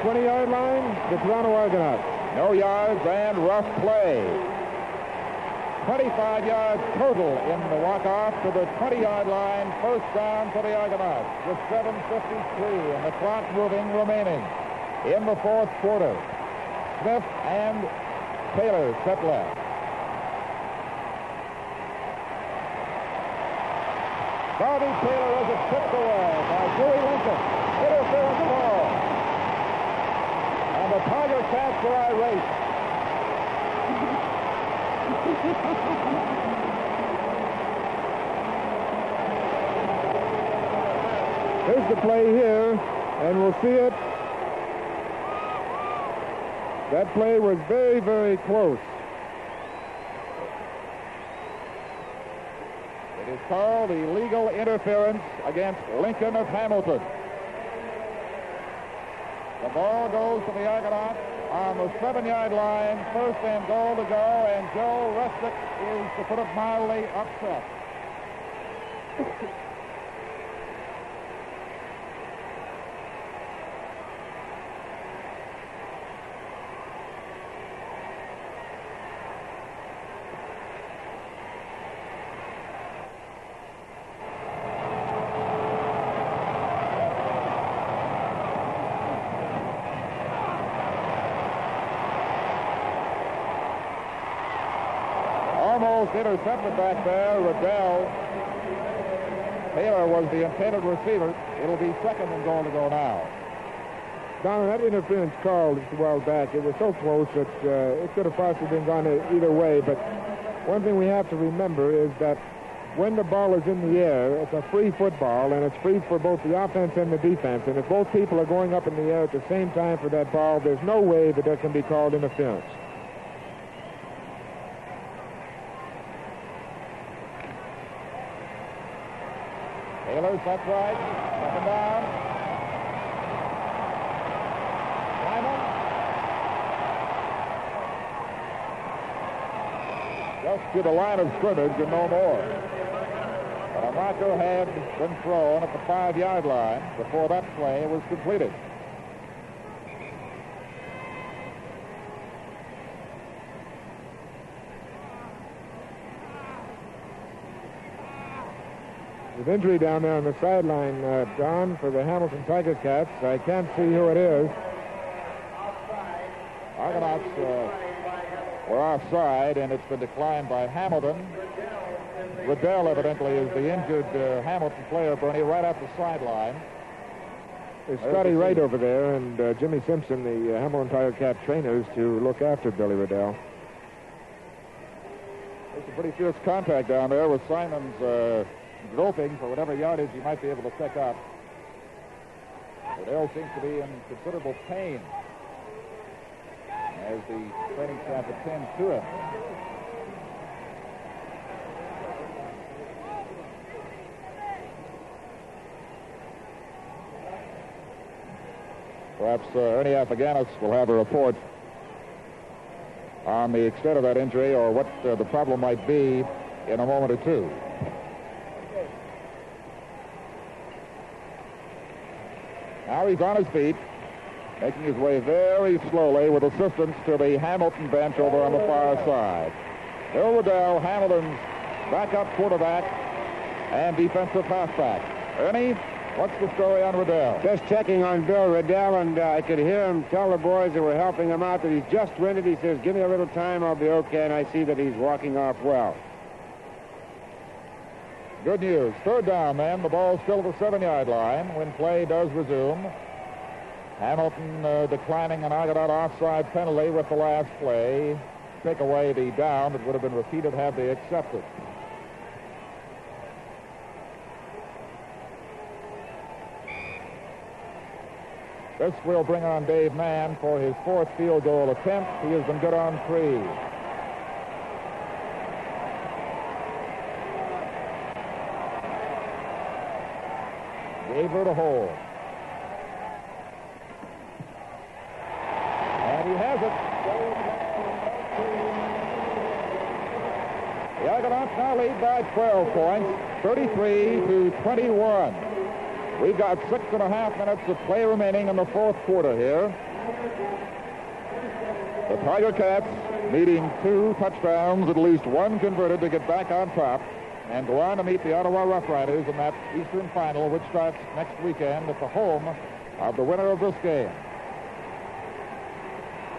S5: 20-yard line, the Toronto Argonauts.
S3: No yards and rough play. 25 yards total in the walk-off to the 20-yard line. First down for the Argonauts with 7:53 and the clock moving remaining in the fourth quarter. Smith and Taylor set left. Bobby Taylor has it tipped away by Dewey Lincoln. Interference ball. And the Tiger Cats are irate.
S5: Here's the play here, and we'll see it. That play was very, very close.
S3: It is called illegal interference against Lincoln of Hamilton. The ball goes to the Argonauts on the 7-yard line. First and goal to go, and Joe Rustick is, to put it mildly, upset. almost intercepted back there. Riddell. Taylor was the intended receiver. It'll be second and goal to go now.
S5: Donna, that interference call is well back. It was so close that it could have possibly been gone either way. But one thing we have to remember is that when the ball is in the air, it's a free football, and it's free for both the offense and the defense. And if both people are going up in the air at the same time for that ball, there's no way that can be called interference.
S3: Taylor's left right, up and down. Lyman. Just to the line of scrimmage and no more. But a marker had been thrown at the 5-yard line before that play was completed.
S5: With injury down there on the sideline, Don, for the Hamilton Tiger Cats. I can't see who it is.
S3: Argonauts were offside, and it's been declined by Hamilton. Riddell, evidently, is the injured Hamilton player, Bernie, right off the sideline.
S5: There's Scotty Wright over there, and Jimmy Simpson, the Hamilton Tiger Cat trainers, to look after Billy Riddell.
S3: There's a pretty fierce contact down there with Simons groping for whatever yardage he might be able to pick up. Riddell seems to be in considerable pain as the training staff attends to him. Perhaps Ernie Afghanius will have a report on the extent of that injury or what the problem might be in a moment or two. Now he's on his feet, making his way very slowly with assistance to the Hamilton bench over on the far side. Bill Riddell, Hamilton's backup quarterback and defensive halfback. Ernie, what's the story on Riddell?
S1: Just checking on Bill Riddell, and I could hear him tell the boys that were helping him out that he's just rented. He says, give me a little time, I'll be okay, and I see that he's walking off well.
S3: Good news. Third down, then. The ball's still at the 7-yard line when play does resume. Hamilton declining an Argonaut offside penalty with the last play. Take away the down that would have been repeated had they accepted. This will bring on Dave Mann for his 4th field goal attempt. He has been good on 3. Gaver to hold. And he has it. The Argonauts now lead by 12 points, 33-21. We've got 6.5 minutes of play remaining in the 4th quarter here. The Tiger Cats needing 2 touchdowns, at least 1 converted to get back on top and go on to meet the Ottawa Rough Riders in that Eastern Final, which starts next weekend at the home of the winner of this game.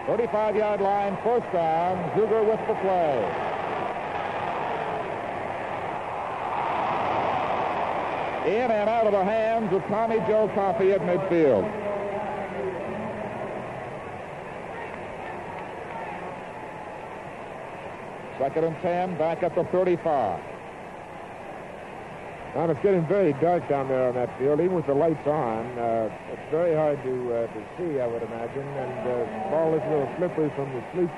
S3: 35-yard line, 1st down, Zuger with the play. In and out of the hands of Tommy Joe Coffey at midfield. Second and 10, back at the 35.
S5: Now it's getting very dark down there on that field, even with the lights on. It's very hard to see, I would imagine, and the ball is a little slippery from the sleep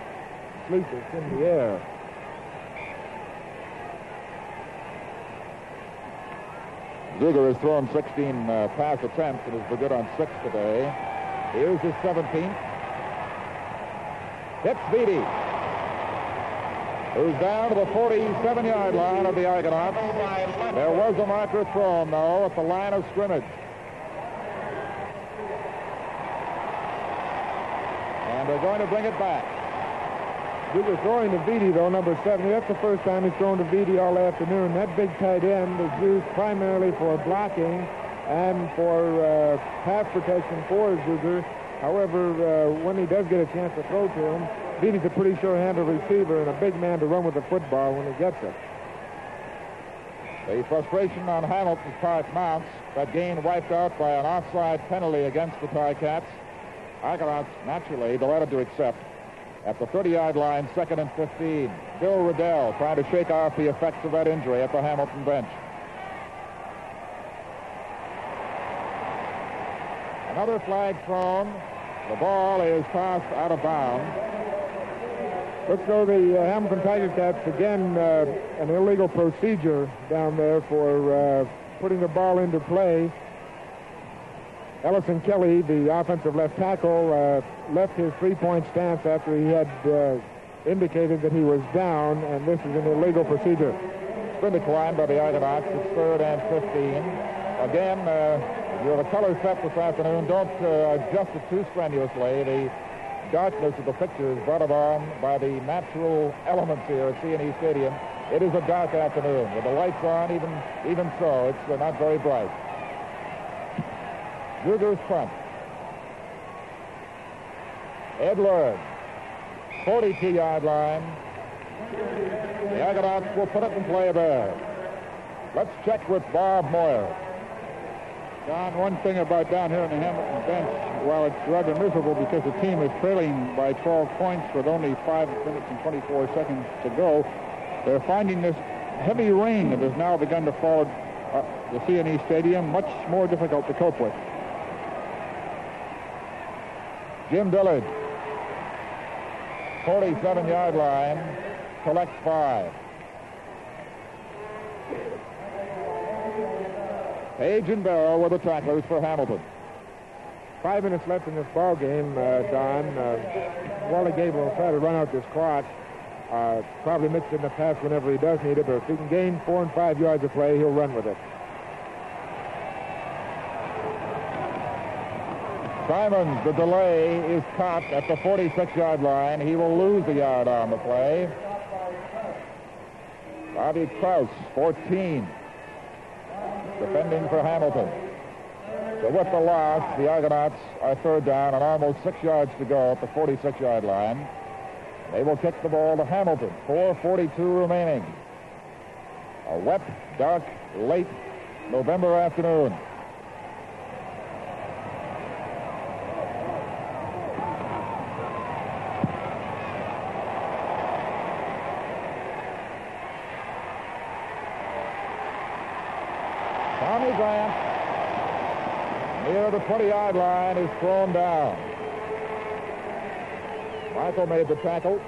S5: that's in the air.
S3: Zuger has thrown 16 pass attempts and has been good on 6 today. Here's his 17th. Hits Beatty, who's down to the 47-yard line of the Argonauts. There was a marker thrown, though, at the line of scrimmage. And they're going to bring it back.
S5: Zuger throwing to Beatty, though, number 70. That's the first time he's thrown to Beatty all afternoon. That big tight end is used primarily for blocking and for pass protection for Zuger. However, when he does get a chance to throw to him, Beatty's a pretty sure-handed receiver and a big man to run with the football when he gets it.
S3: The frustration on Hamilton's part mounts. That gain wiped out by an offside penalty against the Ticats. Argonauts naturally delighted to accept. At the 30-yard line, 2nd and 15. Bill Riddell trying to shake off the effects of that injury at the Hamilton bench. Another flag thrown. The ball is tossed out of bounds.
S5: Looks though the Hamilton Tiger Cats, again, an illegal procedure down there for putting the ball into play. Ellison Kelly, the offensive left tackle, left his three-point stance after he had indicated that he was down, and this is an illegal procedure.
S3: It's been declined by the Argonauts. It's 3rd and 15. Again, you have a color set this afternoon. Don't adjust it too strenuously. The darkness of the picture is brought about by the natural elements here at CNE Stadium. It is a dark afternoon with the lights on. Even so, it's not very bright. Zuger's front. Ed Learn, 42-yard line. The Argonauts will put it in play there. Let's check with Bob Moyer.
S8: Don, one thing about down here on the Hamilton bench, while it's rather miserable because the team is trailing by 12 points with only 5 minutes and 24 seconds to go, they're finding this heavy rain that has now begun to fall at the CNE Stadium much more difficult to cope with.
S3: Jim Dillard, 47-yard line, collects 5. Page and Barrow were the tacklers for Hamilton.
S5: 5 minutes left in this ball game, Don. Wally Gable will try to run out this clock. Probably mix in the pass whenever he does need it, but if he can gain 4 and 5 yards of play, he'll run with it.
S3: Simons, the delay is caught at the 46-yard line. He will lose a yard on the play. Bobby Krause, 14, defending for Hamilton. So with the loss, the Argonauts are 3rd down and almost 6 yards to go at the 46-yard line. They will kick the ball to Hamilton. 4:42 remaining. A wet, dark, late November afternoon. Tommy Grant, near the 20-yard line, is thrown down. Michael made the tackle.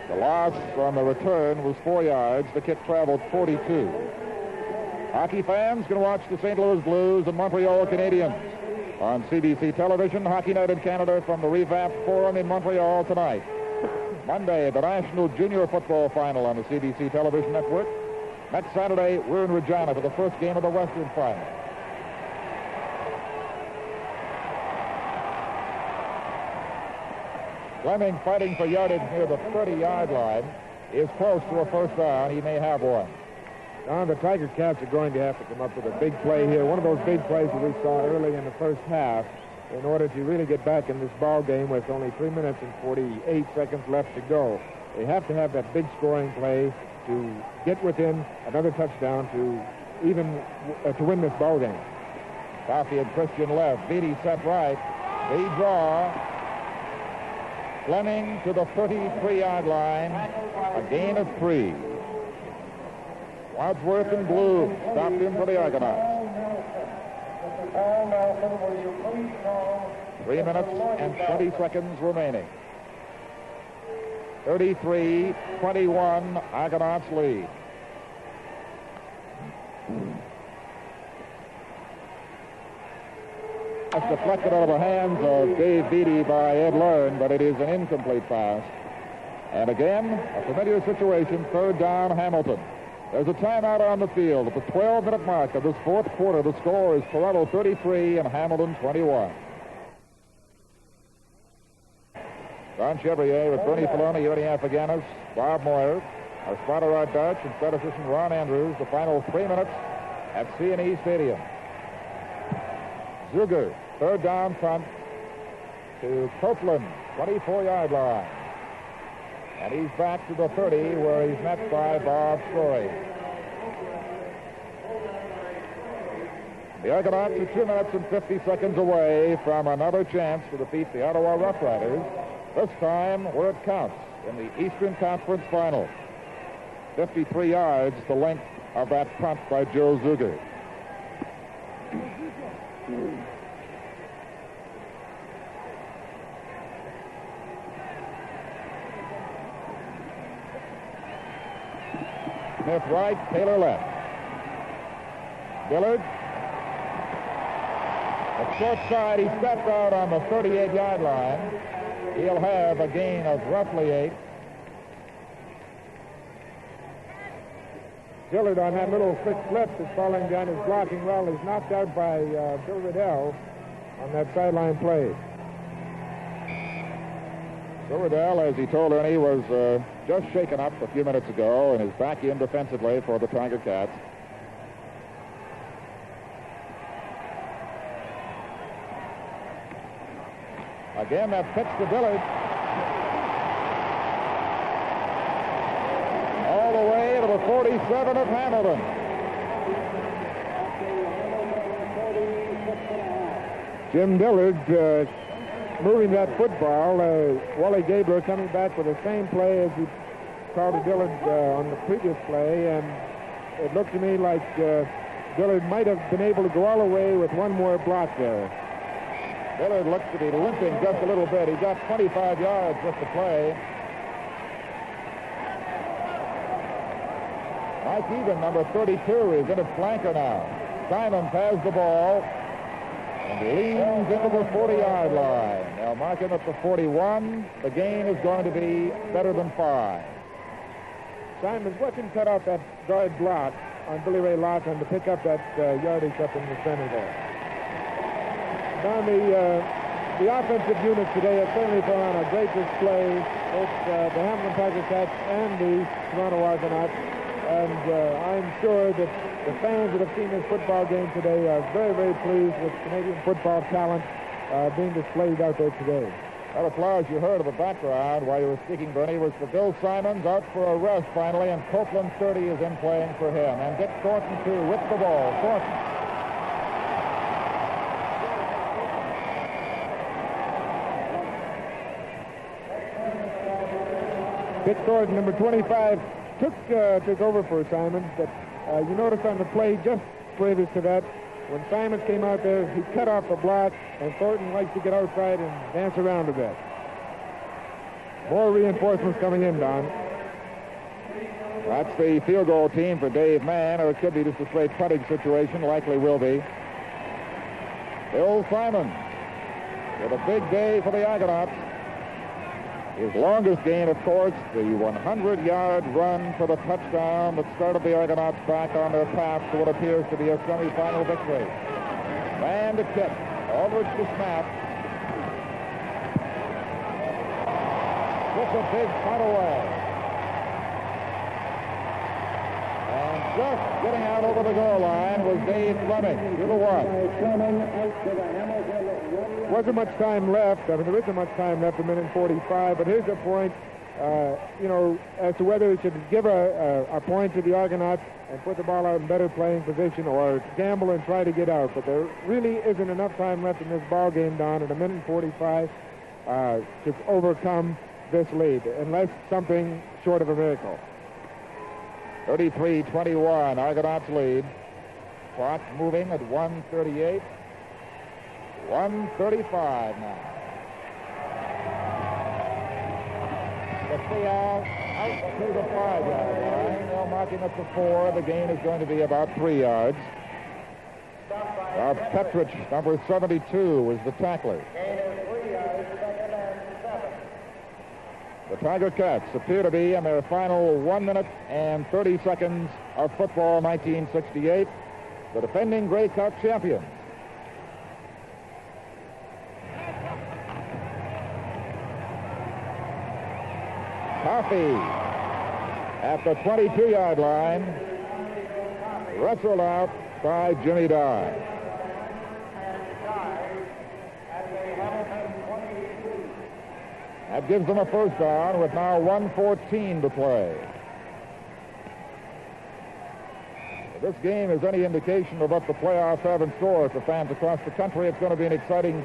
S3: The loss on the return was 4 yards. The kick traveled 42. Hockey fans can watch the St. Louis Blues and Montreal Canadiens on CBC television. Hockey Night in Canada from the revamped Forum in Montreal tonight. Monday, the National Junior Football Final on the CBC television network. Next Saturday, we're in Regina for the first game of the Western Final. Fleming fighting for yardage near the 30-yard line is close to a first down. He may have one.
S5: Don, the Tiger Cats are going to have to come up with a big play here. One of those big plays that we saw early in the first half in order to really get back in this ball game with only 3 minutes and 48 seconds left to go. They have to have that big scoring play to get within another touchdown to even to win this ball game.
S3: Coffey and Christian left. Beatty set right. They draw. Fleming to the 33-yard line. A gain of 3. Wadsworth and Blue stopped in for the Argonauts. 3 minutes and 20 seconds remaining. 33-21, Argonauts lead. That's deflected out of the hands of Dave Beatty by Ed Learn, but it is an incomplete pass. And again, a familiar situation, 3rd down, Hamilton. There's a timeout on the field. At the 12-minute mark of this 4th quarter, the score is Toronto 33 and Hamilton 21. Don Chevrier with Bernie Filoni, Ernie Afaganis, Bob Moyer, our spotter Rod Dutch, and statistician Ron Andrews. The final 3 minutes at CNE Stadium. Zuger, 3rd down front. to Copeland, 24-yard line. And he's back to the 30 where he's met by Bob Story. The Argonauts are 2 minutes and 50 seconds away from another chance to defeat the Ottawa Rough Riders, this time where it counts in the Eastern Conference Final. 53 yards, the length of that punt by Joe Zuger. Smith right, Taylor left. Dillard. At short side, he stepped out on the 38-yard line. He'll have a gain of roughly 8.
S5: Dillard on that little quick flip is falling down his blocking well. He's knocked out by Bill Riddell on that sideline play.
S3: Bill Riddell, as he told Ernie, was just shaken up a few minutes ago and is back in defensively for the Tiger Cats. Again, that pitch to Dillard. All the way to the 47 of Hamilton.
S5: Jim Dillard moving that football. Wally Gabler coming back with the same play as he called to Dillard on the previous play, and it looked to me like Dillard might have been able to go all the way with one more block there.
S3: Dillard looks to be limping just a little bit. He got 25 yards with the play. Mike Even, number 32, is in at flanker now. Simons has the ball and leans into the 40-yard line. They'll mark him at the 41. The gain is going to be better than 5.
S5: Simons wasn't cut off that guard block on Billy Ray Laughlin to pick up that yardage up in the center there. Now the offensive unit today has certainly put on a great display. Both the Hamilton Tiger Cats and the Toronto Argonauts. And I'm sure that the fans that have seen this football game today are very, very pleased with Canadian football talent being displayed out there today.
S3: That applause you heard in the background while you were speaking, Bernie, was for Bill Simons out for a rest finally, and Copeland 30 is in playing for him. And Dick Thornton, too, with the ball. Thornton.
S5: Dick Thornton, number 25, took over for Simons, but you notice on the play just previous to that, when Simons came out there, he cut off the block, and Thornton likes to get outside and dance around a bit. More reinforcements coming in, Don.
S3: That's the field goal team for Dave Mann, or it could be just a straight punting situation, likely will be. Bill Simons with a big day for the Argonauts. His longest gain, of course, the 100-yard run for the touchdown that started the Argonauts back on their path to what appears to be a semifinal victory. And a kick. Aldrich to snap. Just a big punt away. And just getting out over the goal line was Dave Fleming to the 1.
S5: Wasn't much time left. I mean, there isn't much time left, 1:45. But here's the point, as to whether we should give a point to the Argonauts and put the ball out in better playing position, or gamble and try to get out. But there really isn't enough time left in this ball game, Don, at 1:45 to overcome this lead, unless something short of a miracle.
S3: 33-21, Argonauts lead. Clock moving at 1:38. 1:35 now. Castillo out to the 5-yard line. They'll mark him at the 4. The gain is going to be about 3 yards. Petrich, number 72, was the tackler. The Tiger Cats appear to be in their final 1 minute and 30 seconds of football 1968, the defending Grey Cup champions. Coffey at the 22-yard line, wrestled out by Jimmy Dye. That gives them a first down with now 1:14 to play. If this game is any indication of what the playoffs have in store for fans across the country, it's going to be an exciting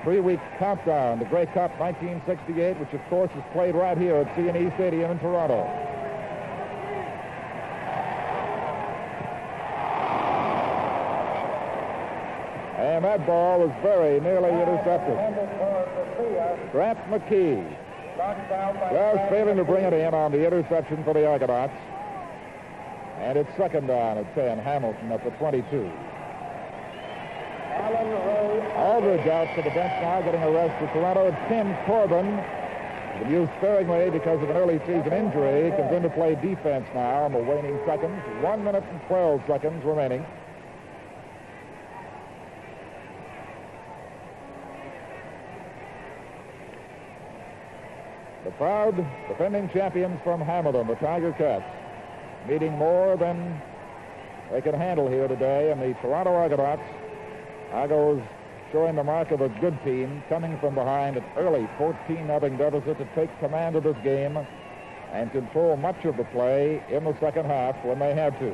S3: 3-week countdown to Grey Cup 1968, which of course is played right here at CNE Stadium in Toronto. And that ball was very nearly intercepted. Grant McKee just failing to bring it in on the interception for the Argonauts. And it's second down at 10. Hamilton at the 22. Aldridge out to the bench now, getting a rest for Toronto. Tim Corbin, been used sparingly because of an early season injury, comes in to play defense now in the waning seconds. 1 minute and 12 seconds remaining. The proud defending champions from Hamilton, the Tiger Cats, needing more than they can handle here today, and the Toronto Argonauts. Argos showing the mark of a good team, coming from behind an early 14-0 deficit to take command of this game and control much of the play in the second half when they had to.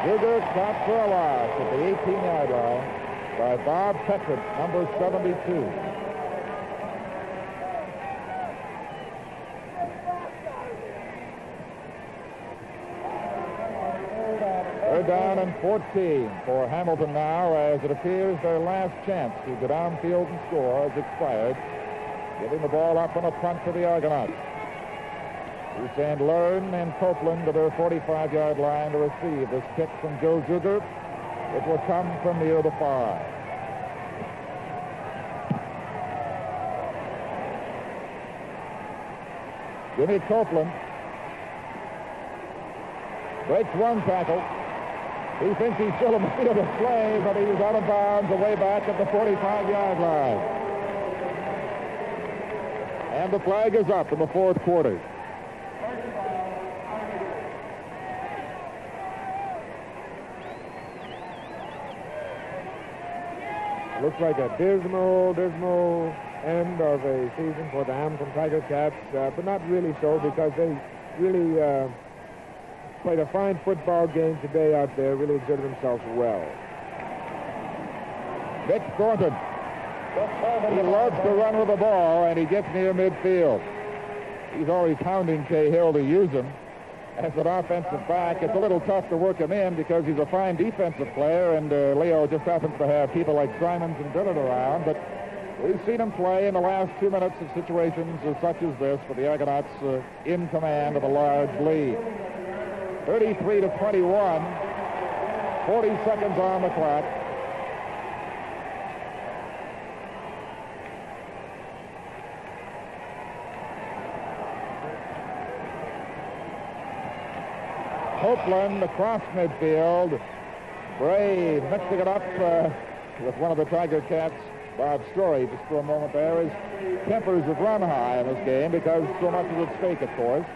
S3: Ruger caught for a loss at the 18-yard line by Bob Petrick, number 72. Third down and 14 for Hamilton now, as it appears their last chance to go downfield and score has expired. Giving the ball up on a punt for the Argonauts. Who send Learn and Copeland to their 45-yard line to receive this kick from Joe Zuger. It will come from near the 5. Jimmy Copeland breaks one tackle. He thinks he's still in the field of play, but he's out of bounds away back at the 45-yard line. And the flag is up in the fourth quarter.
S5: Looks like a dismal end of a season for the Hamilton Tiger Cats, but not really so, because they really played a fine football game today out there, really exerted themselves well.
S3: Nick Thornton. He loves to run with the ball, and he gets near midfield. He's always hounding Cahill to use him as an offensive back. It's a little tough to work him in because he's a fine defensive player, and Leo just happens to have people like Simons and Dillard around. But we've seen him play in the last 2 minutes in situations such as this for the Argonauts in command of a large lead. 33-21, 40 seconds on the clock. Copeland across midfield. Brave mixing it up with one of the Tiger Cats, Bob Story, just for a moment there. His tempers have run high in this game because so much is at stake, of course.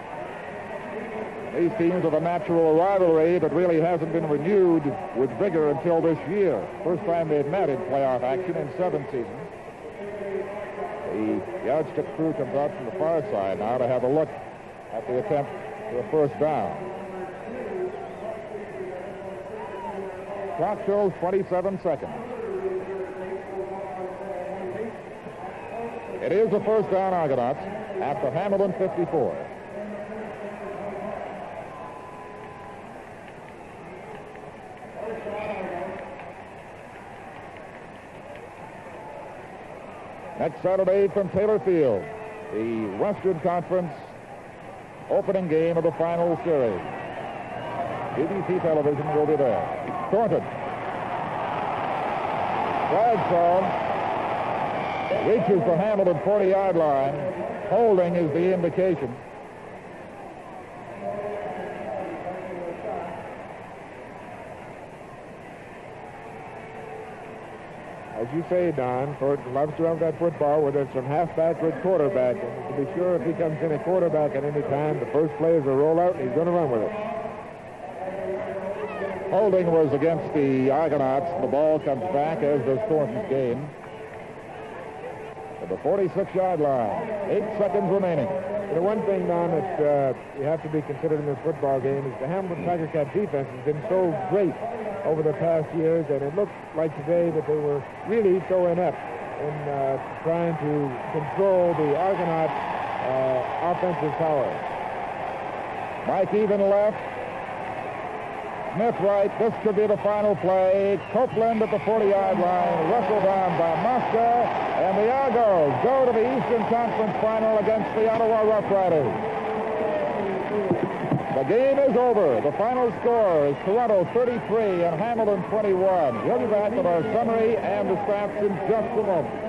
S3: These teams have a natural rivalry that really hasn't been renewed with vigor until this year. First time they've met in playoff action in 7 seasons. The yardstick crew comes out from the far side now to have a look at the attempt for a first down. Clock shows 27 seconds. It is a first down, Argonauts, at the Hamilton 54. Next Saturday from Taylor Field, the Western Conference opening game of the final series. BBC television will be there. Thornton. Flag thrown. Reaches the Hamilton 40-yard line. Holding is the indication.
S5: as you say, Don, Thornton loves to have that football, whether it's from halfback or quarterback. And to be sure, if he comes in at quarterback at any time, the first play is a rollout, and he's going to run with it.
S3: Holding was against the Argonauts. The ball comes back, as does Thornton's game. At the 46-yard line, 8 seconds remaining.
S5: The one thing, Don, that you have to be considered in this football game is the Hamilton Tiger Cat defense has been so great over the past years, and it looked like today that they were really so inept in trying to control the Argonauts' offensive power.
S3: Mike Even left. Smith right. This could be the final play. Copeland at the 40-yard line, wrestled on by Mosca, and the Argos go to the Eastern Conference Final against the Ottawa Rough Riders. The game is over. The final score is Toronto 33 and Hamilton 21. We'll be back with our summary and the stats in just a moment.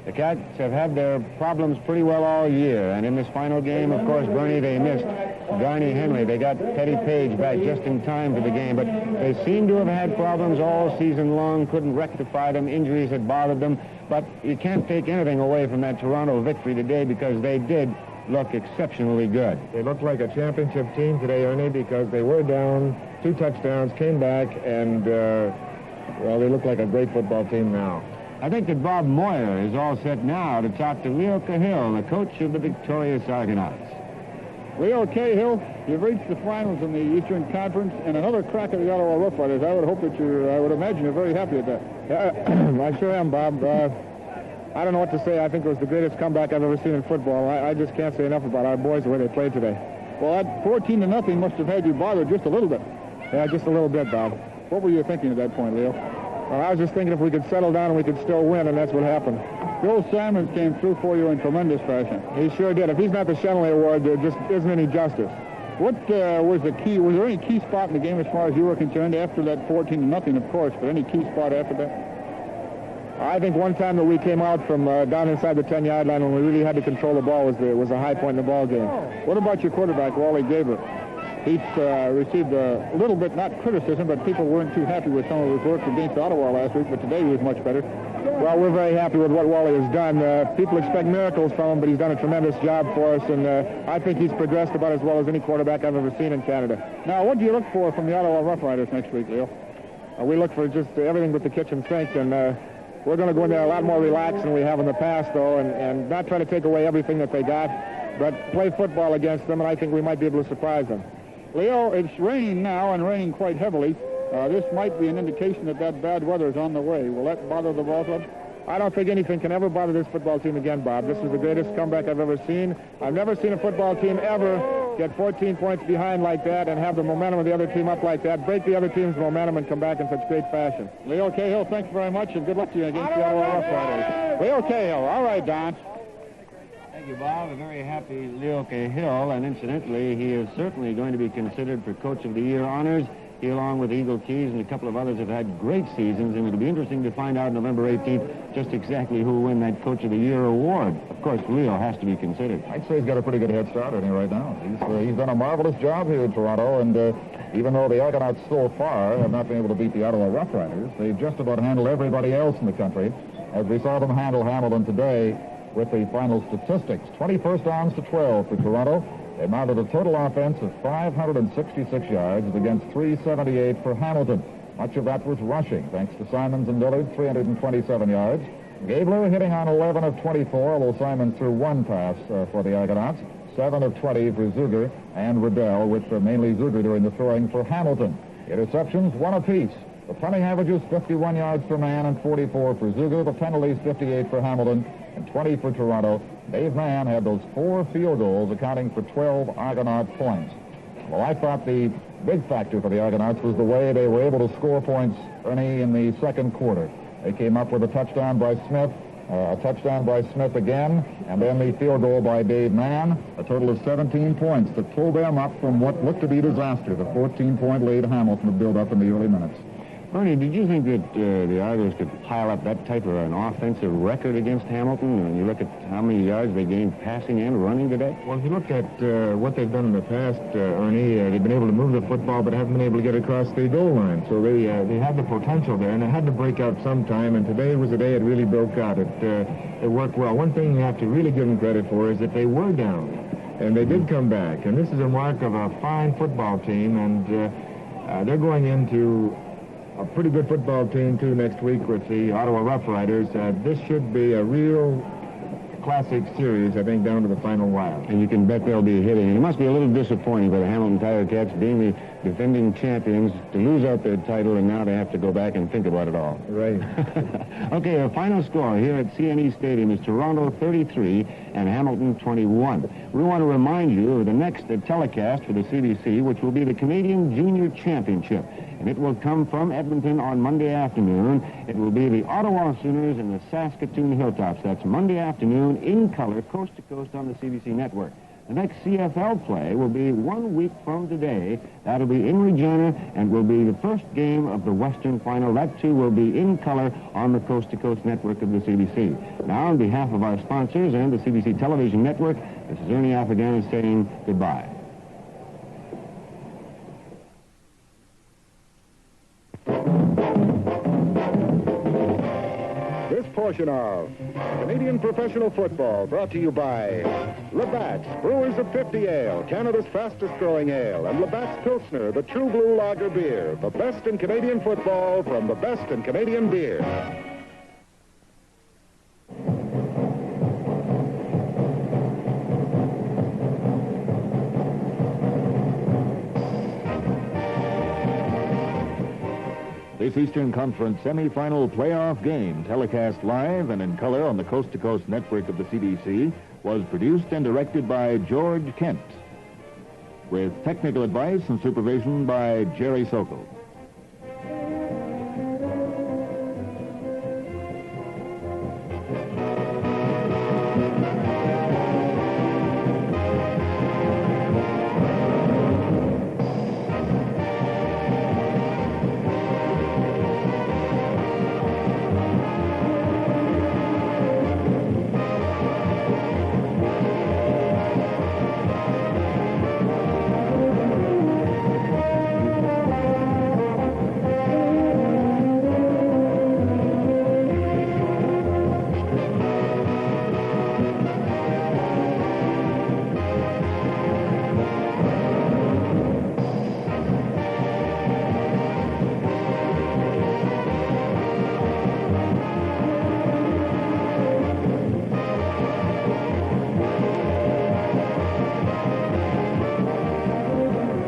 S1: The Cats have had their problems pretty well all year, and in this final game, of course, Bernie, they missed Garney Henley. They got Teddy Page back just in time for the game, but they seem to have had problems all season long, couldn't rectify them, injuries had bothered them, but you can't take anything away from that Toronto victory today because they did look exceptionally good.
S5: They looked like a championship team today, Ernie, because they were down 2 touchdowns, came back, and, well, they look like a great football team now.
S1: I think that Bob Moyer is all set now to talk to Leo Cahill, the coach of the victorious Argonauts.
S8: Leo Cahill, you've reached the finals in the Eastern Conference and another crack at the Ottawa Rough Riders. I would hope that I would imagine you're very happy at that.
S2: Yeah, I sure am, Bob. I don't know what to say. I think it was the greatest comeback I've ever seen in football. I just can't say enough about our boys, the way they played today.
S8: Well, that 14-0 must have had you bothered just a little bit.
S2: Yeah, just a little bit, Bob.
S8: What were you thinking at that point, Leo?
S2: Well, I was just thinking if we could settle down and we could still win, and that's what happened.
S8: Bill Simons came through for you in tremendous fashion.
S2: He sure did. If he's not the Shenley Award, there just isn't any justice.
S8: What was the key? Was there any key spot in the game as far as you were concerned after that 14-0, of course, but any key spot after that?
S2: I think one time that we came out from down inside the 10-yard line when we really had to control the ball was a high point in the ball game.
S8: What about your quarterback, Wally Gaber? He's received a little bit, not criticism, but people weren't too happy with some of his work against Ottawa last week, but today he was much better.
S2: Well, we're very happy with what Wally has done. People expect miracles from him, but he's done a tremendous job for us, and I think he's progressed about as well as any quarterback I've ever seen in Canada.
S8: Now, what do you look for from the Ottawa Rough Riders next week, Leo?
S2: We look for just everything but the kitchen sink, and we're going to go in there a lot more relaxed than we have in the past, though, and not try to take away everything that they got, but play football against them, and I think we might be able to surprise them.
S8: Leo, it's raining now and raining quite heavily. This might be an indication that bad weather is on the way. Will that bother the ball club?
S2: I don't think anything can ever bother this football team again, Bob. This is the greatest comeback I've ever seen. I've never seen a football team ever get 14 points behind like that and have the momentum of the other team up like that, break the other team's momentum, and come back in such great fashion.
S8: Leo Cahill, thanks very much, and good luck to you against the Ottawa Rough Riders. Leo Cahill. All right, Don.
S1: Thank you, Bob. A very happy Leo Cahill, and incidentally, he is certainly going to be considered for Coach of the Year honors. He, along with Eagle Keys and a couple of others, have had great seasons, and it'll be interesting to find out November 18th just exactly who will win that Coach of the Year award. Of course, Leo has to be considered.
S3: I'd say he's got a pretty good head start on him right now. He's done a marvelous job here in Toronto, and even though the Argonauts so far have not been able to beat the Ottawa Rough Riders, they've just about handled everybody else in the country, as we saw them handle Hamilton today with the final statistics. 20 first downs to 12 for Toronto. They mounted a total offense of 566 yards against 378 for Hamilton. Much of that was rushing, thanks to Simons and Dillard, 327 yards. Gabler hitting on 11 of 24, although Simon threw one pass for the Argonauts. 7 of 20 for Zuger and Riddell, with mainly Zuger doing the throwing for Hamilton. Interceptions, 1 apiece. The punting averages 51 yards per man and 44 for Zuger. The penalties 58 for Hamilton and 20 for Toronto. Dave Mann had those 4 field goals, accounting for 12 Argonaut points. Well, I thought the big factor for the Argonauts was the way they were able to score points, Ernie, in the second quarter. They came up with a touchdown by Smith, again, and then the field goal by Dave Mann, a total of 17 points that pulled them up from what looked to be disaster, the 14-point lead Hamilton had built up in the early minutes.
S1: Ernie, did you think that the Argos could pile up that type of an offensive record against Hamilton? When you look at how many yards they gained passing and running today?
S5: Well, if you look at what they've done in the past, Ernie, they've been able to move the football but haven't been able to get across the goal line. So they had the potential there, and it had to break out sometime, and today was the day it really broke out. It worked well. One thing you have to really give them credit for is that they were down, and they did come back. And this is a mark of a fine football team, and they're going into a pretty good football team, too, next week with the Ottawa Rough Riders. This should be a real classic series, I think, down to the final wire.
S1: And you can bet they'll be hitting. And it must be a little disappointing for the Hamilton Tiger Cats, being the defending champions, to lose out their title, and now they have to go back and think about it all.
S5: Right.
S1: Okay, our final score here at CNE Stadium is Toronto 33 and Hamilton 21. We want to remind you of the next telecast for the CBC, which will be the Canadian Junior Championship. And it will come from Edmonton on Monday afternoon. It will be the Ottawa Sooners and the Saskatoon Hilltops. That's Monday afternoon in color, coast to coast on the CBC network. The next CFL play will be 1 week from today. That'll be in Regina and will be the first game of the Western Final. That, too, will be in color on the Coast to Coast network of the CBC. Now, on behalf of our sponsors and the CBC television network, this is Ernie Afghani saying goodbye.
S3: This portion of Canadian Professional Football brought to you by Labatt's Brewers of 50 Ale, Canada's fastest-growing ale, and Labatt's Pilsner, the true blue lager beer, the best in Canadian football from the best in Canadian beer.
S9: This Eastern Conference semifinal playoff game, telecast live and in color on the Coast to Coast network of the CBC, was produced and directed by George Kent, with technical advice and supervision by Jerry Sokol.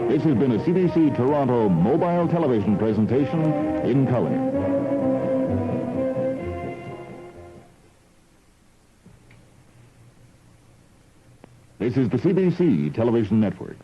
S9: This has been a CBC Toronto mobile television presentation in color. This is the CBC Television Network.